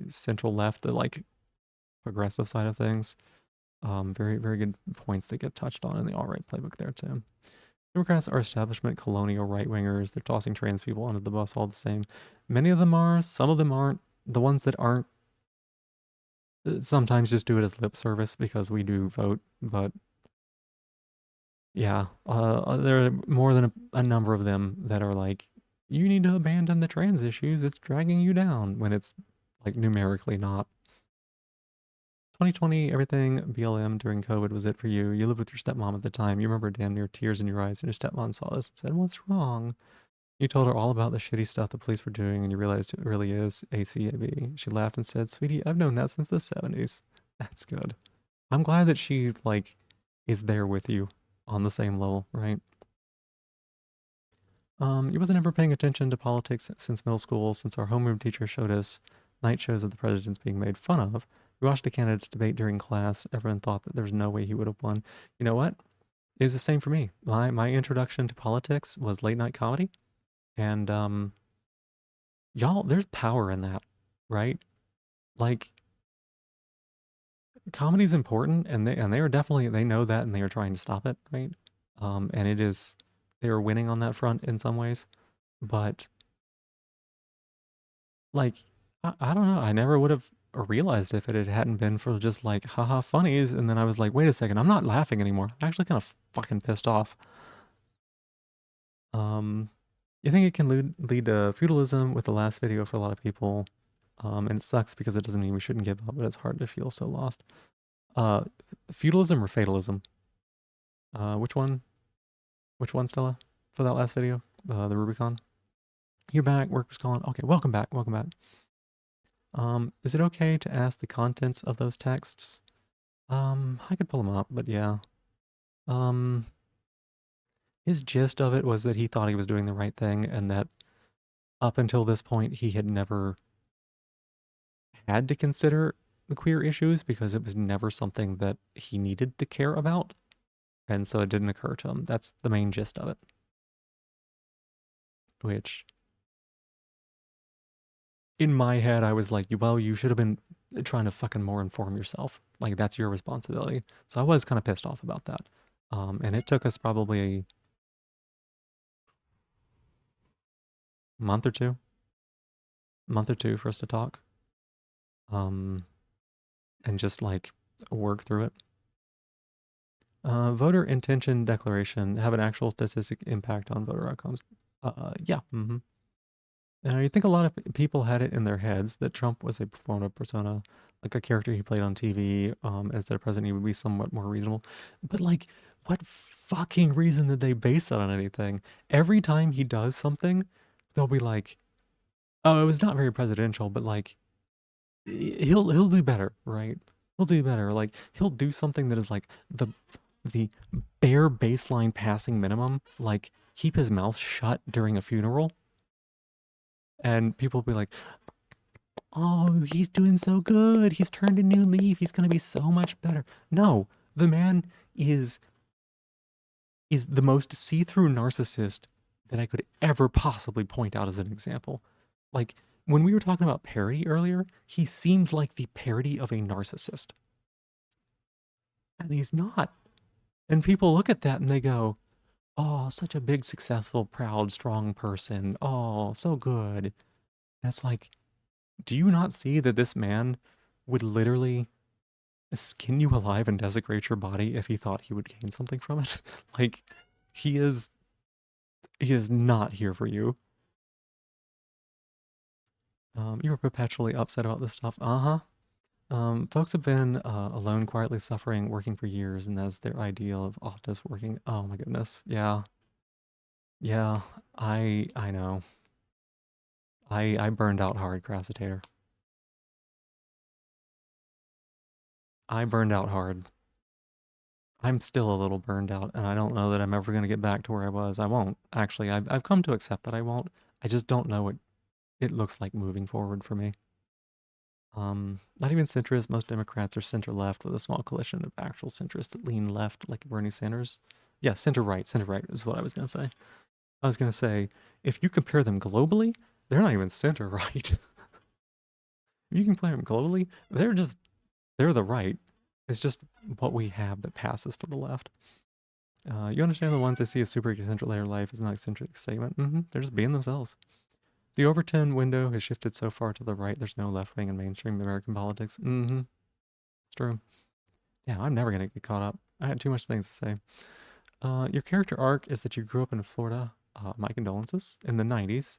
central left, the like progressive side of things. Very very good points that get touched on in the alt-right playbook there too. Democrats are establishment colonial right wingers. They're tossing trans people under the bus all the same. Many of them are. Some of them aren't. The ones that aren't sometimes just do it as lip service because we do vote. But yeah, there are more than a number of them that are like, you need to abandon the trans issues. It's dragging you down when it's like numerically not. 2020, everything BLM during COVID was it for you. You lived with your stepmom at the time. You remember damn near tears in your eyes, and your stepmom saw this and said, "What's wrong?" You told her all about the shitty stuff the police were doing, and you realized it really is ACAB. She laughed and said, "Sweetie, I've known that since the 70s." That's good. I'm glad that she like is there with you on the same level, right? You wasn't ever paying attention to politics since middle school, since our homeroom teacher showed us night shows of the presidents being made fun of. We watched the candidates debate during class. Everyone thought that there was no way he would have won. You know what? It was the same for me. My introduction to politics was late night comedy, and y'all, there's power in that, right? Like comedy's important, and they are definitely they know that, and they are trying to stop it, right? And it is they are winning on that front in some ways, but like I don't know, I never would have realized if it hadn't been for just like haha funnies, and then I was like, wait a second, I'm not laughing anymore. I'm actually kind of fucking pissed off. Um, you think it can lead to feudalism with the last video for a lot of people, and it sucks because it doesn't mean we shouldn't give up, but it's hard to feel so lost. Uh, Feudalism or fatalism? Which one? Which one, Stella? For that last video, the Rubicon. You're back. Work was calling. Okay, welcome back. Welcome back. Is it okay to ask the contents of those texts? I could pull them up, but yeah. Um, his gist of it was that he thought he was doing the right thing, and that up until this point, he had never had to consider the queer issues because it was never something that he needed to care about, and so it didn't occur to him. That's the main gist of it. Which, in my head, I was like, well, you should have been trying to fucking more inform yourself. Like, that's your responsibility. So I was kind of pissed off about that. And it took us probably a month or two, month or two for us to talk. Um, and just like work through it. Voter intention declaration have an actual statistic impact on voter outcomes. Yeah. And I think a lot of people had it in their heads that Trump was a performative persona, like a character he played on TV. As their president, he would be somewhat more reasonable. But like, what fucking reason did they base that on anything? Every time he does something, they'll be like, "Oh, it was not very presidential," but like, he'll do better, right? He'll do better. Like, he'll do something that is like the bare baseline passing minimum, like keep his mouth shut during a funeral, and people will be like, "Oh, he's doing so good. He's turned a new leaf. He's gonna be so much better." No, the man is the most see-through narcissist that I could ever possibly point out as an example. Like when we were talking about parody earlier, he seems like the parody of a narcissist, and he's not. And people look at that and they go, "Oh, such a big, successful, proud, strong person. Oh, so good." That's like, do you not see that this man would literally skin you alive and desecrate your body if he thought he would gain something from it? Like, he is not here for you. You were perpetually upset about this stuff. Uh-huh. Folks have been alone, quietly suffering, working for years, and that's their ideal of office working. Oh my goodness. Yeah. Yeah. I know. I burned out hard, Crassitator. I burned out hard. I'm still a little burned out, and I don't know that I'm ever going to get back to where I was. I won't. Actually, I've come to accept that I won't. I just don't know what it looks like moving forward for me. Not even centrist. Most Democrats are center left with a small coalition of actual centrists that lean left, like Bernie Sanders. Yeah, center right is what I was going to say. I was going to say, if you compare them globally, they're not even center right. If you compare them globally, they're the right. It's just what we have that passes for the left. You understand the ones I see as super eccentric later life is not eccentric statement. They're just being themselves. The Overton window has shifted so far to the right, there's no left wing in mainstream American politics. It's true. Yeah, I'm never going to get caught up. I had too much things to say. Your character arc is that you grew up in Florida. My condolences. In the 90s.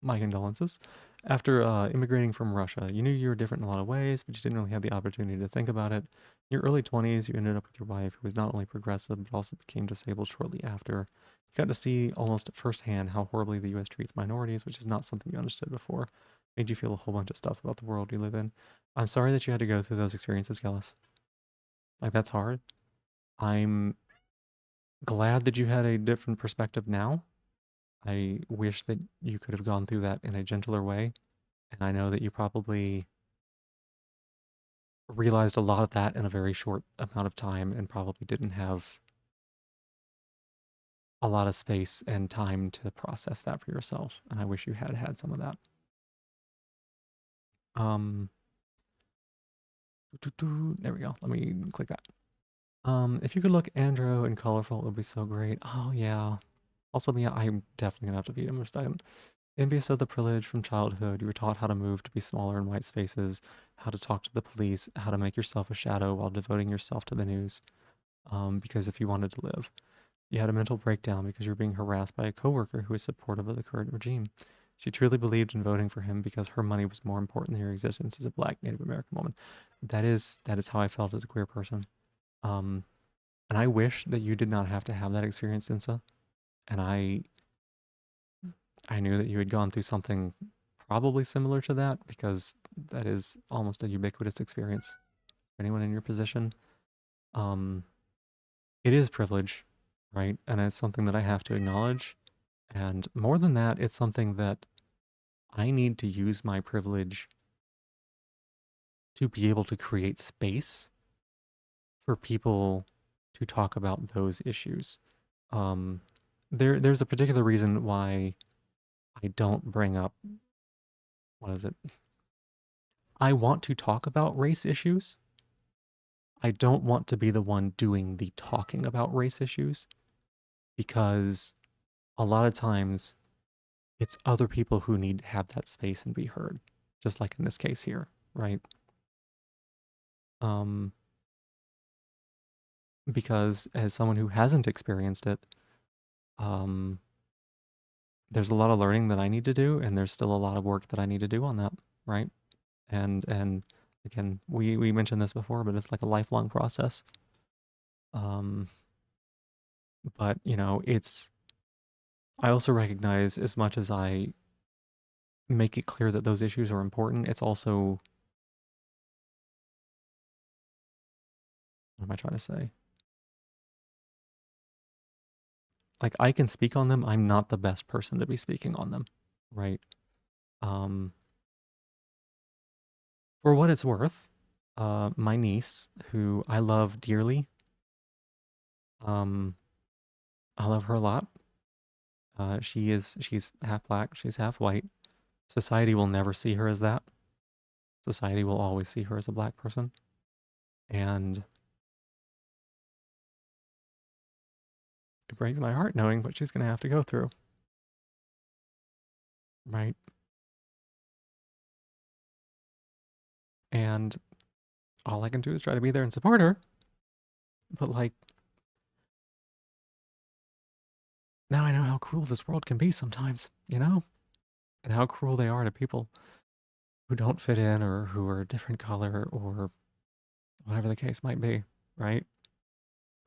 My condolences. After immigrating from Russia, you knew you were different in a lot of ways, but you didn't really have the opportunity to think about it. In your early 20s, you ended up with your wife, who was not only progressive, but also became disabled shortly after. You got to see almost firsthand how horribly the US treats minorities, which is not something you understood before. Made you feel a whole bunch of stuff about the world you live in. I'm sorry that you had to go through those experiences, Gillis. Like, that's hard. I'm glad that you had a different perspective now. I wish that you could have gone through that in a gentler way. And I know that you probably realized a lot of that in a very short amount of time and probably didn't have a lot of space and time to process that for yourself. And I wish you had had some of that. Um, there we go. Let me click that. If you could look Andrew and colorful, it would be so great. Oh yeah. Also, yeah, I'm definitely gonna have to feed him in a second. Envious of the privilege from childhood, you were taught how to move to be smaller in white spaces, how to talk to the police, how to make yourself a shadow while devoting yourself to the news. Because if you wanted to live, you had a mental breakdown because you were being harassed by a coworker who was supportive of the current regime. She truly believed in voting for him because her money was more important than your existence as a black Native American woman. That is how I felt as a queer person. Um, and I wish that you did not have to have that experience, Insa. And I knew that you had gone through something probably similar to that because that is almost a ubiquitous experience for anyone in your position. Um, it is privilege, right? And it's something that I have to acknowledge. And more than that, it's something that I need to use my privilege to be able to create space for people to talk about those issues. Um, there's a particular reason why I don't bring up, what is it? I want to talk about race issues. I don't want to be the one doing the talking about race issues because a lot of times it's other people who need to have that space and be heard, just like in this case here, right? Um, because as someone who hasn't experienced it, um, there's a lot of learning that I need to do, and there's still a lot of work that I need to do on that, right? And again, we mentioned this before, but it's like a lifelong process. Um, but it's I also recognize as much as I make it clear that those issues are important, it's also what am I trying to say? Like I can speak on them, I'm not the best person to be speaking on them, right? Um, for what it's worth, my niece, who I love dearly, um, I love her a lot. She's half black, she's half white. Society will never see her as that. Society will always see her as a black person. And it breaks my heart knowing what she's going to have to go through, right? And all I can do is try to be there and support her. But like, now I know how cruel this world can be sometimes, and how cruel they are to people who don't fit in or who are a different color or whatever the case might be, right?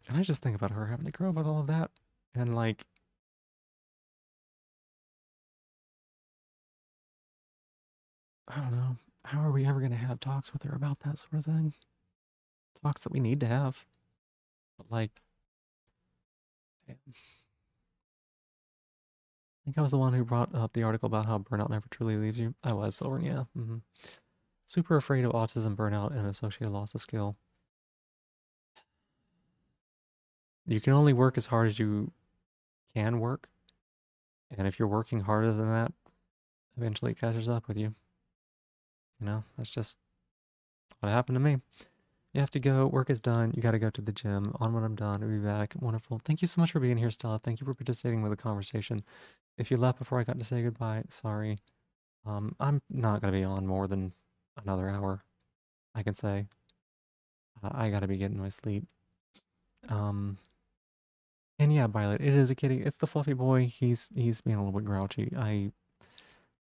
And I just think about her having to grow up with all of that. And like, I don't know, how are we ever going to have talks with her about that sort of thing? Talks that we need to have. But like, damn. I think I was the one who brought up the article about how burnout never truly leaves you. I was, Silver, yeah. Super afraid of autism, burnout, and associated loss of skill. You can only work as hard as you can work. And if you're working harder than that, eventually it catches up with you. That's just what happened to me. You have to go. Work is done. You got to go to the gym. On when I'm done, I'll be back. Wonderful. Thank you so much for being here, Stella. Thank you for participating with the conversation. If you left before I got to say goodbye, sorry. I'm not going to be on more than another hour, I can say. I got to be getting my sleep. Um, and yeah, Violet, it is a kitty. It's the fluffy boy. He's being a little bit grouchy. I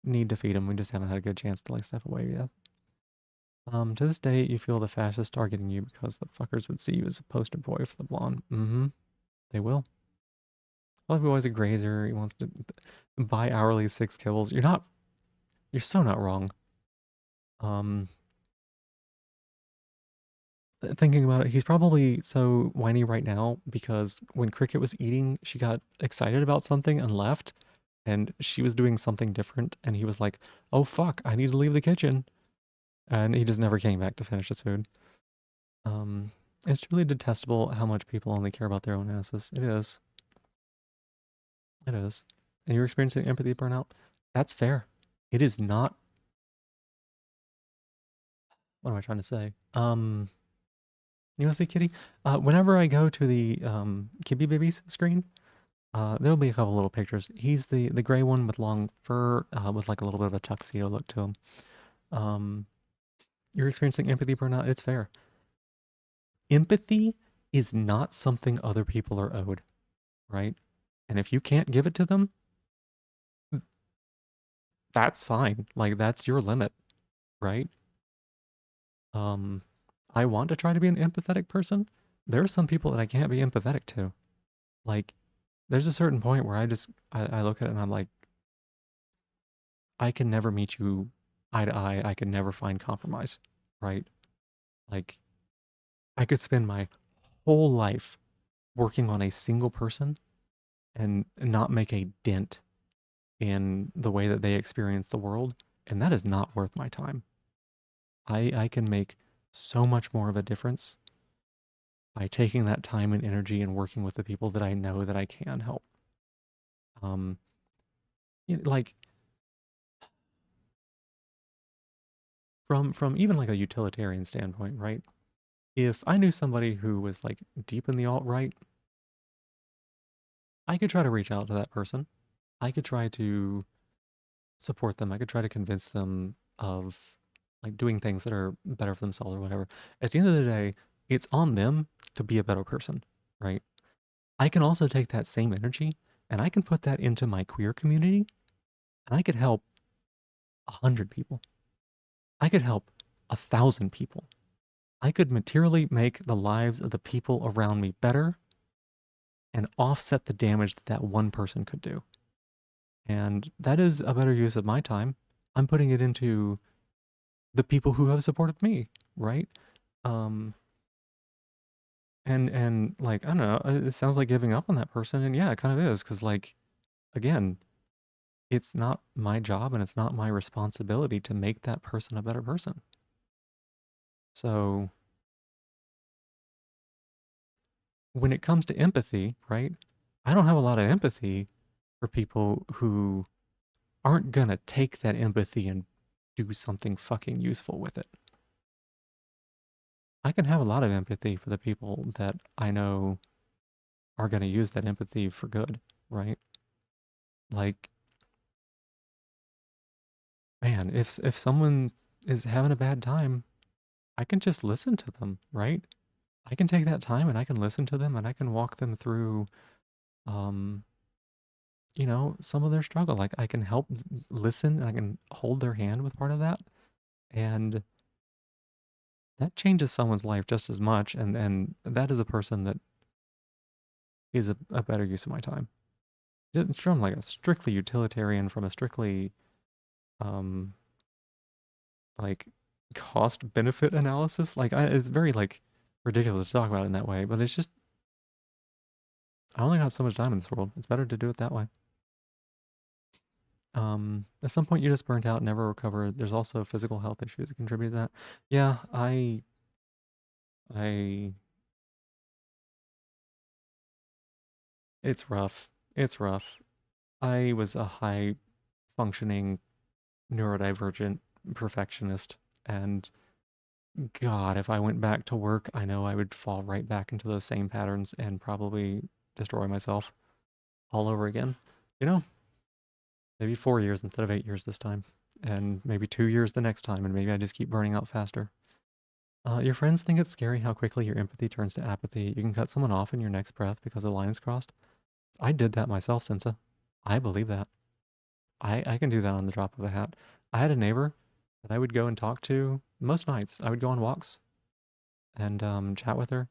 need to feed him. We just haven't had a good chance to like step away yet. To this day, you feel the fascists targeting you because the fuckers would see you as a poster boy for the blonde. Mm-hmm. They will. Fluffy boy's a grazer. He wants to buy hourly 6 kibbles. You're so not wrong. Um, thinking about it, he's probably so whiny right now because when Cricket was eating, she got excited about something and left, and she was doing something different, and he was like, "Oh fuck, I need to leave the kitchen," and he just never came back to finish his food. Um, it's truly detestable how much people only care about their own asses. It is. It is. And you're experiencing empathy burnout. That's fair. It is not. What am I trying to say? You want to say kitty? Whenever I go to the Kibby Babies screen, there'll be a couple little pictures. He's the gray one with long fur, with like a little bit of a tuxedo look to him. Um, you're experiencing empathy burnout. It's fair. Empathy is not something other people are owed, right? And if you can't give it to them, that's fine. Like that's your limit, right? Um, I want to try to be an empathetic person. There are some people that I can't be empathetic to. Like, there's a certain point where I look at it and I'm like, I can never meet you eye to eye. I can never find compromise, right? Like, I could spend my whole life working on a single person and not make a dent in the way that they experience the world, and that is not worth my time. I can make so much more of a difference by taking that time and energy and working with the people that I know that I can help. Um, like from even like a utilitarian standpoint, right? If I knew somebody who was like deep in the alt right, I could try to reach out to that person. I could try to support them. I could try to convince them of like doing things that are better for themselves or whatever. At the end of the day, it's on them to be a better person, right? I can also take that same energy and I can put that into my queer community and I could help 100 people. I could help 1,000 people. I could materially make the lives of the people around me better and offset the damage that that one person could do. And that is a better use of my time. I'm putting it into the people who have supported me, right? Um, and like I don't know, it sounds like giving up on that person, and yeah, it kind of is, because like again, it's not my job and it's not my responsibility to make that person a better person. So when it comes to empathy, right? I don't have a lot of empathy for people who aren't gonna take that empathy and do something fucking useful with it. I can have a lot of empathy for the people that I know are gonna use that empathy for good, right? Like, man, if someone is having a bad time, I can just listen to them, right? I can take that time and I can listen to them and I can walk them through um some of their struggle. Like I can help listen and I can hold their hand with part of that. And that changes someone's life just as much. And that is a person that is a better use of my time. It's from like a strictly utilitarian, from a strictly um like cost benefit analysis. Like it's very like ridiculous to talk about it in that way, but it's just I only got so much time in this world. It's better to do it that way. At some point you just burnt out, never recovered. There's also physical health issues that contribute to that. Yeah, I, it's rough. It's rough. I was a high functioning neurodivergent perfectionist, and God, if I went back to work, I know I would fall right back into those same patterns and probably destroy myself all over again. You know, maybe 4 years instead of 8 years this time, and maybe 2 years the next time, and maybe I just keep burning out faster. Your friends think it's scary how quickly your empathy turns to apathy. You can cut someone off in your next breath because a line is crossed. I did that myself, Sensa. I believe that. I can do that on the drop of a hat. I had a neighbor that I would go and talk to most nights. I would go on walks and chat with her.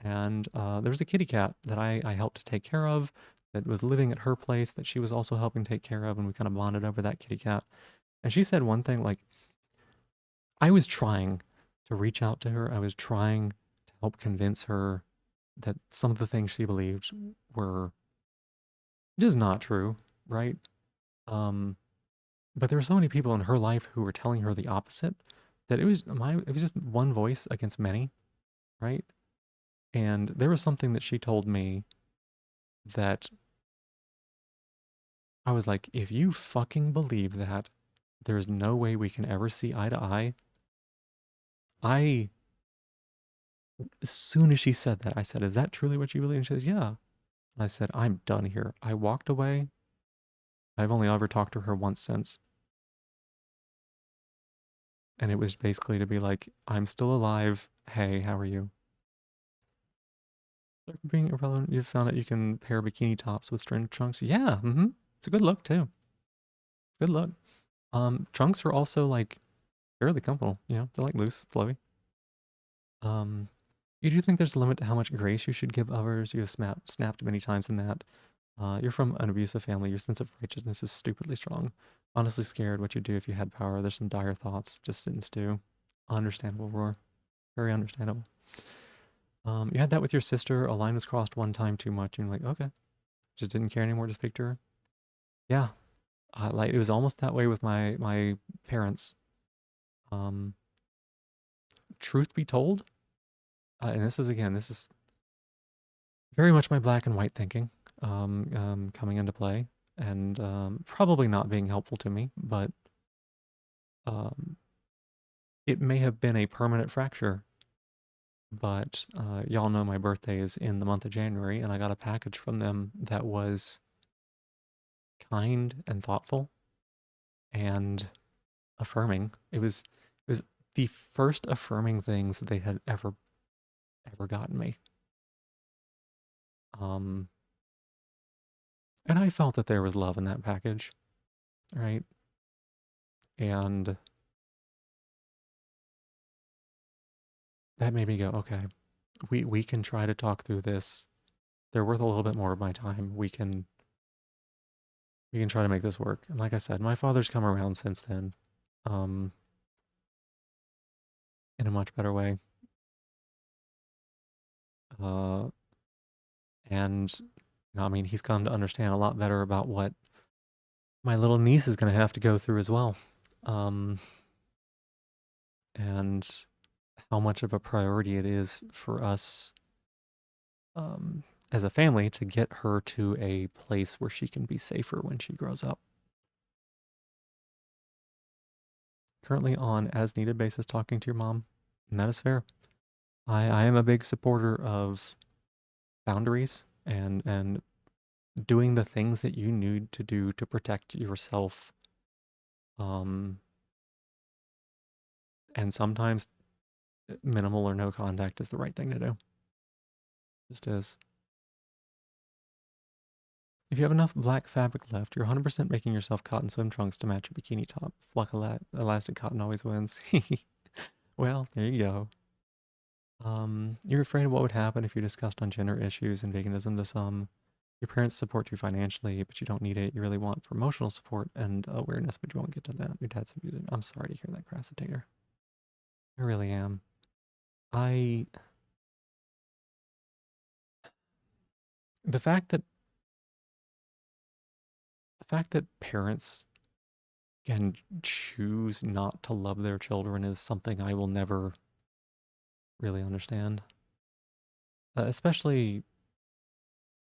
And there was a kitty cat that I helped take care of that was living at her place that she was also helping take care of. And we kind of bonded over that kitty cat. And she said one thing like, I was trying to reach out to her. I was trying to help convince her that some of the things she believed were just not true, right? Um, but there were so many people in her life who were telling her the opposite that it was just one voice against many, right? And there was something that she told me that I was like, if you fucking believe that, there's no way we can ever see eye to eye. I, as soon as she said that, I said, is that truly what you believe? And she said, yeah. And I said, I'm done here. I walked away. I've only ever talked to her once since. And it was basically to be like, I'm still alive. Hey, how are you? For being irrelevant, you found out you can pair bikini tops with string trunks. Yeah, it's a good look too. Good look. Trunks are also like fairly comfortable. They're like loose, flowy. Um, you do think there's a limit to how much grace you should give others? You have snapped many times in that. You're from an abusive family. Your sense of righteousness is stupidly strong. Honestly scared what you'd do if you had power. There's some dire thoughts. Just sit and stew. Understandable, Roar. Very understandable. You had that with your sister. A line was crossed one time too much. And you're like, okay, just didn't care anymore to speak to her. Yeah, like it was almost that way with my parents. Um, truth be told, and this is very much my black and white thinking coming into play, and probably not being helpful to me, but um, it may have been a permanent fracture. But y'all know my birthday is in the month of January, and I got a package from them that was kind and thoughtful and affirming. It was the first affirming things that they had ever ever gotten me. Um, and I felt that there was love in that package, right? And that made me go, okay, we can try to talk through this. They're worth a little bit more of my time. We can try to make this work. And like I said, my father's come around since then, um, in a much better way. Uh, and I mean, he's come to understand a lot better about what my little niece is going to have to go through as well. Um, and how much of a priority it is for us, um, as a family to get her to a place where she can be safer when she grows up. Currently on as needed basis talking to your mom, and that is fair. I am a big supporter of boundaries and doing the things that you need to do to protect yourself. Um, and sometimes minimal or no contact is the right thing to do. Just is. If you have enough black fabric left, you're 100% making yourself cotton swim trunks to match your bikini top. Flock elastic cotton always wins. Well, there you go. You're afraid of what would happen if you discussed on gender issues and veganism to some. Your parents support you financially, but you don't need it. You really want for emotional support and awareness, but you won't get to that. Your dad's abusing. I'm sorry to hear that, Crassitator. I really am. I the fact that parents can choose not to love their children is something I will never really understand. Especially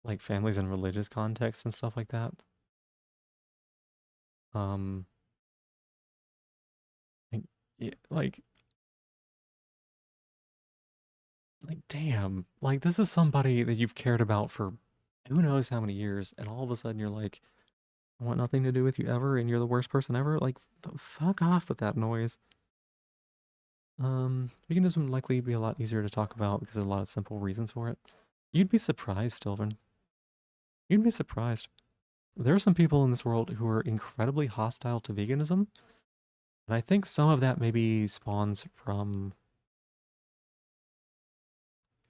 like families in religious contexts and stuff like that. Um, like, like, damn, like this is somebody that you've cared about for who knows how many years, and all of a sudden you're like, I want nothing to do with you ever, and you're the worst person ever. Like, fuck off with that noise. Veganism would likely be a lot easier to talk about because there's a lot of simple reasons for it. You'd be surprised, Sylvan. You'd be surprised. There are some people in this world who are incredibly hostile to veganism, and I think some of that maybe spawns from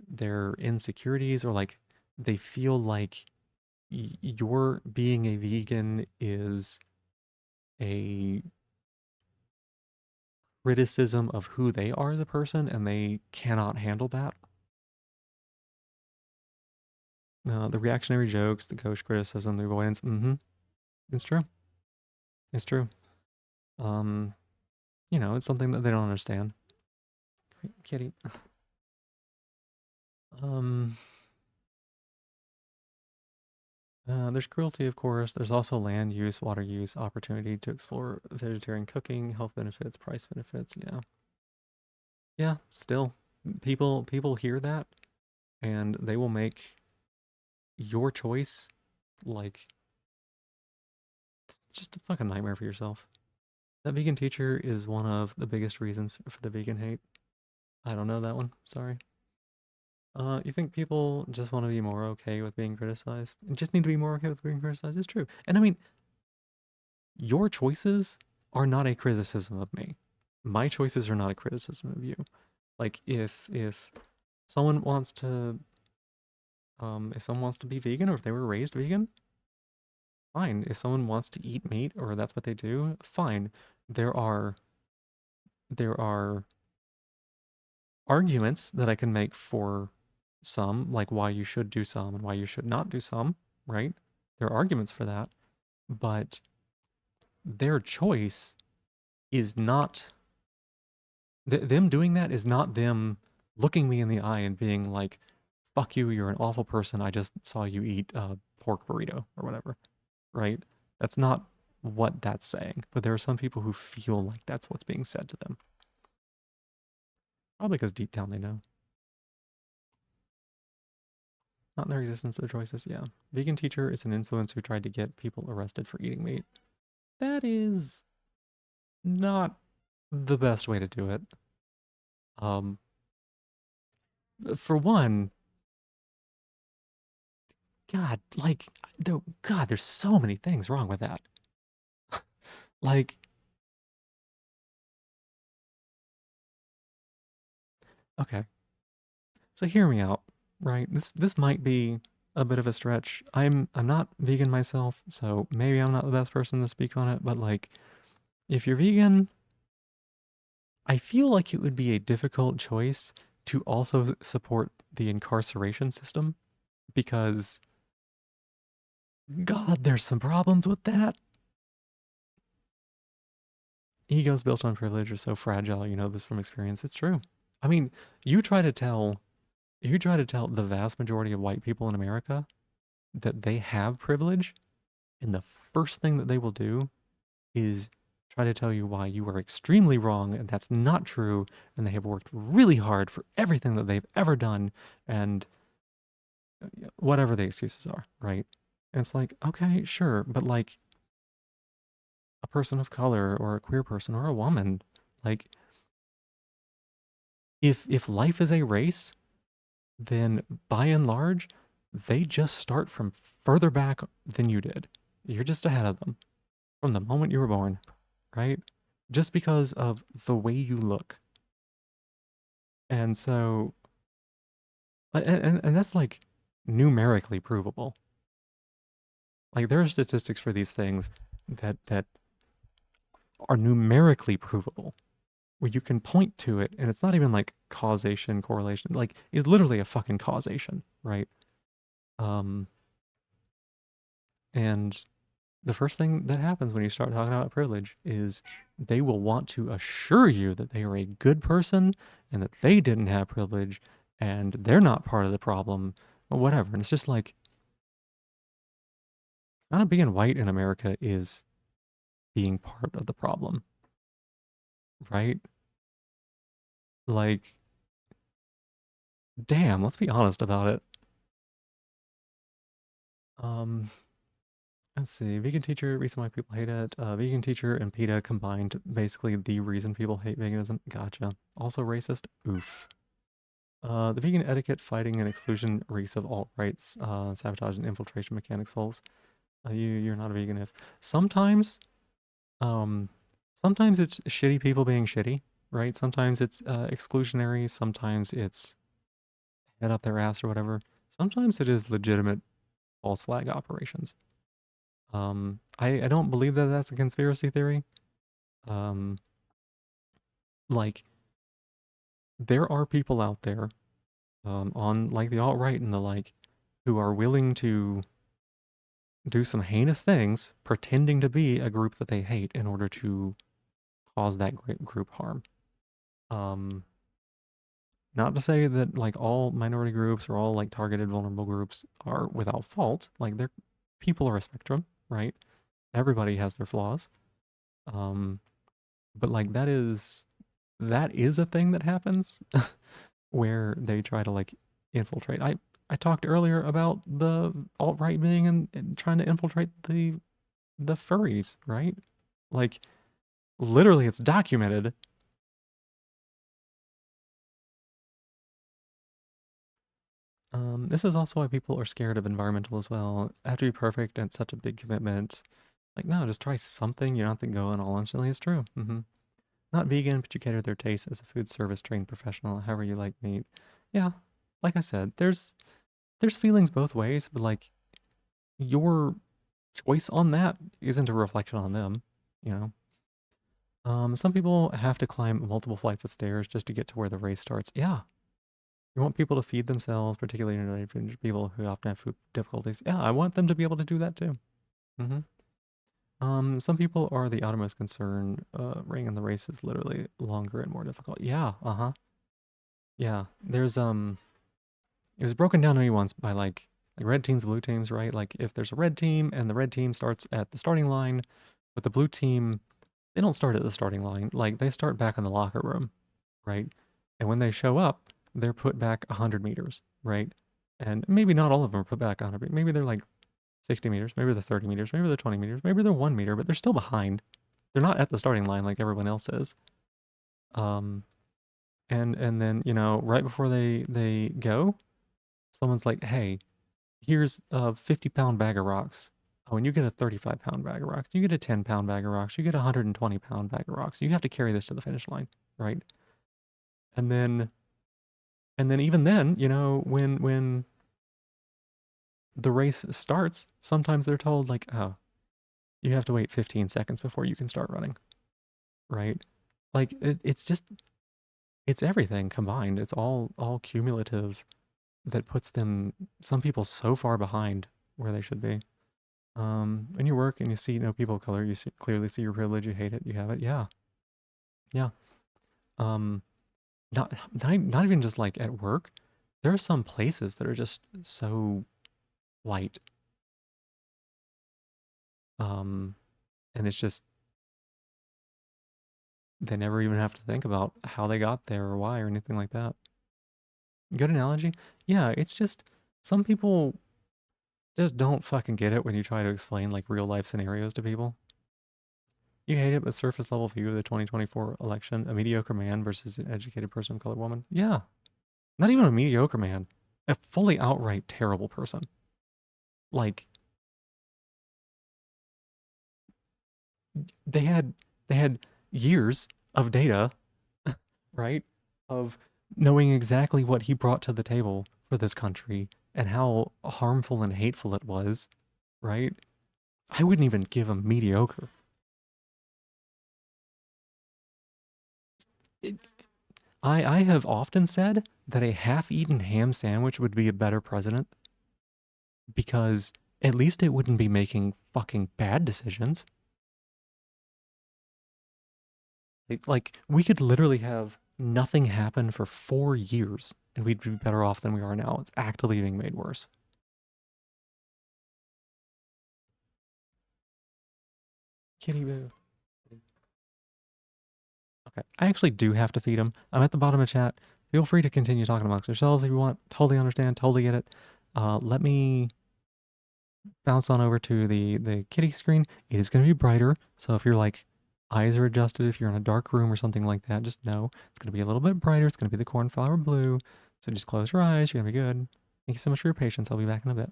their insecurities or like they feel like your being a vegan is a criticism of who they are as a person and they cannot handle that. The reactionary jokes, the ghost criticism, the avoidance. It's true. It's true. Um, it's something that they don't understand. Kitty. Um, there's cruelty, of course. There's also land use, water use, opportunity to explore vegetarian cooking, health benefits, price benefits. Yeah, yeah. Still, people hear that and they will make your choice like just a fucking nightmare for yourself. That vegan teacher is one of the biggest reasons for the vegan hate. I don't know that one. Sorry. You think people just want to be more okay with being criticized? Just need to be more okay with being criticized. It's true. And I mean, your choices are not a criticism of me. My choices are not a criticism of you. Like if someone wants to if someone wants to be vegan or if they were raised vegan, fine. If someone wants to eat meat or that's what they do, fine. There are there are arguments that I can make for some, like why you should do some and why you should not do some, right? There are arguments for that, but their choice is not them doing that is not them looking me in the eye and being like, "Fuck you, you're an awful person. I just saw you eat a pork burrito or whatever," right? That's not what that's saying. But there are some people who feel like that's what's being said to them, probably because deep down they know. Not in their existence, but their choices. Yeah. Vegan teacher is an influencer who tried to get people arrested for eating meat. That is not the best way to do it. Um, For one, God, like, God, there's so many things wrong with that. Like, okay, so hear me out, right? This might be a bit of a stretch. I'm not vegan myself, so maybe I'm not the best person to speak on it, but like, if you're vegan, I feel like it would be a difficult choice to also support the incarceration system because, God, there's some problems with that. Egos built on privilege are so fragile. You know this from experience. It's true. I mean, you try to tell you try to tell the vast majority of white people in America that they have privilege, and the first thing that they will do is try to tell you why you are extremely wrong and that's not true, and they have worked really hard for everything that they've ever done, and whatever the excuses are, right? And it's like, okay, sure, but like a person of color or a queer person or a woman, like if life is a race, then by and large, they just start from further back than you did. You're just ahead of them from the moment you were born, right? Just because of the way you look. And so, and that's like numerically provable. Like there are statistics for these things that are numerically provable, where you can point to it, and it's not even like causation, correlation. Like it's literally a fucking causation, right? Um, and the first thing that happens when you start talking about privilege is they will want to assure you that they are a good person and that they didn't have privilege and they're not part of the problem or whatever. And it's just like, kind of being white in America is being part of the problem, right? Like, damn, let's be honest about it. Um, let's see. Vegan teacher, reason why people hate it. Vegan teacher and PETA combined basically the reason people hate veganism. Gotcha. Also racist. Oof. The vegan etiquette, fighting and exclusion, race of alt rights, sabotage and infiltration mechanics falls. You're not a vegan if sometimes um sometimes it's shitty people being shitty, right? Sometimes it's exclusionary, sometimes it's head up their ass or whatever. Sometimes it is legitimate false flag operations. I don't believe that that's a conspiracy theory. Um, like there are people out there on like the alt right and the like who are willing to do some heinous things pretending to be a group that they hate in order to cause that group harm. Um, Not to say that like all minority groups or all like targeted vulnerable groups are without fault. Like they're people are a spectrum, right? Everybody has their flaws. Um, but like that is a thing that happens where they try to like infiltrate. I talked earlier about the alt right being and trying to infiltrate the furries, right? Like literally, it's documented. This is also why people are scared of environmental as well. Have to be perfect and it's such a big commitment. Like, no, just try something. You don't have to go and all instantly. It's true. Not vegan, but you cater their taste as a food service trained professional, however you like meat. Yeah, like I said, there's feelings both ways, but like your choice on that isn't a reflection on them, you know. Some people have to climb multiple flights of stairs just to get to where the race starts. Yeah, you want people to feed themselves, particularly underprivileged people who often have food difficulties. Yeah, I want them to be able to do that too. hmm some people are the outermost concern. Running in the race is literally longer and more difficult. Yeah, uh-huh. Yeah, it was broken down to me once by like red teams, blue teams, right? Like if there's a red team and the red team starts at the starting line, with the blue team, they don't start at the starting line. Like they start back in the locker room, right? And when they show up, they're put back 100 meters, right? And maybe not all of them are put back 100. Maybe they're like 60 meters, maybe they're 30 meters, maybe they're 20 meters, maybe they're 1 meter, but they're still behind. They're not at the starting line like everyone else is. Um, and then, you know, right before they go, someone's like, "Hey, here's a 50-pound bag of rocks. Oh, and you get a 35-pound bag of rocks. You get a 10-pound bag of rocks. You get a 120-pound bag of rocks. You have to carry this to the finish line, right?" And then even then, you know, when the race starts, sometimes they're told like, "Oh, you have to wait 15 seconds before you can start running," right? Like it's just it's everything combined. It's all cumulative that puts them some people so far behind where they should be. When you work and you see, you know, people of color, you see, clearly see your privilege, you hate it, you have it. Yeah. Yeah. Um, not even just like at work. There are some places that are just so white. Um, and it's just they never even have to think about how they got there or why or anything like that. Good analogy. Yeah, it's just some people just don't fucking get it when you try to explain like real life scenarios to people. You hate it, but surface level view of the 2024 election, a mediocre man versus an educated person of color woman. Yeah, not even a mediocre man, a fully outright terrible person. Like they had they had years of data, right? Of knowing exactly what he brought to the table for this country and how harmful and hateful it was, right? I wouldn't even give him mediocre. It, I have often said that a half-eaten ham sandwich would be a better president because at least it wouldn't be making fucking bad decisions. Like we could literally have nothing happen for 4 years and we'd be better off than we are now. It's actively being made worse. Kitty boo. Okay, I actually do have to feed him. I'm at the bottom of chat. Feel free to continue talking amongst yourselves if you want. Totally understand. Totally get it. Let me bounce on over to the kitty screen. It is going to be brighter. So if you're like eyes are adjusted, if you're in a dark room or something like that, just know it's going to be a little bit brighter. It's going to be the cornflower blue. So just close your eyes. You're going to be good. Thank you so much for your patience. I'll be back in a bit.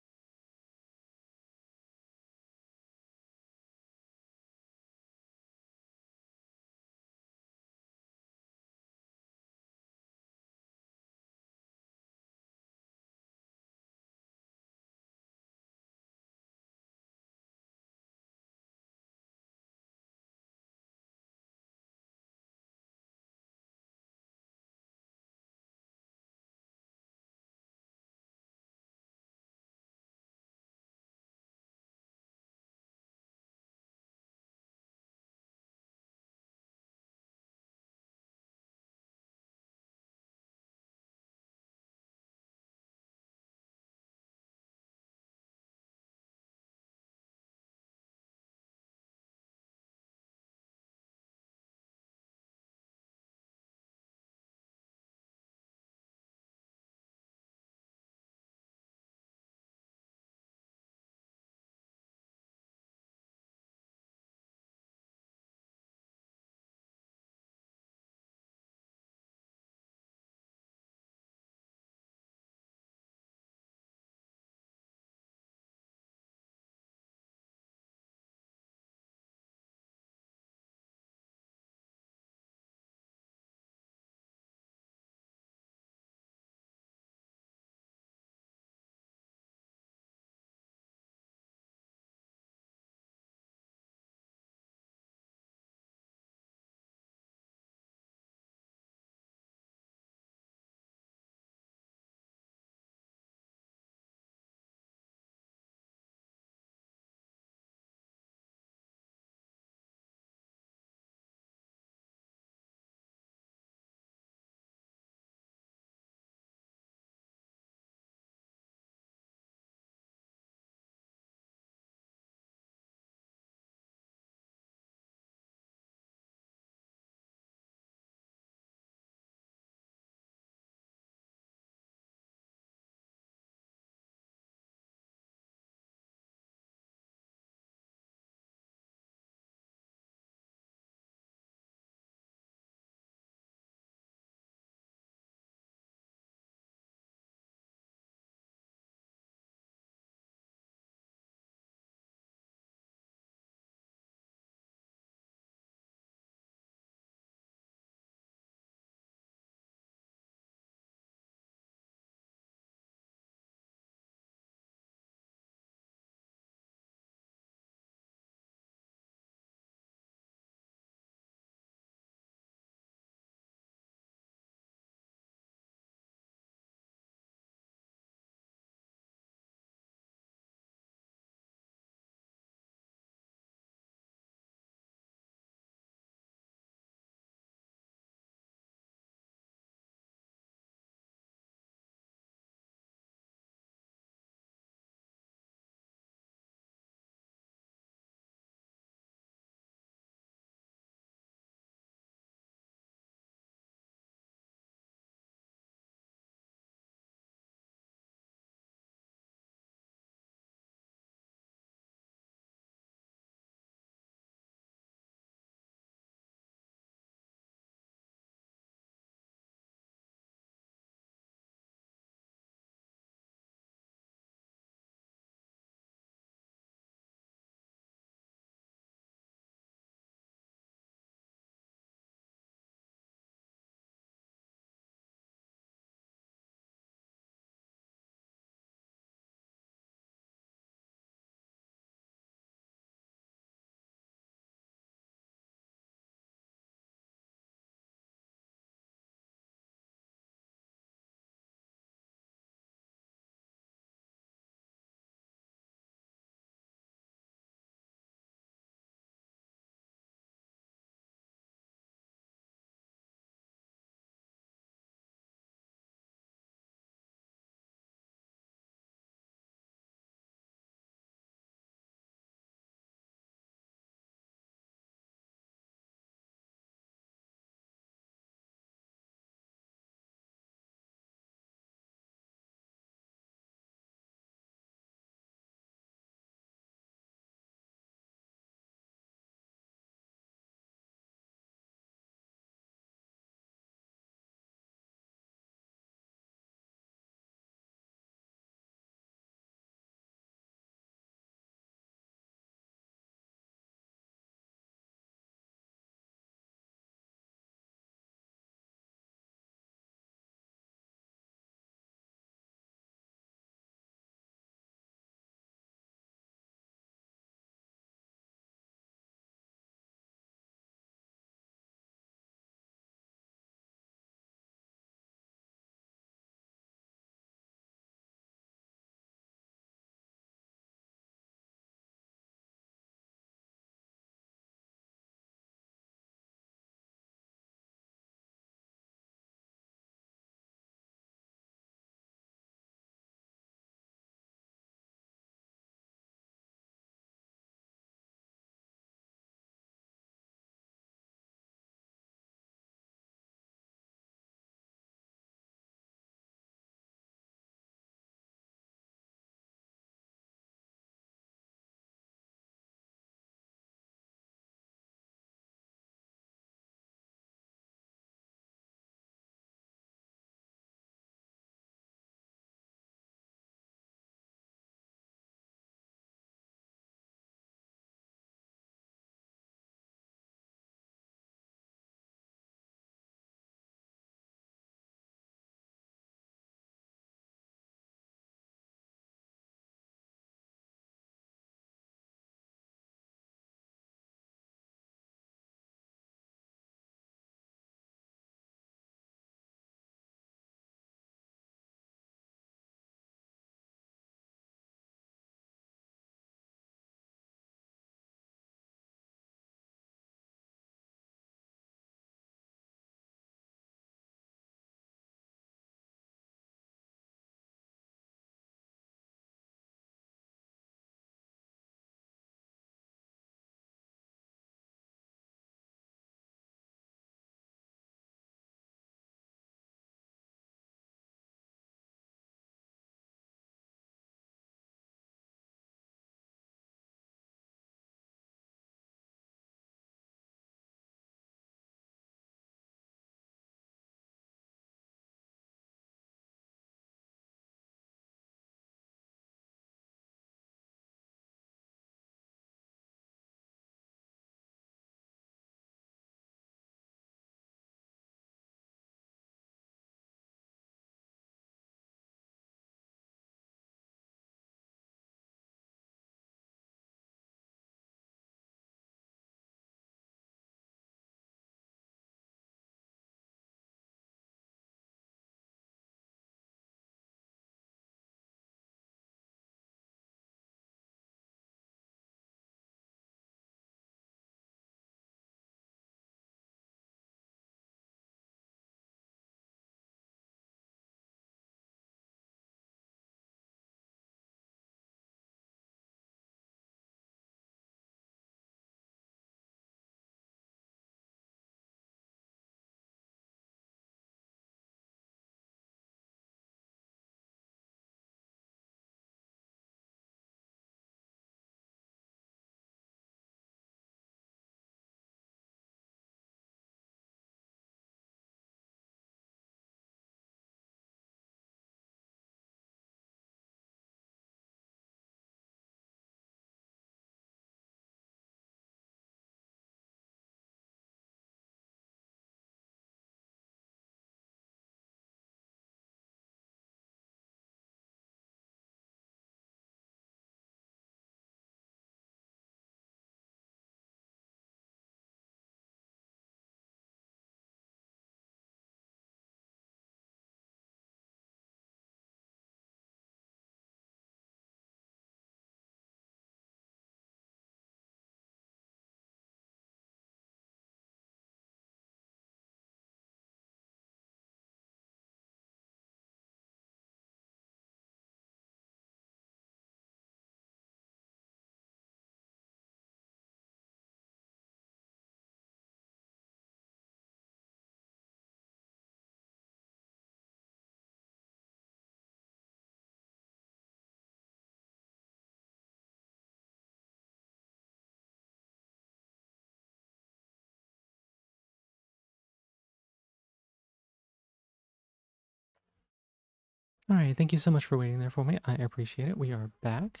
All right, thank you so much for waiting there for me. I appreciate it. We are back.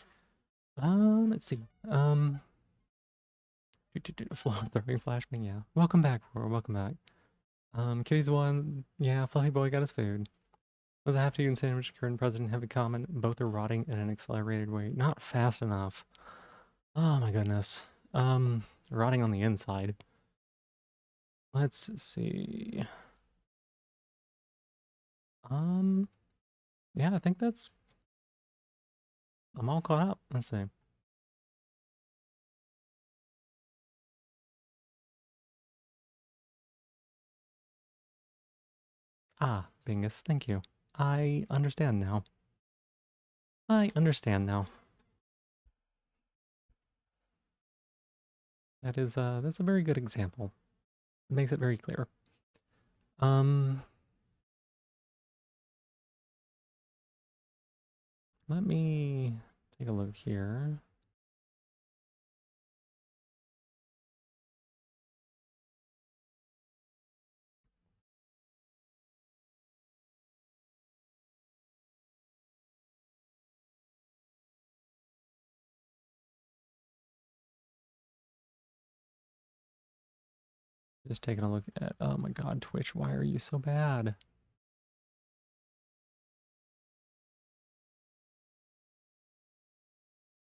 Let's see. Flow throwing flashbang. Yeah. Welcome back, Roar. Welcome back. Kitty's one. Yeah, Fluffy Boy got his food. Was a half-eaten sandwich, current president have a comment. Both are rotting in an accelerated way. Not fast enough. Oh my goodness. Rotting on the inside. Let's see. Um, yeah, I think I'm all caught up. Let's see. Ah, Bingus, thank you. I understand now. I understand now. That's a very good example. It makes it very clear. Um, Let me take a look here. Just taking a look at, oh my god, Twitch, why are you so bad?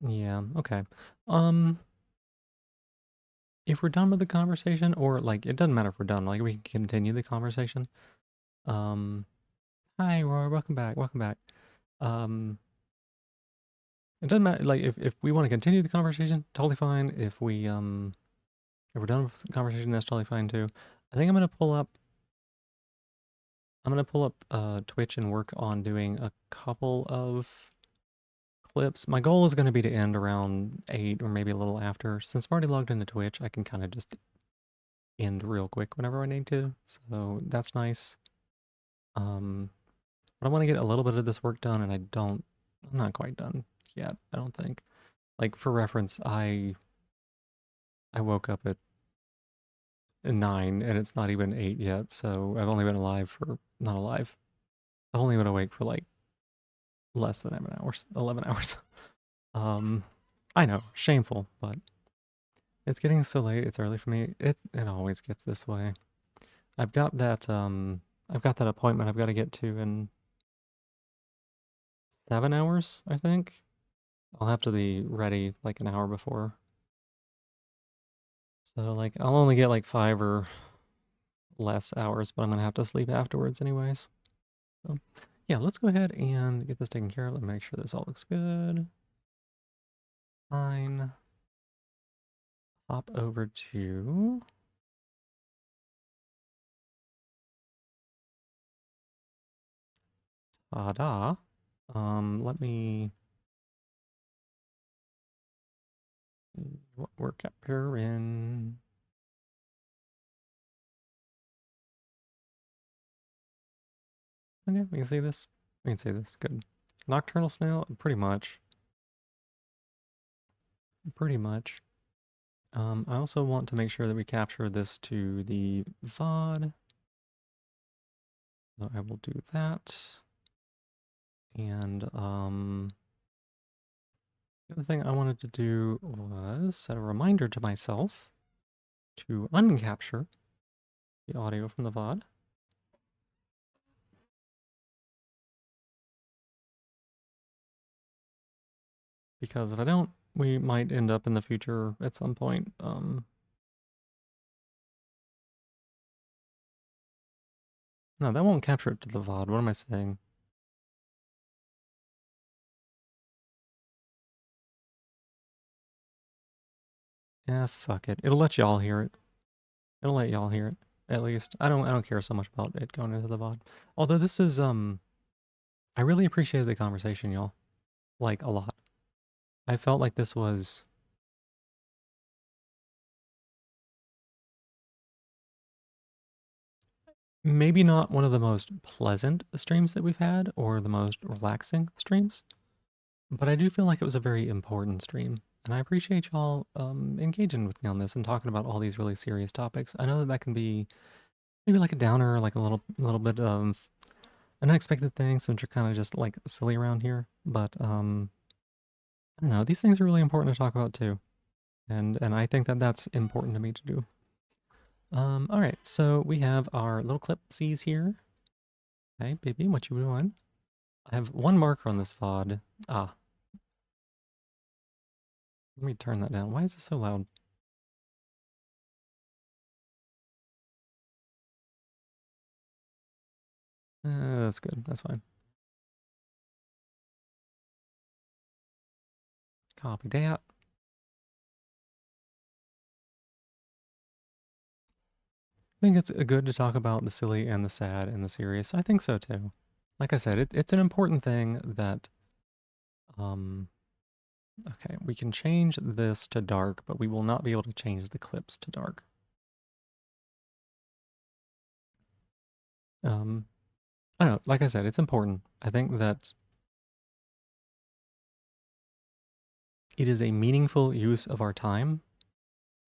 Yeah, okay. Um, if we're done with the conversation, or like, it doesn't matter if we're done, like, we can continue the conversation. Um, Hi, Roar, welcome back, welcome back. Um, it doesn't matter, like, if we want to continue the conversation, totally fine. If we're done with the conversation, that's totally fine too. I think I'm gonna pull up Twitch and work on doing a couple of clips. My goal is gonna be to end around 8 or maybe a little after. Since I'm already logged into Twitch, I can kind of just end real quick whenever I need to. So that's nice. Um, but I want to get a little bit of this work done, and I'm not quite done yet, I don't think. Like for reference, I woke up at 9 and it's not even 8 yet, so I've only been alive for not alive. I've only been awake for like less than 11 hours. Um, I know, shameful, but it's getting so late. It's early for me. It always gets this way. I've got that I've got that appointment I've got to get to in 7 hours, I think. I'll have to be ready like an hour before. So like I'll only get like 5 or less hours, but I'm gonna have to sleep afterwards anyways. So yeah, let's go ahead and get this taken care of. Let me make sure this all looks good. Fine. Hop over to ta-da. Let me what work up here in. Okay, we can see this. We can see this. Good. Nocturnal snail, pretty much. Pretty much. I also want to make sure that we capture this to the VOD. So I will do that. And the other thing I wanted to do was set a reminder to myself to uncapture the audio from the VOD. Because if I don't, we might end up in the future at some point. No, that won't capture it to the VOD. What am I saying? Yeah, fuck it. It'll let y'all hear it. It'll let y'all hear it. At least. I don't care so much about it going into the VOD. Although this is I really appreciated the conversation, y'all. Like a lot. I felt like this was maybe not one of the most pleasant streams that we've had or the most relaxing streams, but I do feel like it was a very important stream. And I appreciate y'all engaging with me on this and talking about all these really serious topics. I know that that can be maybe like a downer, like a little bit unexpected things since you're kind of just like silly around here. But I don't know. These things are really important to talk about too, and I think that that's important to me to do. All right. So we have our little clipsies here. Hey, baby, what you doing? I have one marker on this VOD. Ah, let me turn that down. Why is it so loud? That's good. That's fine. Copy that. I think it's good to talk about the silly and the sad and the serious. I think so too. Like I said, it's an important thing that, um, okay, we can change this to dark, but we will not be able to change the clips to dark. Um, I don't know. Like I said, it's important. I think that it is a meaningful use of our time,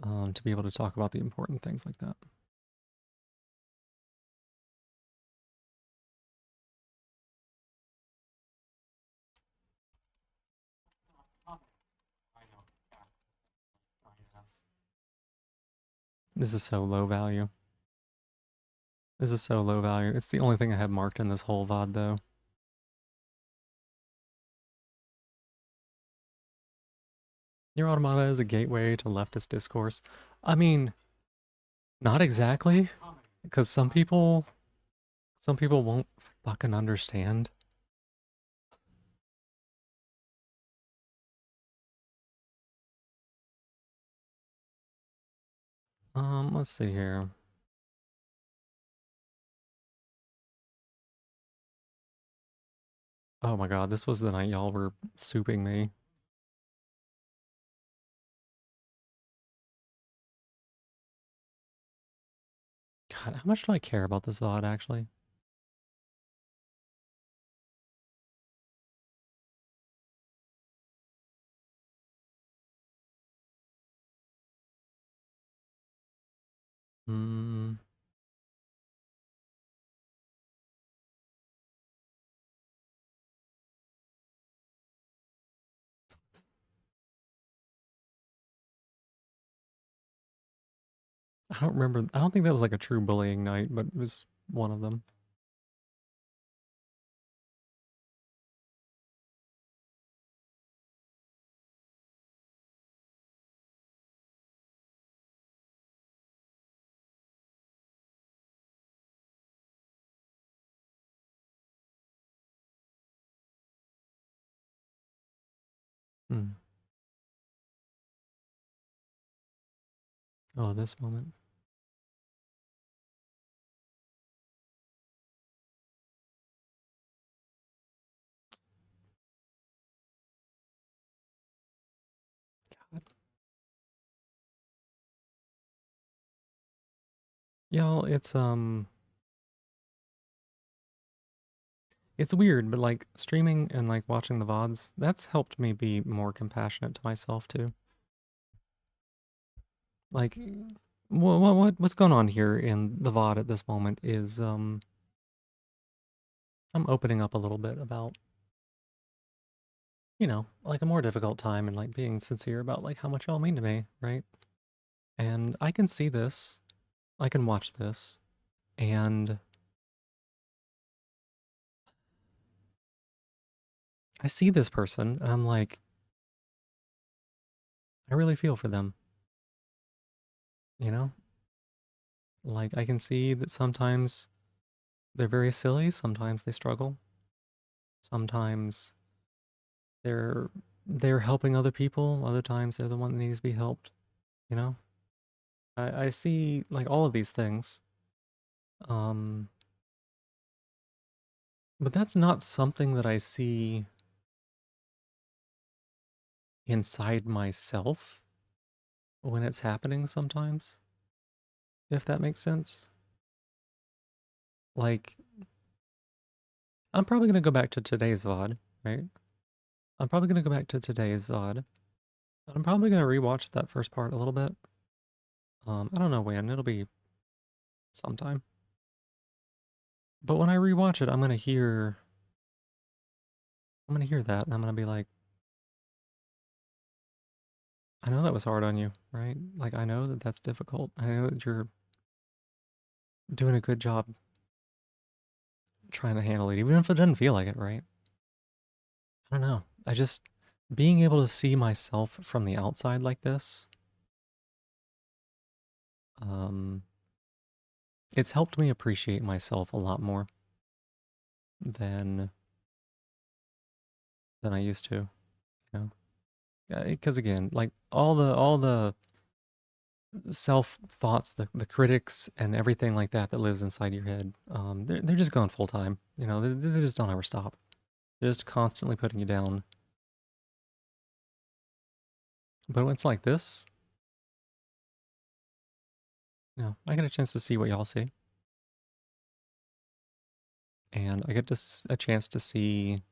to be able to talk about the important things like that. This is so low value. This is so low value. It's the only thing I have marked in this whole VOD, though. Your automata is a gateway to leftist discourse. I mean, not exactly, because some people won't fucking understand. Let's see here. Oh my god, this was the night y'all were souping me. God, how much do I care about this VOD actually? Hmm. I don't remember. I don't think that was like a true bullying night, but it was one of them. Hmm. Oh, this moment. God. Y'all, it's weird, but like streaming and like watching the VODs, that's helped me be more compassionate to myself too. Like, what's going on here in the VOD at this moment is I'm opening up a little bit about, like a more difficult time and like being sincere about like how much y'all mean to me, right? And I can see this, I can watch this, and I see this person, and I'm like, I really feel for them, you know? Like I can see that sometimes they're very silly, sometimes they struggle, sometimes they're they're helping other people, other times they're the one that needs to be helped, you know? I see like all of these things. Um, but that's not something that I see inside myself when it's happening sometimes, if that makes sense. Like, I'm probably gonna go back to today's VOD, right? I'm probably gonna go back to today's VOD. I'm probably gonna rewatch that first part a little bit. I don't know when. It'll be sometime. But when I rewatch it, I'm gonna hear that, and I'm gonna be like, I know that was hard on you, right? Like, I know that that's difficult. I know that you're doing a good job trying to handle it, even if it doesn't feel like it, right? I don't know. I just being able to see myself from the outside like this, um, it's helped me appreciate myself a lot more than I used to, you know? Because again, like all the self thoughts, the critics and everything like that that lives inside your head, they're just going full time. You know, they just don't ever stop. They're just constantly putting you down. But when it's like this, you know, I get a chance to see what y'all see, and I get a chance to see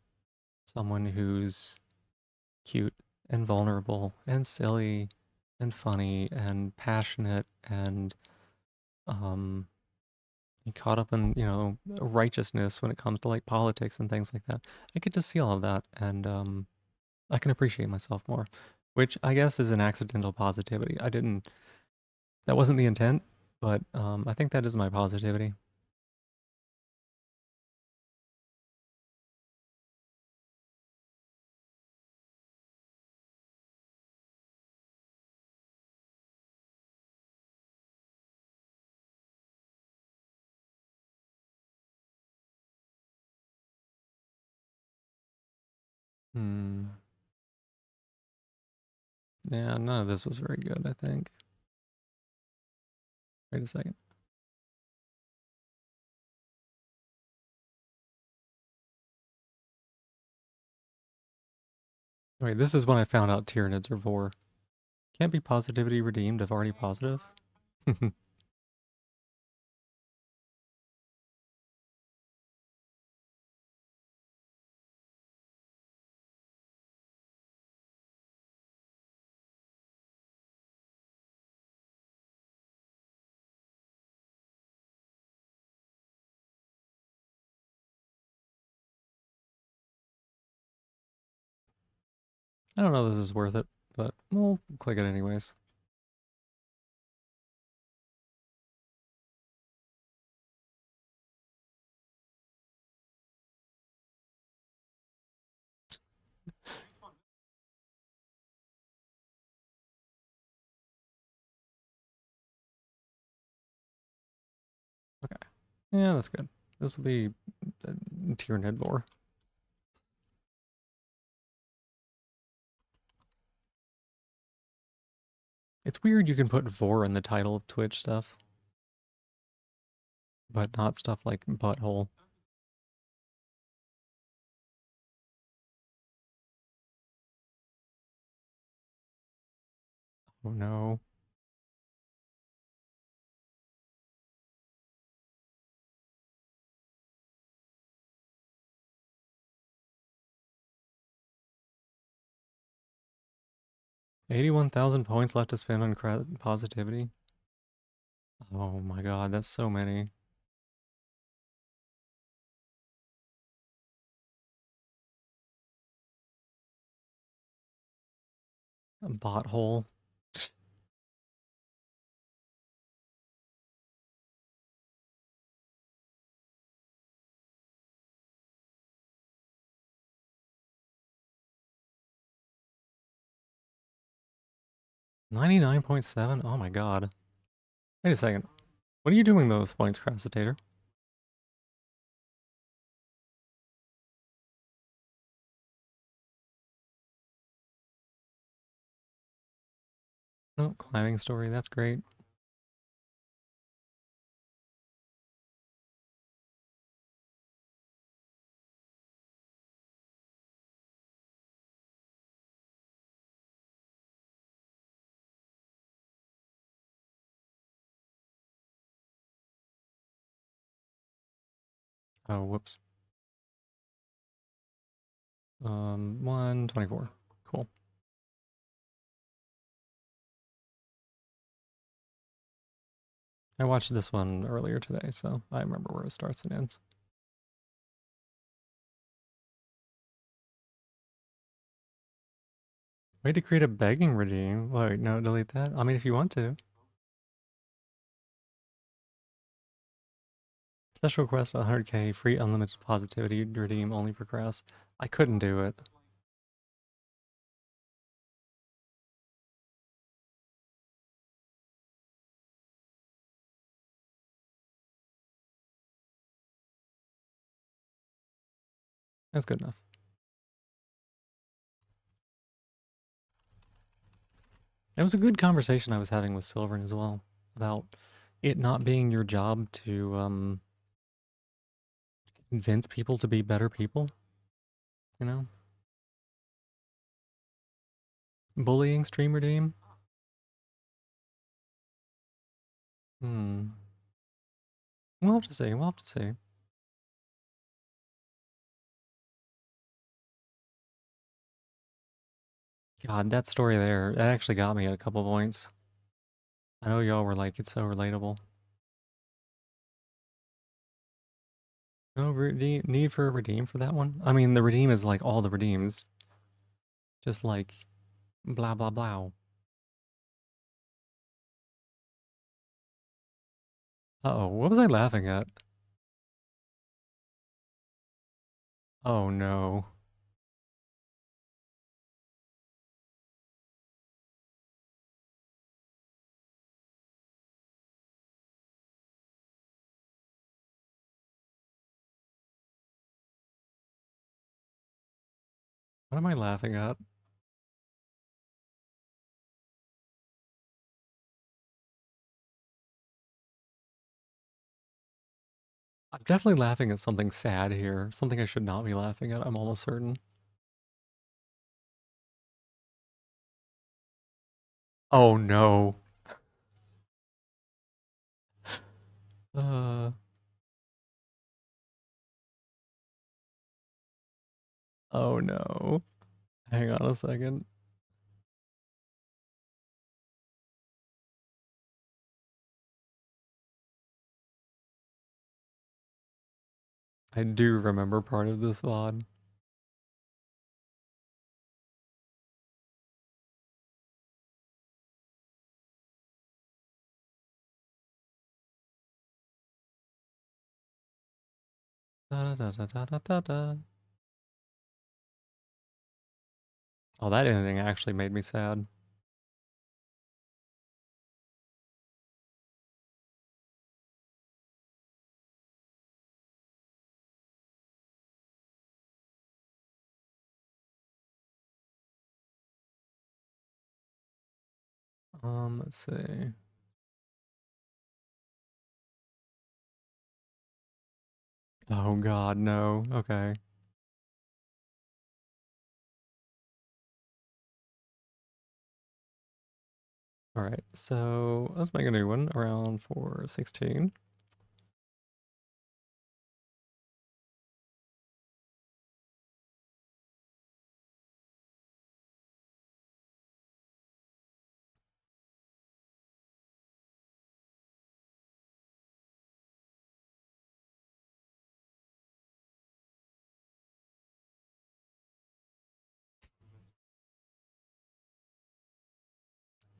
someone who's cute and vulnerable and silly and funny and passionate and um caught up in, you know, righteousness when it comes to like politics and things like that. I get to see all of that, and I can appreciate myself more, which I guess is an accidental positivity. I didn't, that wasn't the intent, but I think that is my positivity. Hmm. Yeah, none of this was very good, I think. Wait a second. Wait, this is when I found out Tyranids are vor. Can't be positivity redeemed if already positive. 'I don't know if this is worth it, but we'll click it anyways. Okay. Yeah, that's good. This will be Tyranid vor. It's weird you can put vor in the title of Twitch stuff, but not stuff like butthole. Oh no. 81,000 points left to spend on positivity. Oh my god, that's so many. A bot hole. 99.7? Oh my god. Wait a second. What are you doing those points, Crasitator? Oh, climbing story, that's great. Oh, whoops. 124. Cool. I watched this one earlier today, so I remember where it starts and ends. Way to create a begging redeem. Wait, no, delete that. I mean, if you want to. Special request 100k, free unlimited positivity, redeem only for Crest. I couldn't do it. That's good enough. It was a good conversation I was having with Silvern as well about it not being your job to convince people to be better people, you know? Bullying stream redeem? Hmm. We'll have to see. We'll have to see. God, that story there, that actually got me at a couple points. I know y'all were like, it's so relatable. No need for a redeem for that one? I mean, the redeem is like all the redeems. Just like blah, blah, blah. Uh-oh, what was I laughing at? Oh no. What am I laughing at? I'm definitely laughing at something sad here. Something I should not be laughing at, I'm almost certain. Oh no. Uh, oh no. Hang on a second. I do remember part of this VOD. Da, da, da, da, da, da, da. Oh, that ending actually made me sad. Let's see. Oh god, no. Okay. Alright, so let's make a new one around 416.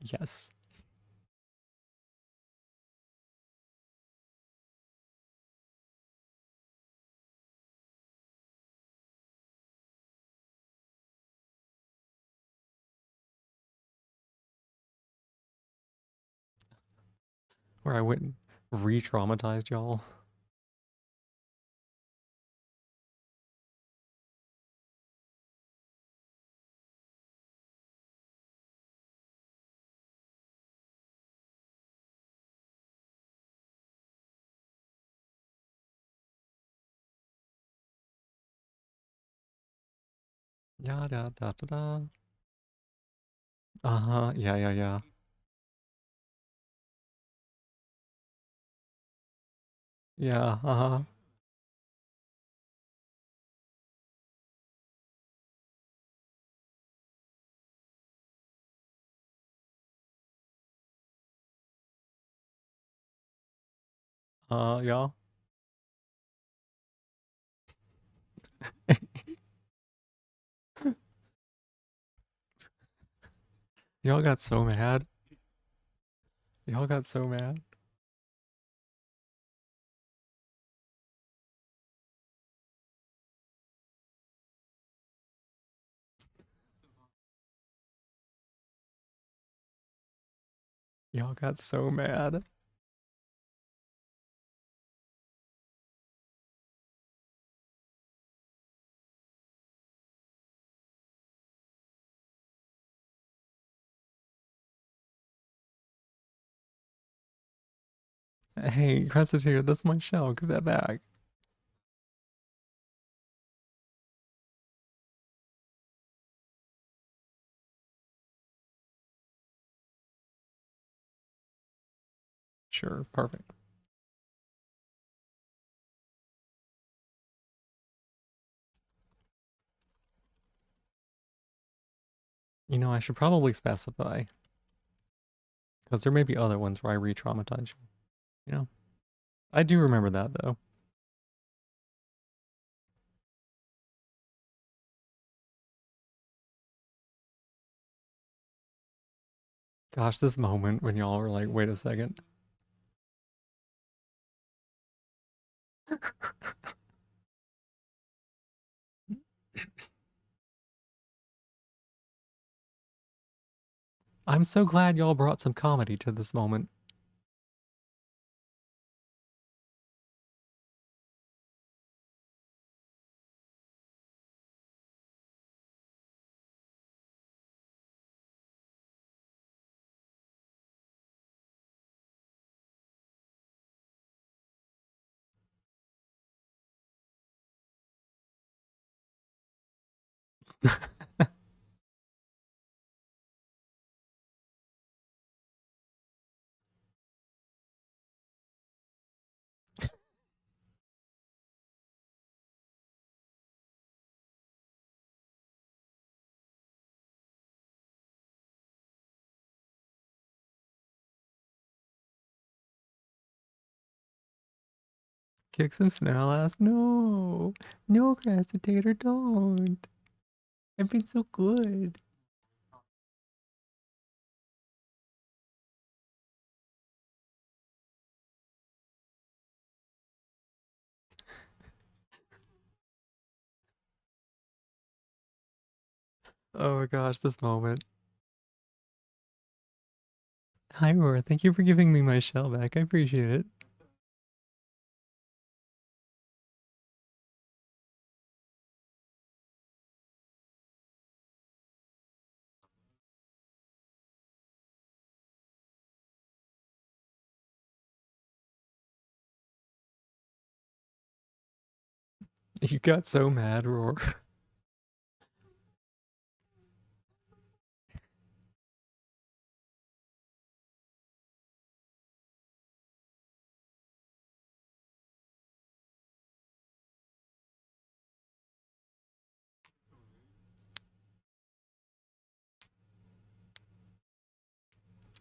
Yes. Where I went and re-traumatized y'all. Yeah, da da da da. Uh-huh. Yeah, yeah, yeah. Yeah, uh-huh. Yeah. Y'all got so mad. Y'all got so mad. Y'all got so mad. Hey, Cressida, that's my shell. Give that back. Sure, perfect. You know, I should probably specify, because there may be other ones where I re-traumatize you. You know? I do remember that, though. Gosh, this moment when y'all were like, wait a second. I'm so glad y'all brought some comedy to this moment. Kick some snail ass. No. No, Cressitator, don't. I've been so good. Oh my gosh, this moment. Hi, Roar. Thank you for giving me my shell back. I appreciate it. You got so mad, Roar.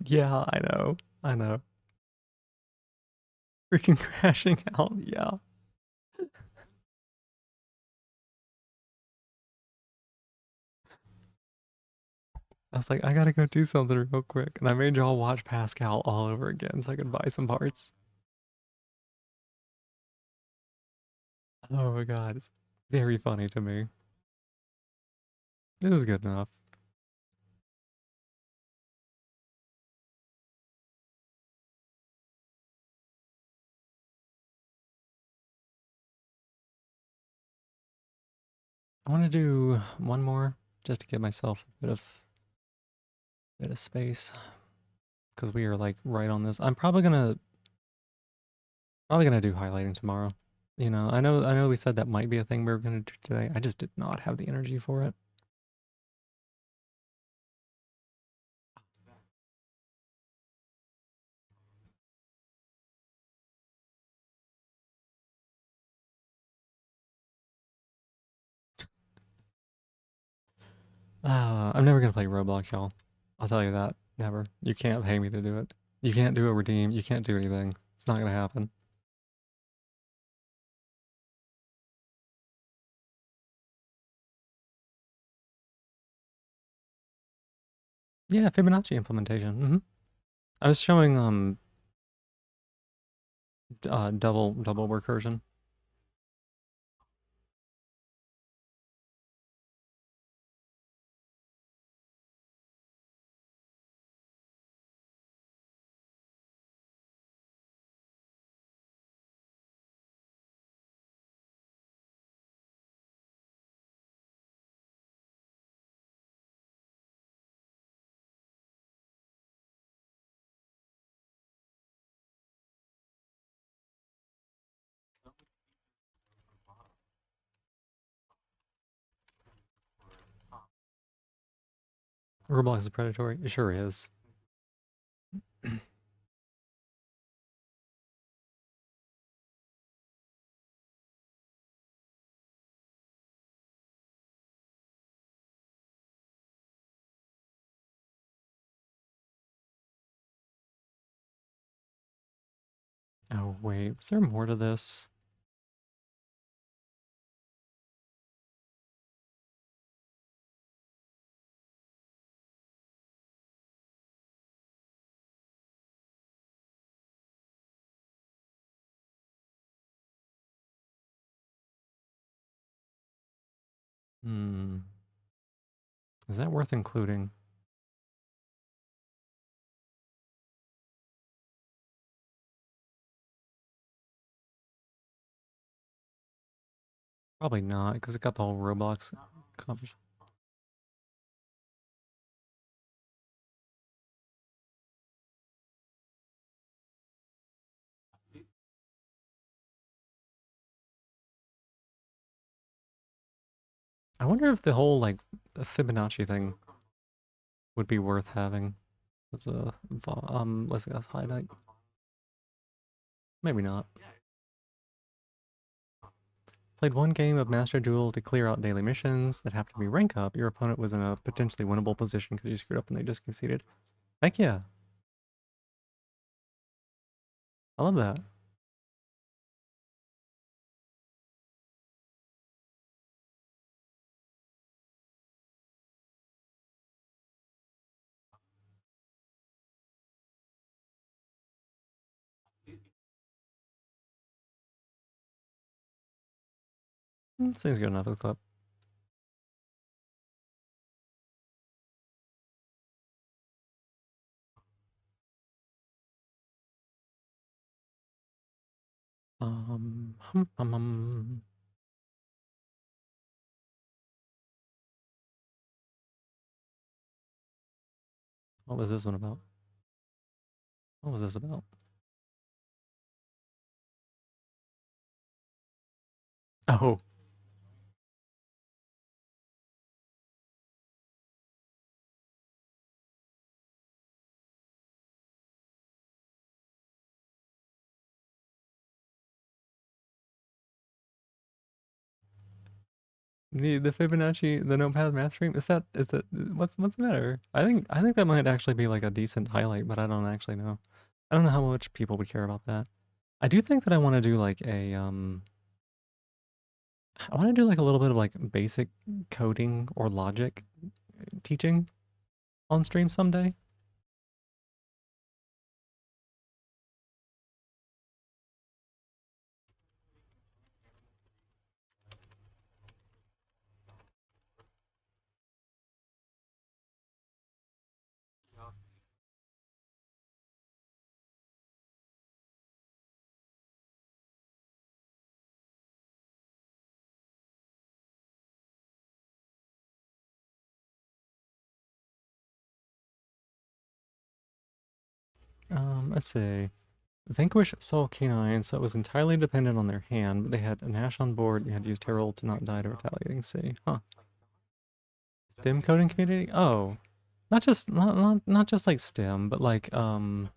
Yeah, I know. I know. Freaking crashing out. Yeah. I was like, I gotta go do something real quick. And I made y'all watch Pascal all over again so I could buy some parts. Oh my god, it's very funny to me. It was good enough. I want to do one more just to give myself a bit of space because we are like right on this. I'm probably gonna do highlighting tomorrow. You know, I know we said that might be a thing we were gonna do today. I just did not have the energy for it. I'm never gonna play Roblox, y'all. I'll tell you that. Never. You can't pay me to do it. You can't do a redeem. You can't do anything. It's not gonna happen. Yeah, Fibonacci implementation. I was showing double recursion. Roblox is predatory. It sure is. Oh wait, was there more to this? Hmm. Is that worth including? Probably not, because it got the whole Roblox conversation. I wonder if the whole like Fibonacci thing would be worth having as a let's say that's highlight. Maybe not. Played one game of Master Duel to clear out daily missions that happened to be rank up. Your opponent was in a potentially winnable position because you screwed up and they just conceded. Heck yeah. I love that. Seems good enough for the clip. Hum, hum, hum. What was this one about? What was this about? Oh, the Fibonacci, the Notepad math stream. Is that what's the matter? I think that might actually be like a decent highlight, but I don't actually know. I don't know how much people would care about that. I do think that I want to do like I want to do like a little bit of like basic coding or logic teaching on stream someday. Let's see. Vanquish Soul Canine, so it was entirely dependent on their hand, but they had a Nash on board, you had to use Terrell to not die to retaliating C. Huh. STEM coding community? Oh. Not just like STEM, but like that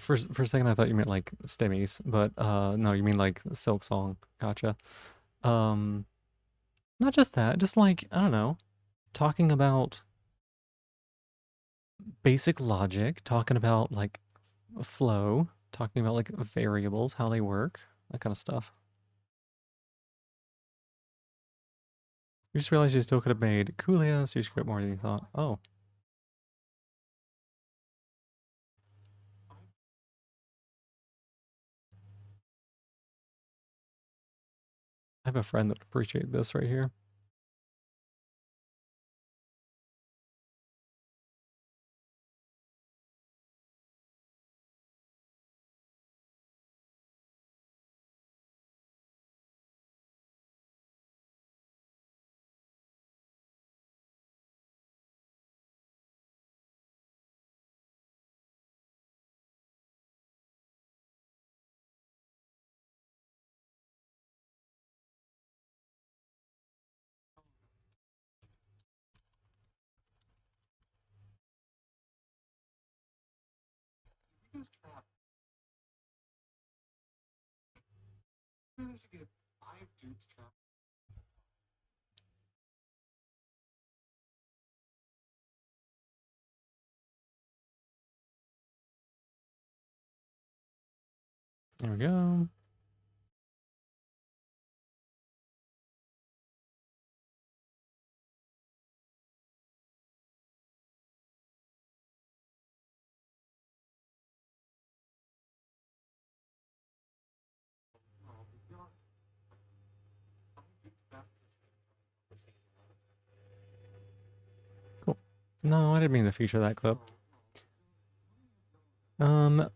for a second I thought you meant like STEMmies, but no, you mean like Silk Song. Gotcha. Um Not just that, just like, I don't know, talking about basic logic, talking about like flow, talking about like variables, how they work, that kind of stuff. You just realized you still could have made Coolio, so you screwed up more than you thought. Oh. I have a friend that would appreciate this right here. There we go. Cool. No, I didn't mean to feature that clip.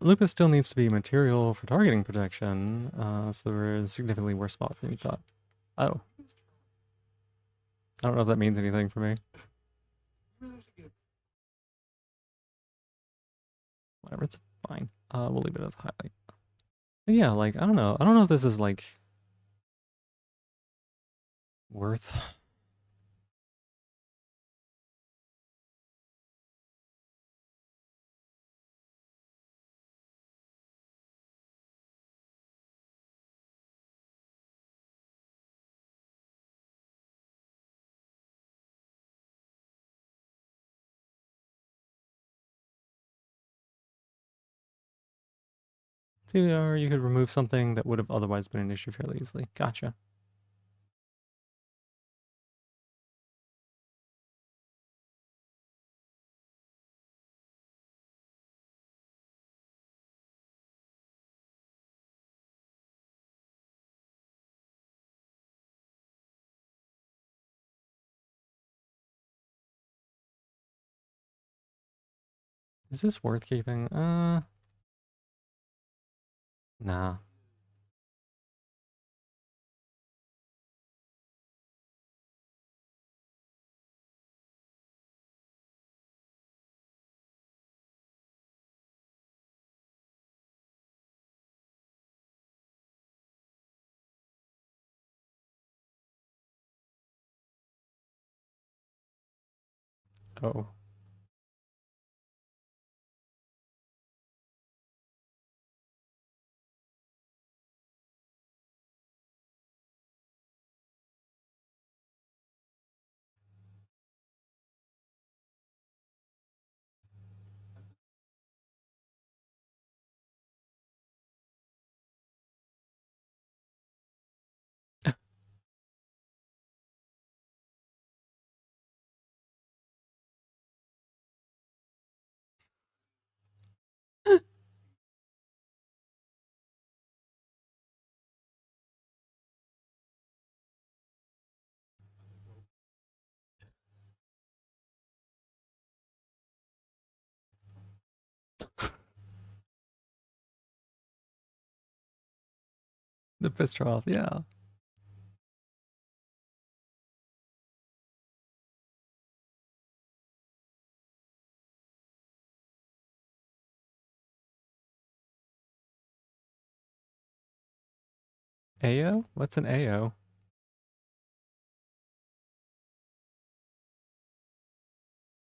Lupus still needs to be material for targeting protection, so we're in a significantly worse spot than you thought. Oh. I don't know if that means anything for me. Whatever, it's fine. We'll leave it as highlight. But yeah, like, I don't know. I don't know if this is, like, worth... Or you could remove something that would have otherwise been an issue fairly easily. Gotcha. Is this worth keeping? Nah. Oh. The piss trough, yeah. AO? What's an AO?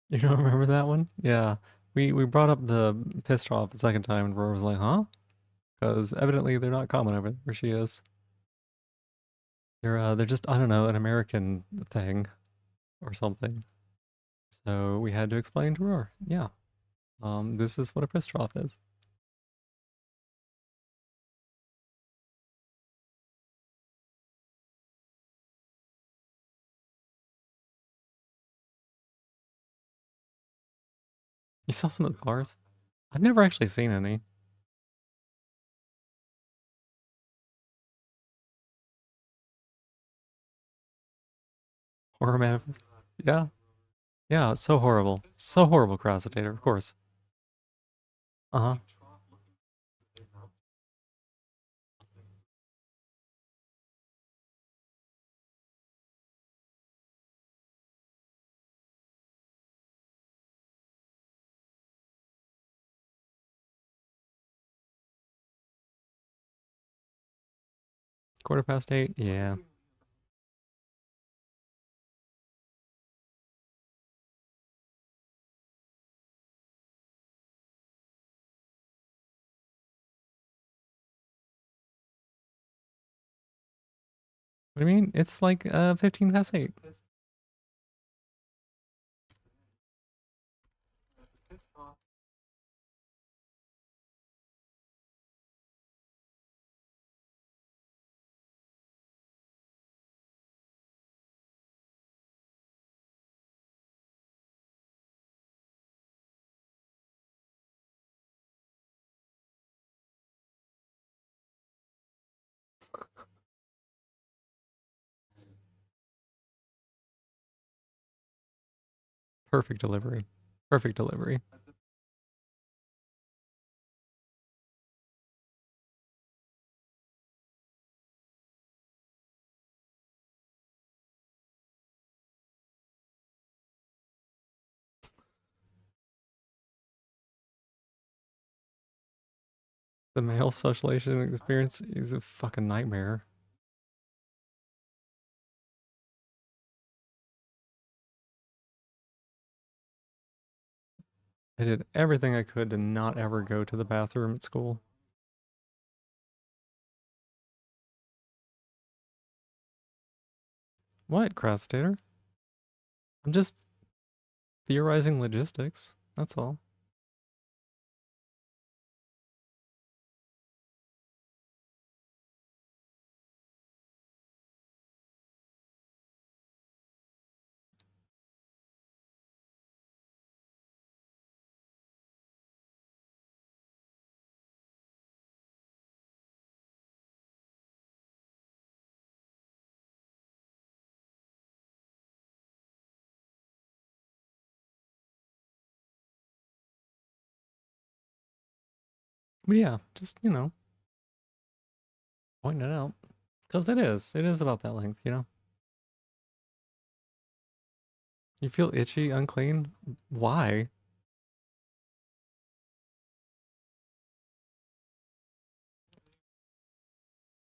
You don't remember that one? Yeah. We brought up the piss trough the second time and Roar was like, huh? Because evidently they're not common over where she is. They're just, I don't know, an American thing or something. So we had to explain to Roar. Yeah. This is what a piss trough is. You saw some of the bars? I've never actually seen any. Horror manifest. Yeah. Yeah, it's so horrible. So horrible, Crossitator, of course. Uh-huh. Quarter past 8? Yeah. What do you mean? It's like 15 past 8. Perfect delivery. Perfect delivery. The male socialization experience is a fucking nightmare. I did everything I could to not ever go to the bathroom at school. What, Crossitator? I'm just theorizing logistics. That's all. But yeah, just, pointing it out. Because it is. It is about that length. You feel itchy, unclean? Why?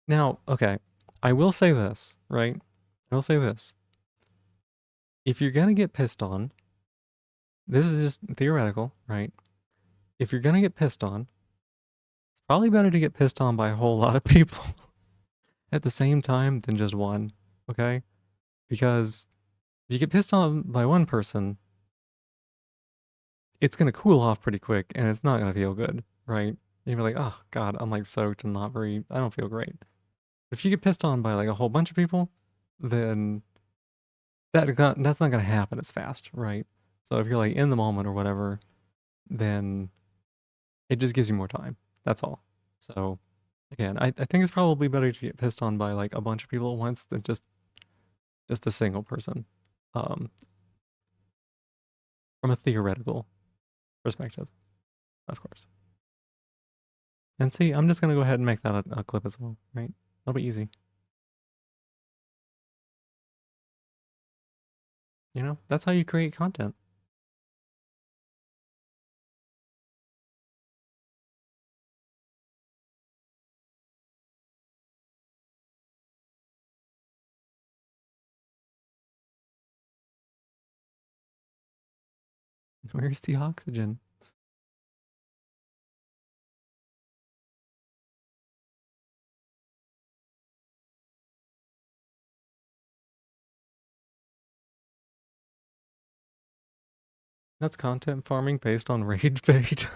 Now, okay, I will say this, right? I will say this. If you're gonna get pissed on, this is just theoretical, right? If you're gonna get pissed on, it's probably better to get pissed on by a whole lot of people at the same time than just one, okay? Because if you get pissed on by one person, it's gonna cool off pretty quick and it's not gonna feel good, right? You'll be like, oh god, I'm like soaked and I don't feel great. If you get pissed on by like a whole bunch of people, then that's not gonna happen as fast, right? So if you're like in the moment or whatever, then it just gives you more time. That's all. So again, I think it's probably better to get pissed on by like a bunch of people at once than just a single person. Um, from a theoretical perspective, of course. And see, I'm just gonna go ahead and make that a clip as well, right? That'll be easy. That's how you create content. Where's the oxygen? That's content farming based on rage bait.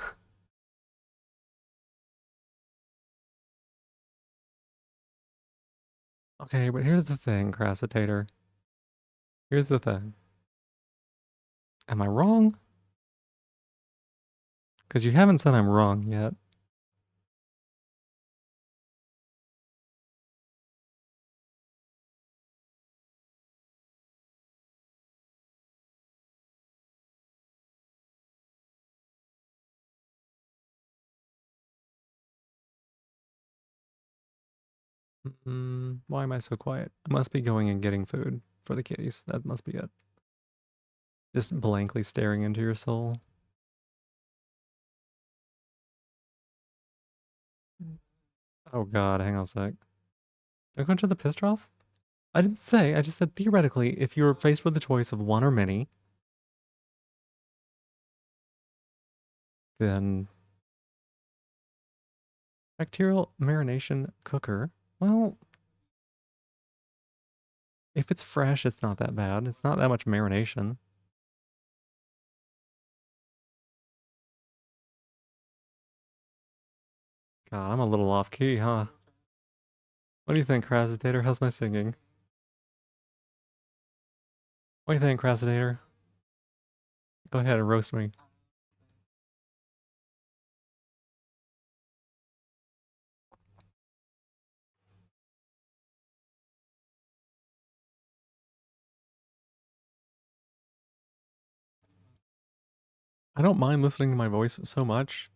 Okay, but here's the thing, Crassitator. Here's the thing. Am I wrong? Because you haven't said I'm wrong yet. Why am I so quiet? I must be going and getting food for the kitties. That must be it. Just blankly staring into your soul. Oh god, hang on a sec. Did I go into the pissed off? I didn't say, I just said theoretically, if you were faced with the choice of one or many, then bacterial marination cooker. Well, if it's fresh, it's not that bad. It's not that much marination. God, I'm a little off key, huh? What do you think, Crasitator? How's my singing? What do you think, Crasitator? Go ahead and roast me. I don't mind listening to my voice so much,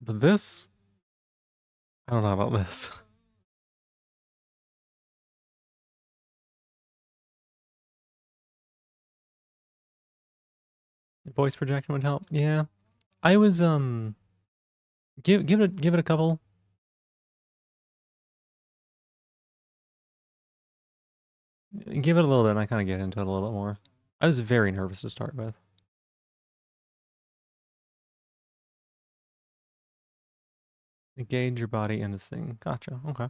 but this, I don't know about this. Voice projection would help. Yeah. I was give it a couple. Give it a little bit and I kind of get into it a little bit more. I was very nervous to start with. Engage your body into sing. Gotcha. Okay.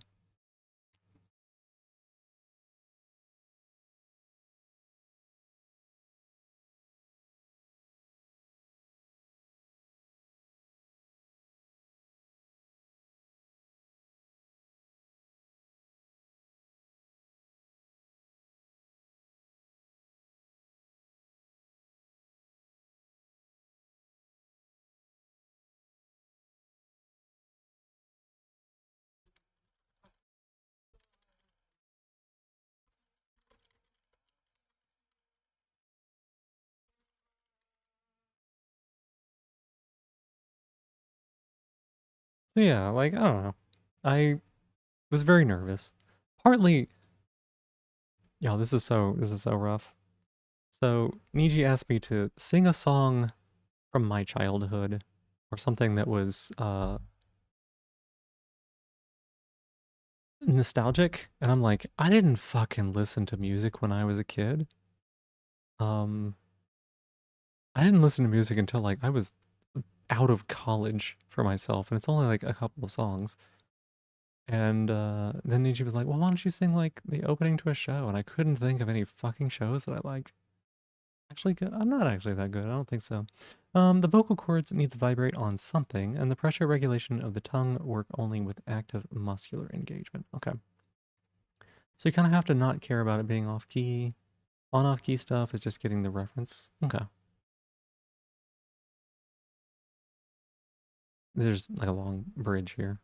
So yeah, like I don't know. I was very nervous. Partly, yo, this is so rough. So Niji asked me to sing a song from my childhood or something that was nostalgic, and I'm like, I didn't fucking listen to music when I was a kid. Um, I didn't listen to music until like I was out of college for myself, and it's only like a couple of songs. And then Niji was like, "Well, why don't you sing like the opening to a show?" And I couldn't think of any fucking shows that I liked. Actually, good. I'm not actually that good. I don't think so. The vocal cords need to vibrate on something, and the pressure regulation of the tongue work only with active muscular engagement. Okay. So you kind of have to not care about it being off key. On off key stuff is just getting the reference. Okay. There's like a long bridge here.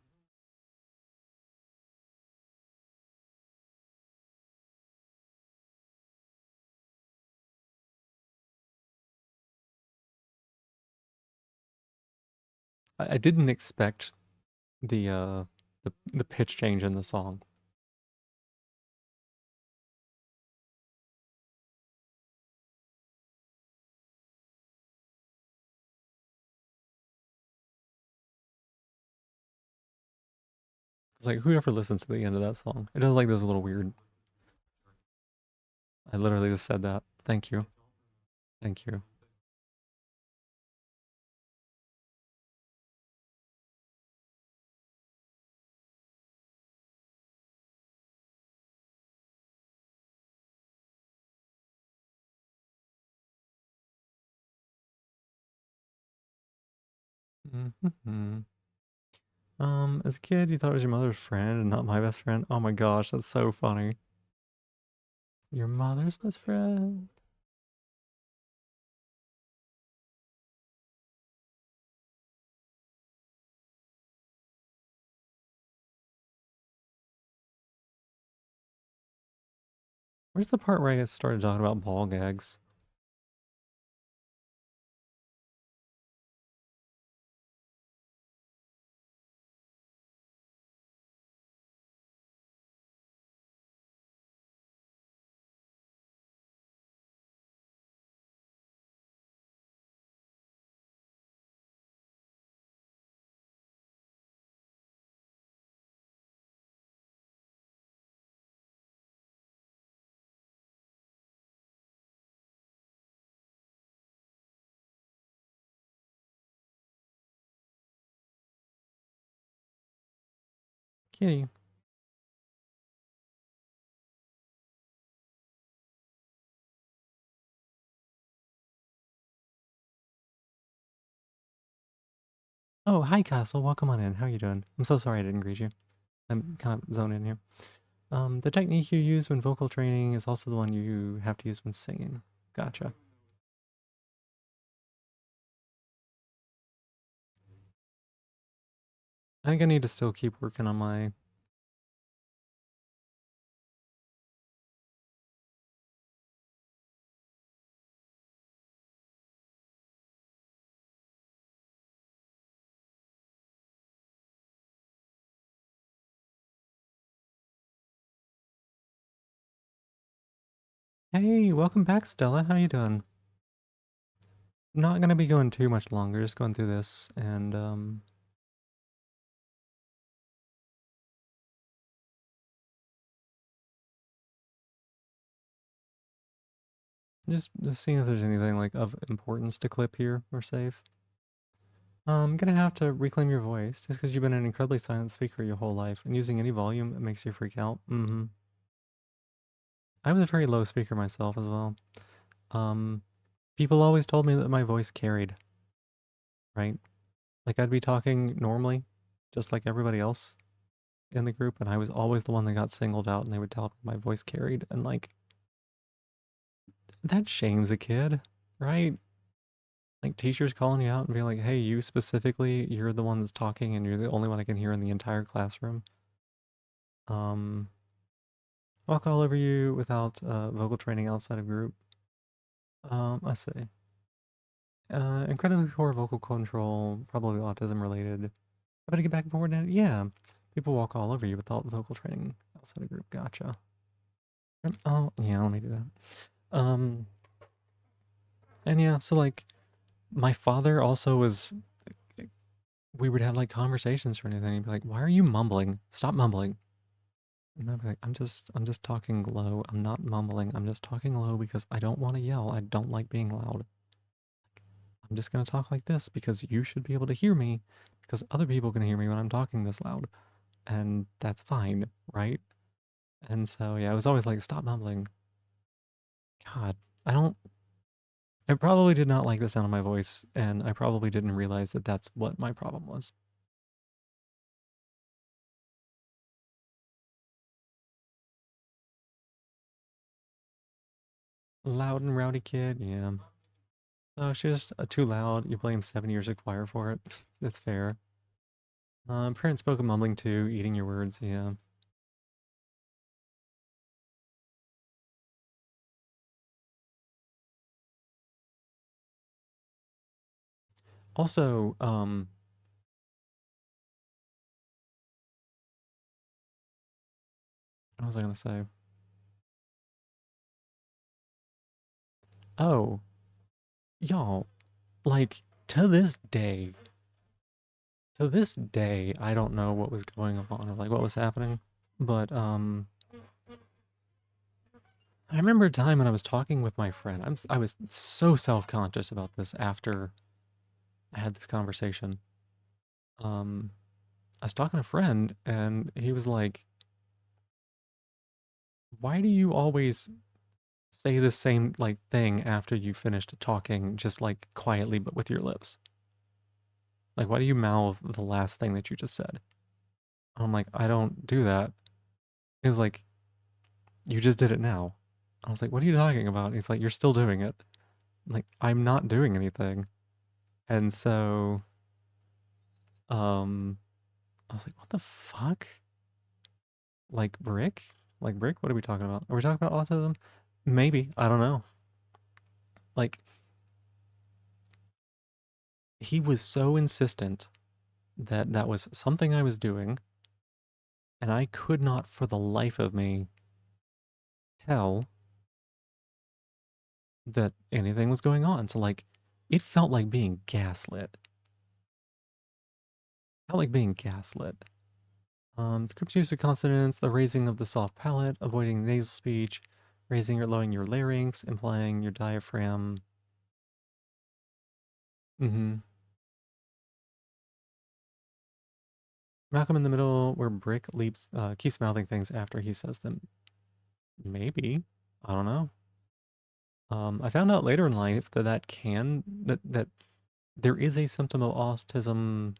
I didn't expect the pitch change in the song. It's like whoever listens to the end of that song. It does like this little weird. I literally just said that. Thank you. Thank you. Hmm. As a kid, you thought it was your mother's friend and not my best friend. Oh my gosh, that's so funny. Your mother's best friend. Where's the part where I get started talking about ball gags? Kitty. Oh, hi, Castle. Welcome on in. How you doing? I'm so sorry I didn't greet you. I'm kind of zoning in here. The technique you use when vocal training is also the one you have to use when singing. Gotcha. I think I need to still keep working on my... Hey, welcome back, Stella. How you doing? Not gonna be going too much longer, just going through this and just seeing if there's anything like of importance to clip here or save. I'm gonna have to reclaim your voice just because you've been an incredibly silent speaker your whole life, and using any volume it makes you freak out. I was a very low speaker myself as well. Um, People always told me that my voice carried, right? Like I'd be talking normally, just like everybody else in the group, and I was always the one that got singled out, and they would tell me my voice carried, and like that shames a kid, right? Like teachers calling you out and being like, "Hey, you specifically, you're the one that's talking, and you're the only one I can hear in the entire classroom." Um, Walk all over you without vocal training outside of group. Let's see. Incredibly poor vocal control, probably autism related. I better get back forward now. Yeah, people walk all over you without vocal training outside of group. Gotcha. Oh, yeah, let me do that. And yeah, so like my father also was. We would have like conversations or anything. He'd be like, "Why are you mumbling? Stop mumbling." And I'd be like, I'm just talking low. I'm not mumbling. I'm just talking low because I don't want to yell. I don't like being loud. I'm just going to talk like this because you should be able to hear me because other people can hear me when I'm talking this loud. And that's fine, right? And so, yeah, it was always like, stop mumbling. God, I don't, I probably did not like the sound of my voice. And I probably didn't realize that that's what my problem was. Loud and rowdy kid, yeah. Oh, she's just too loud. You blame 7 years of choir for it. That's fair. Parents spoken mumbling too, eating your words, yeah. Also, what was I gonna say? Oh, y'all, like to this day, I don't know what was going on or like what was happening. But I remember a time when I was talking with my friend. I was so self-conscious about this after I had this conversation. Um, I was talking to a friend and he was like, "Why do you always say the same like thing after you finished talking just like quietly but with your lips? Like why do you mouth the last thing that you just said?" I'm like, "I don't do that." He was like, "You just did it now." I was like, "What are you talking about?" He's like, "You're still doing it." I'm like, "I'm not doing anything." And so I was like, "What the fuck?" Like brick? Like, Brick, what are we talking about? Are we talking about autism? Maybe. I don't know. Like, he was so insistent that that was something I was doing, and I could not for the life of me tell that anything was going on. So, like, it felt like being gaslit. Felt like being gaslit. The correct use of consonants, the raising of the soft palate, avoiding nasal speech, raising or lowering your larynx, implying your diaphragm. Mm-hmm. Malcolm in the middle, where Brick keeps mouthing things after he says them. Maybe. I don't know. I found out later in life that that there is a symptom of autism.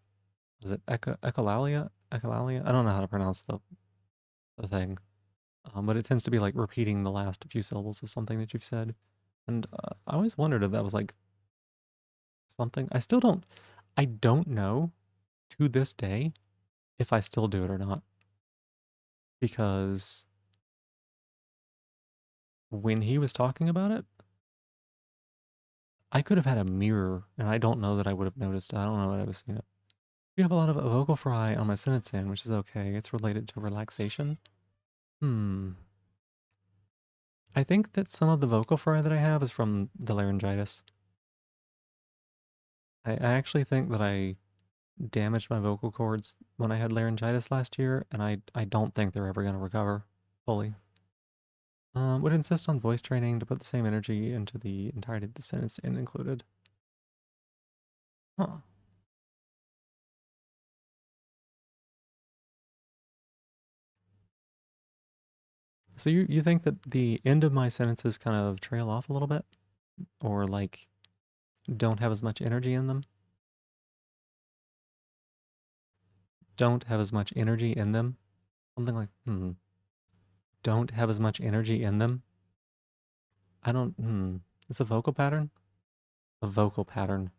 Is it echolalia? Echolalia? I don't know how to pronounce the thing. But it tends to be like repeating the last few syllables of something that you've said. And I always wondered if that was like something. I don't know to this day if I still do it or not. Because when he was talking about it, I could have had a mirror and I don't know that I would have noticed it. I don't know what I was seeing it. You have a lot of vocal fry on my sentence in, which is okay. It's related to relaxation. Hmm. I think that some of the vocal fry that I have is from the laryngitis. I actually think that I damaged my vocal cords when I had laryngitis last year, and I don't think they're ever going to recover fully. Would insist on voice training to put the same energy into the entirety of the sentence in included. Huh. So you think that the end of my sentences kind of trail off a little bit, or like don't have as much energy in them? Don't have as much energy in them? Something like don't have as much energy in them. I don't. It's a vocal pattern. A vocal pattern.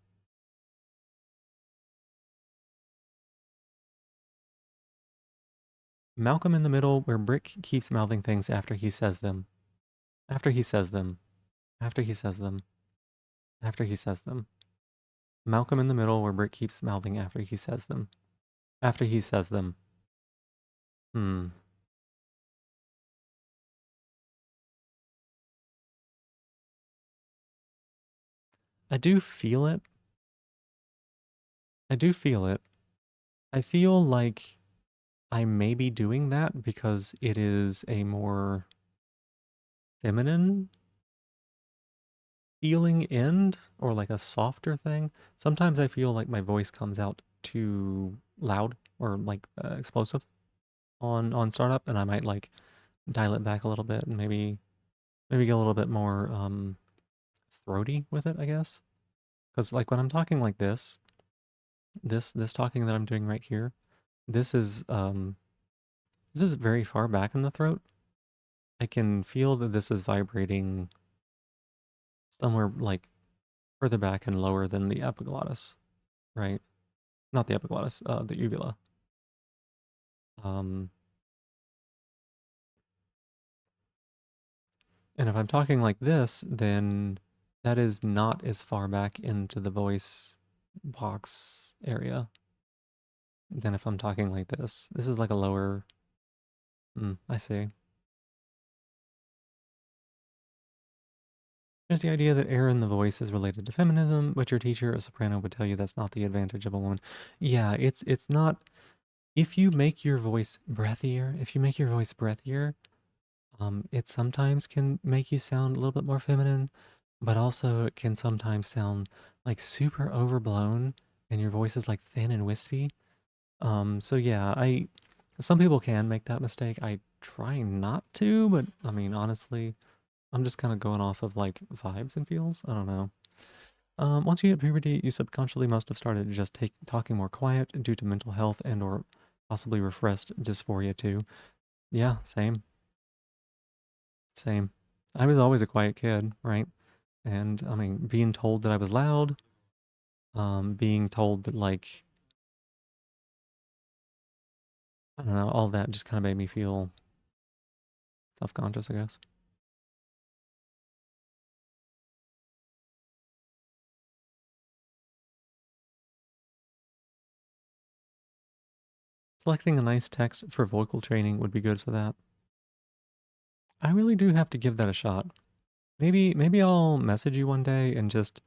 Malcolm in the middle, where Brick keeps mouthing things after he says them. After he says them. After he says them. After he says them. Malcolm in the middle, where Brick keeps mouthing after he says them. After he says them. Hmm. I do feel it. I do feel it. I feel like I may be doing that because it is a more feminine feeling end or like a softer thing. Sometimes I feel like my voice comes out too loud or like explosive on startup, and I might like dial it back a little bit and maybe get a little bit more throaty with it, I guess. Because like when I'm talking like this talking that I'm doing right here, this is um this is very far back in the throat. I can feel that this is vibrating somewhere like further back and lower than the epiglottis, right? Not the epiglottis, the uvula. Um, and if I'm talking like this, then that is not as far back into the voice box area than if I'm talking like this. This is like a lower. I see. There's the idea that air in the voice is related to feminism, but your teacher, a soprano, would tell you that's not the advantage of a woman. Yeah, it's not. If you make your voice breathier, it sometimes can make you sound a little bit more feminine, but also it can sometimes sound like super overblown and your voice is like thin and wispy. So yeah, some people can make that mistake. I try not to, but I mean, honestly, I'm just kind of going off of like vibes and feels. I don't know. Once you hit puberty, you subconsciously must have started to just talking more quiet due to mental health and or possibly repressed dysphoria too. Yeah, same, same. I was always a quiet kid, right? And I mean, being told that I was loud, being told that like I don't know, all that just kind of made me feel Self-conscious, I guess. Selecting a nice text for vocal training would be good for that. I really do have to give that a shot. Maybe I'll message you one day and just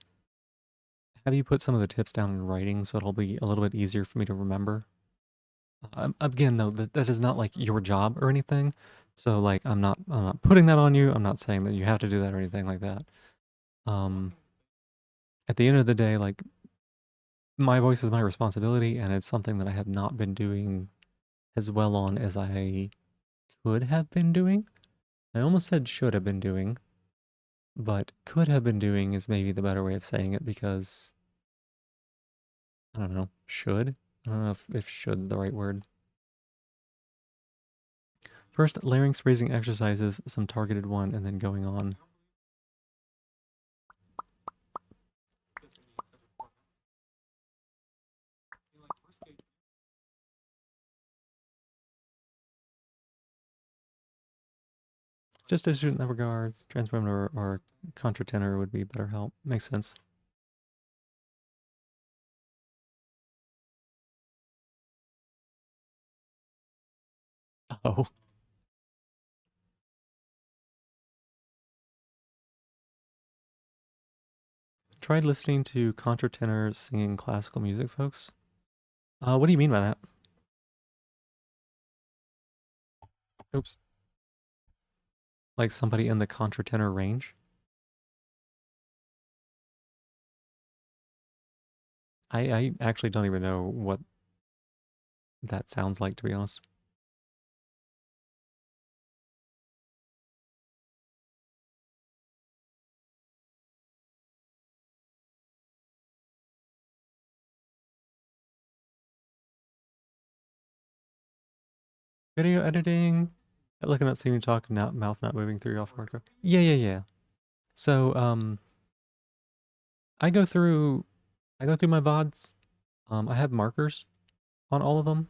have you put some of the tips down in writing so it'll be a little bit easier for me to remember. Again, though, that is not like your job or anything. So like I'm not putting that on you. I'm not saying that you have to do that or anything like that. Um, at the end of the day, like my voice is my responsibility and it's something that I have not been doing as well on as I could have been doing. I almost said should have been doing, but could have been doing is maybe the better way of saying it because I don't know, should? I don't know if should the right word. First, larynx raising exercises, some targeted one, and then going on. Just a student in that regard, transparent or contratenor would be better help. Makes sense. Oh. Tried listening to contratenors singing classical music, folks. What do you mean by that? Oops. Like somebody in the contratenor range? I actually don't even know what that sounds like, to be honest. Video editing. Looking up, seeing you talk, mouth not moving through off hardcore. Yeah. So, I go through, I go through my VODs. I have markers on all of them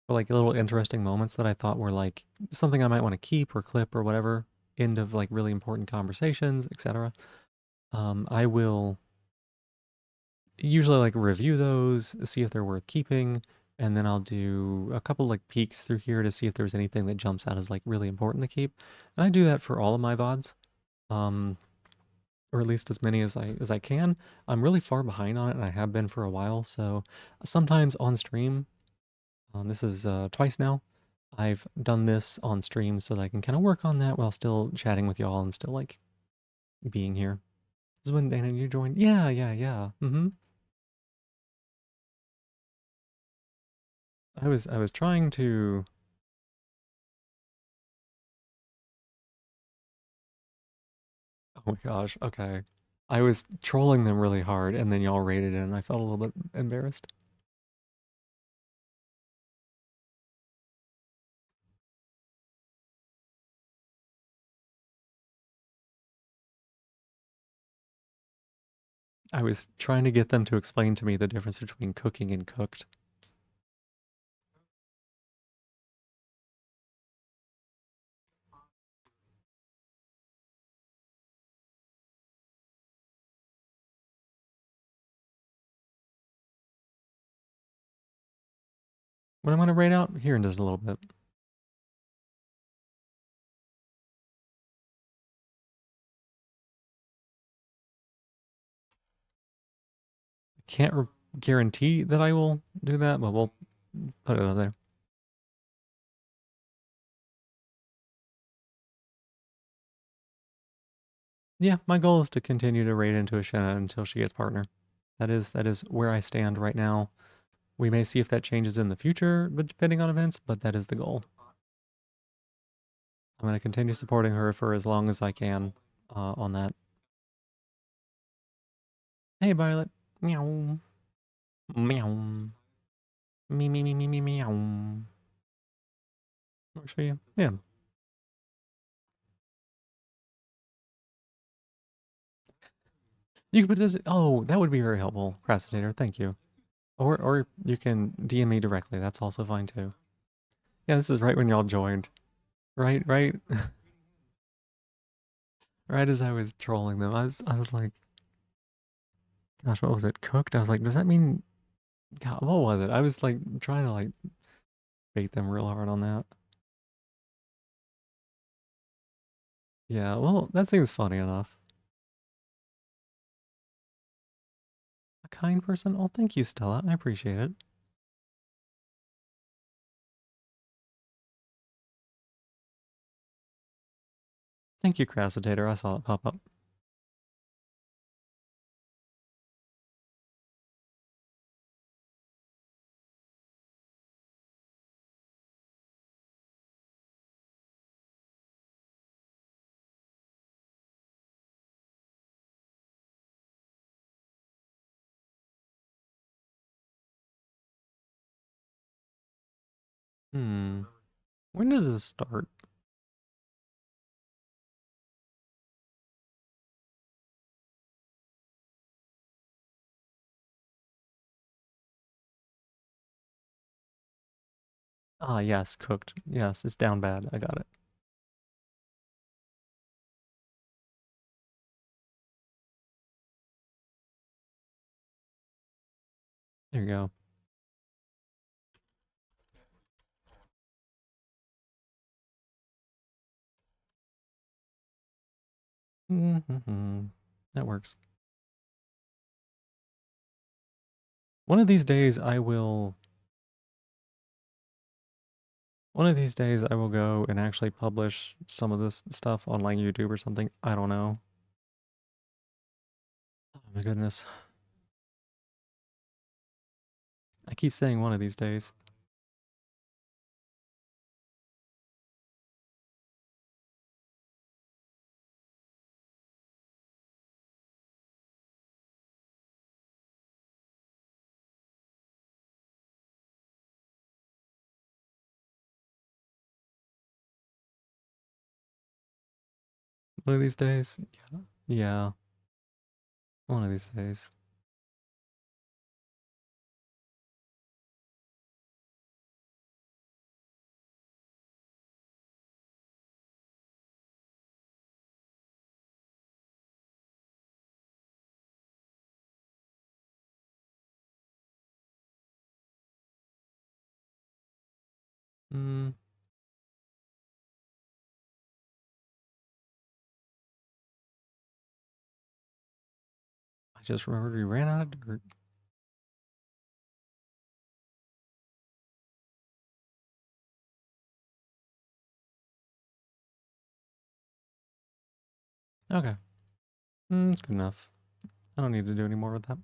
for like little interesting moments that I thought were like something I might want to keep or clip or whatever. End of like really important conversations, etc. I will usually like review those, see if they're worth keeping, and then I'll do a couple like peeks through here to see if there's anything that jumps out as like really important to keep. And I do that for all of my VODs. Um, or at least as many as I can. I'm really far behind on it and I have been for a while, so sometimes on stream, this is twice now. I've done this on stream so that I can kind of work on that while still chatting with y'all and still like being here. This is when Dana you joined. Yeah. I was trying to. Oh my gosh. Okay. I was trolling them really hard, and then y'all rated it, and I felt a little bit embarrassed. I was trying to get them to explain to me the difference between cooking and cooked. What I'm going to rate out here in just a little bit. Can't guarantee that I will do that, but we'll put it out there. Yeah, my goal is to continue to raid into Ashena until she gets partner. That is where I stand right now. We may see if that changes in the future, but depending on events, but that is the goal. I'm going to continue supporting her for as long as I can on that. Hey, Violet. Meow. Meow. Me, meow. Works for you? Yeah. You could put it, oh, that would be very helpful, Procrastinator. Thank you. Or you can DM me directly. That's also fine too. Yeah, this is right when y'all joined. Right. Right as I was trolling them, I was like, gosh, what was it? Cooked? I was like, does that mean God, what was it? I was like trying to like bait them real hard on that. Yeah, well, that seems funny enough. A kind person? Oh, thank you, Stella. I appreciate it. Thank you, Crassitator. I saw it pop up. Hmm. When does this start? Ah, yes, cooked. Yes, it's down bad. I got it. There you go. Mm-hmm. That works. One of these days I will One of these days I will go and actually publish some of this stuff on like YouTube or something. I don't know. Oh my goodness. I keep saying one of these days. One of these days. Yeah. Yeah. One of these days. Mm, I just remembered we ran out of dirt. Okay. It's good enough. I don't need to do any more with that.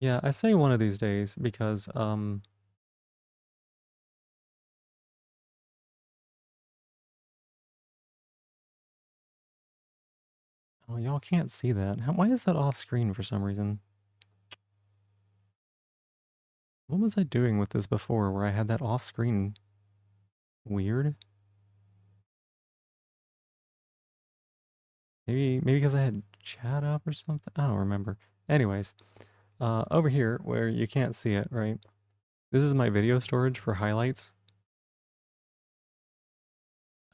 Yeah, I say one of these days because oh, y'all can't see that. Why is that off screen for some reason? What was I doing with this before where I had that off screen? Weird. Maybe because I had chat up or something. I don't remember. Anyways, over here where you can't see it, right? This is my video storage for highlights.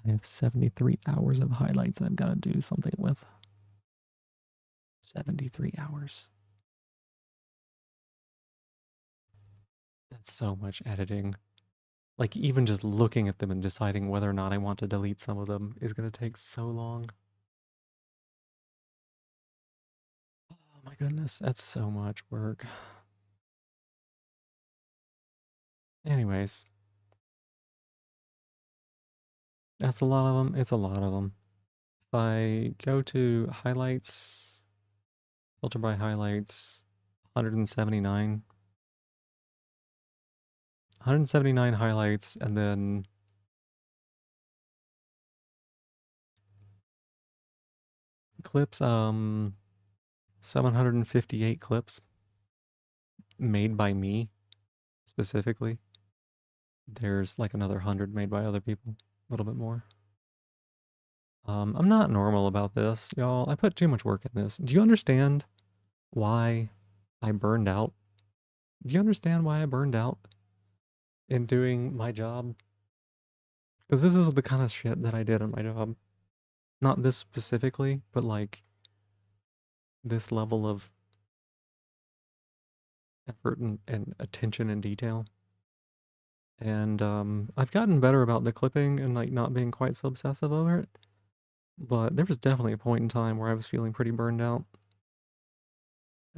I have 73 hours of highlights I've got to do something with. 73 hours. That's so much editing. Like even just looking at them and deciding whether or not I want to delete some of them is going to take so long. Oh my goodness, that's so much work. Anyways, that's a lot of them. It's a lot of them. If I go to highlights, filter by highlights, 179. 179 highlights, and then clips, 758 clips made by me specifically. There's like another 100 made by other people, a little bit more. I'm not normal about this, y'all. I put too much work in this. Do you understand why I burned out? Do you understand why I burned out? in doing my job. Because this is the kind of shit that I did in my job. Not this specifically, but like this level of effort and attention and detail. And I've gotten better about the clipping and like not being quite so obsessive over it. But there was definitely a point in time where I was feeling pretty burned out.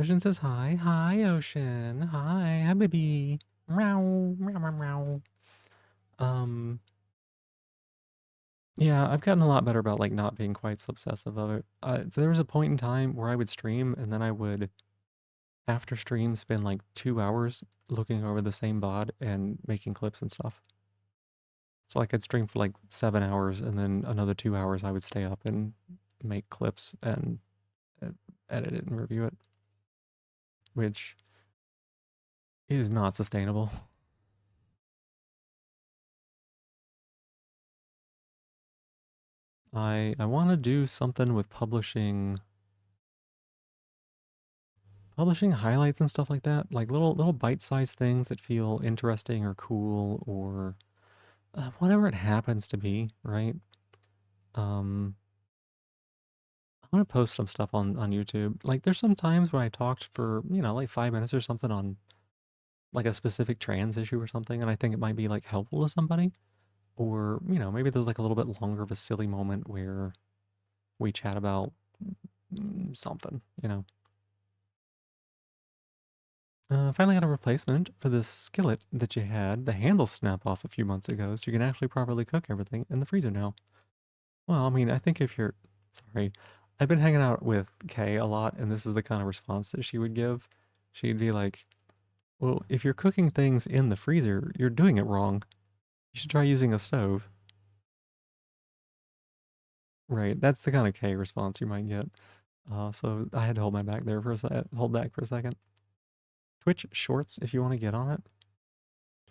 Ocean says hi. Hi, Ocean. Hi. Hi, baby. Meow. Meow, meow, meow. Um, yeah, I've gotten a lot better about like not being quite so obsessive of it. There was a point in time where I would stream and then I would, after stream, spend like 2 hours looking over the same VOD and making clips and stuff. So like I'd stream for like 7 hours and then another 2 hours I would stay up and make clips and uh, edit it and review it, which is not sustainable. I want to do something with publishing highlights and stuff like that, like little bite-sized things that feel interesting or cool or whatever it happens to be, right? Um, I want to post some stuff on YouTube. Like there's some times when I talked for, like 5 minutes or something on like a specific trans issue or something, and I think it might be like helpful to somebody. Or, maybe there's like a little bit longer of a silly moment where we chat about something, Finally got a replacement for the skillet that you had. The handle snapped off a few months ago, so you can actually properly cook everything in the freezer now. Well, I mean, I think if you're sorry, I've been hanging out with Kay a lot, and this is the kind of response that she would give. She'd be like, "Well, if you're cooking things in the freezer, you're doing it wrong. You should try using a stove." Right? That's the kind of Kay response you might get. So I had to hold my back there for a hold back for a second. Twitch Shorts, if you want to get on it.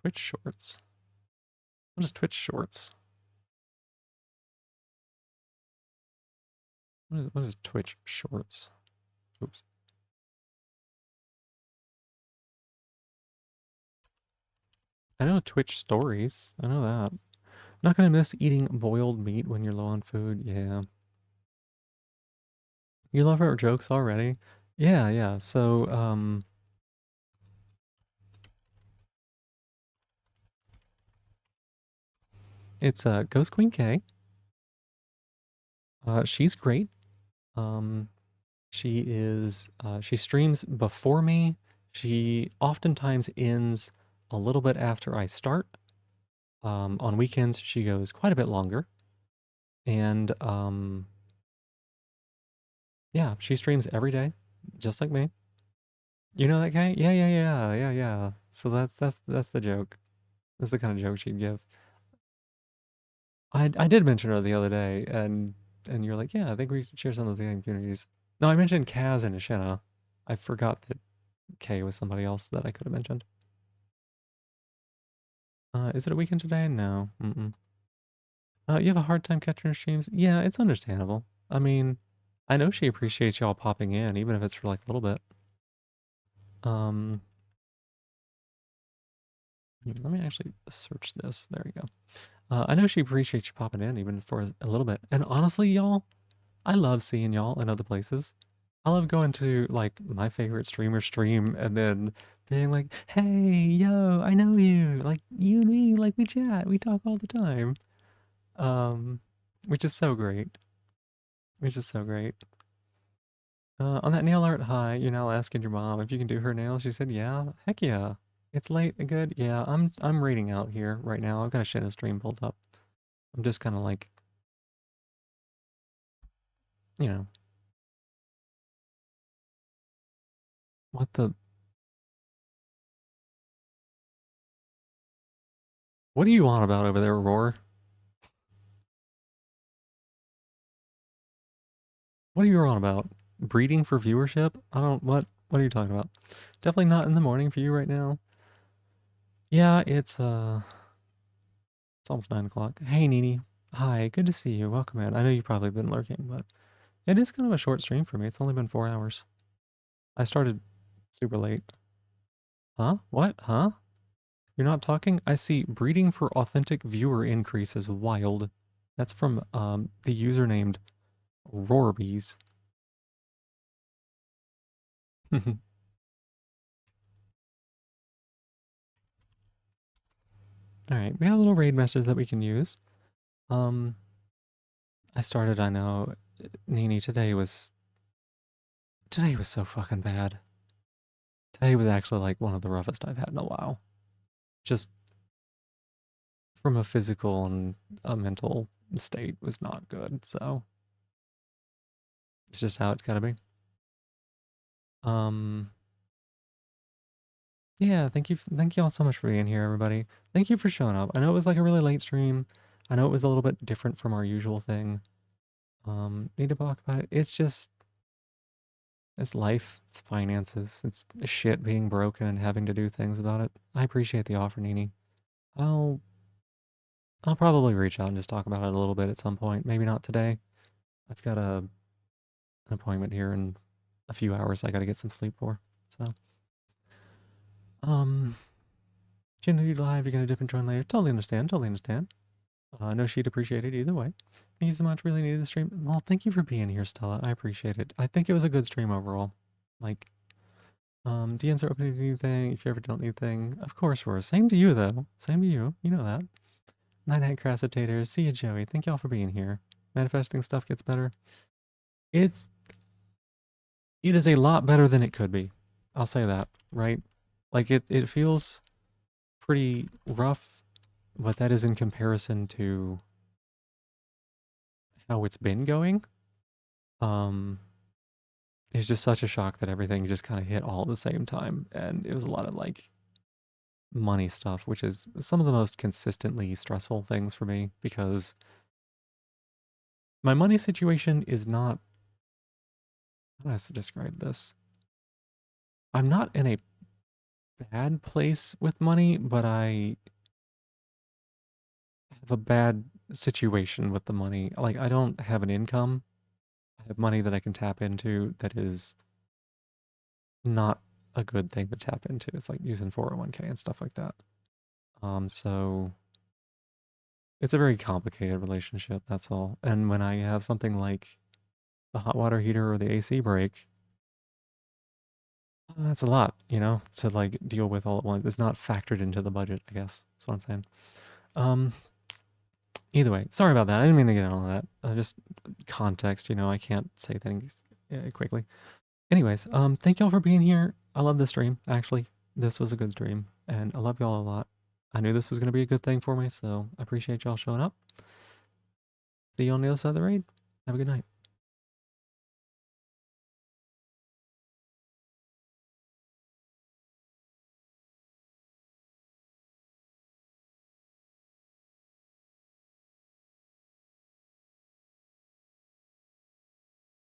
Twitch Shorts. What is Twitch Shorts? What is Twitch Shorts? Oops. I know Twitch Stories. I know that. Not gonna miss eating boiled meat when you're low on food. Yeah. You love our jokes already? Yeah, yeah. So, it's Ghost Queen K. She's great. Um, she streams before me. She oftentimes ends a little bit after I start. On weekends, she goes quite a bit longer. And yeah, she streams every day, just like me. You know that guy? Yeah, yeah, yeah, yeah, yeah. So that's the joke. That's the kind of joke she'd give. I did mention her the other day, and you're like, yeah, I think we share some of the same communities. No, I mentioned Kaz and Ashena. I forgot that Kay was somebody else that I could have mentioned. Is it a weekend today? No. Mm-mm. You have a hard time catching her streams? Yeah, it's understandable. I mean, I know she appreciates y'all popping in, even if it's for like a little bit. Um, Let me actually search this. There you go. I know she appreciates you popping in even for a little bit. And honestly, y'all, I love seeing y'all in other places. I love going to like my favorite streamer stream and then being like, "Hey, yo, I know you. Like you and me, like we chat, we talk all the time." Um, which is so great. Which is so great. On that nail art high, you're now asking your mom if you can do her nails. She said, "Yeah, heck yeah." It's late and good. Yeah, I'm reading out here right now. I've got a shit stream pulled up. I'm just kind of like, you know, what the what do you want about over there, Roar? What are you on about? Breeding for viewership? I don't what are you talking about? Definitely not in the morning for you right now. Yeah, it's almost 9 o'clock. Hey Nini. Hi, good to see you. Welcome in. I know you've probably been lurking, but it is kind of a short stream for me. It's only been 4 hours. I started super late. Huh? What? Huh? You're not talking? I see breeding for authentic viewer increase is wild. That's from the user named Rorbees. Alright, we got a little raid message that we can use. Um I know, Nini, today was so fucking bad. Today was actually like one of the roughest I've had in a while. Just from a physical and a mental state was not good, so it's just how it's gotta be. Um Yeah, thank you all so much for being here, everybody. Thank you for showing up. I know it was like a really late stream. I know it was a little bit different from our usual thing. Need to talk about it. It's life, it's finances, it's shit being broken and having to do things about it. I appreciate the offer, Nini. I'll I'll probably reach out and just talk about it a little bit at some point. Maybe not today. I've got an appointment here in a few hours I gotta get some sleep for. So, um, Genevieve Live, you're gonna dip and join later. Totally understand, totally understand. No, she'd appreciate it either way. Thank you so much. Really needed the stream. Well, thank you for being here, Stella. I appreciate it. I think it was a good stream overall. Like, DMs are open to anything. If you ever don't need anything, of course we're. Same to you though. Same to you. You know that. Night Crassitators. See you, Joey. Thank y'all for being here. Manifesting stuff gets better. It's it is a lot better than it could be. I'll say that, right? Like it feels pretty rough, but that is in comparison to how it's been going. Um, it's just such a shock that everything just kind of hit all at the same time, and it was a lot of like money stuff, which is some of the most consistently stressful things for me because my money situation is not, how do I describe this? I'm not in a bad place with money, but I have a bad situation with the money. Like, I don't have an income. I have money that I can tap into that is not a good thing to tap into. It's like using 401k and stuff like that. So it's a very complicated relationship, that's all. And when I have something like the hot water heater or the AC break, that's a lot, to like deal with all at once. It's not factored into the budget, I guess. That's what I'm saying. Um, Either way, sorry about that. I didn't mean to get on all that. Just context, I can't say things quickly. Anyways, thank y'all for being here. I love this stream, actually. This was a good stream, and I love y'all a lot. I knew this was going to be a good thing for me, so I appreciate y'all showing up. See you on the other side of the raid. Have a good night.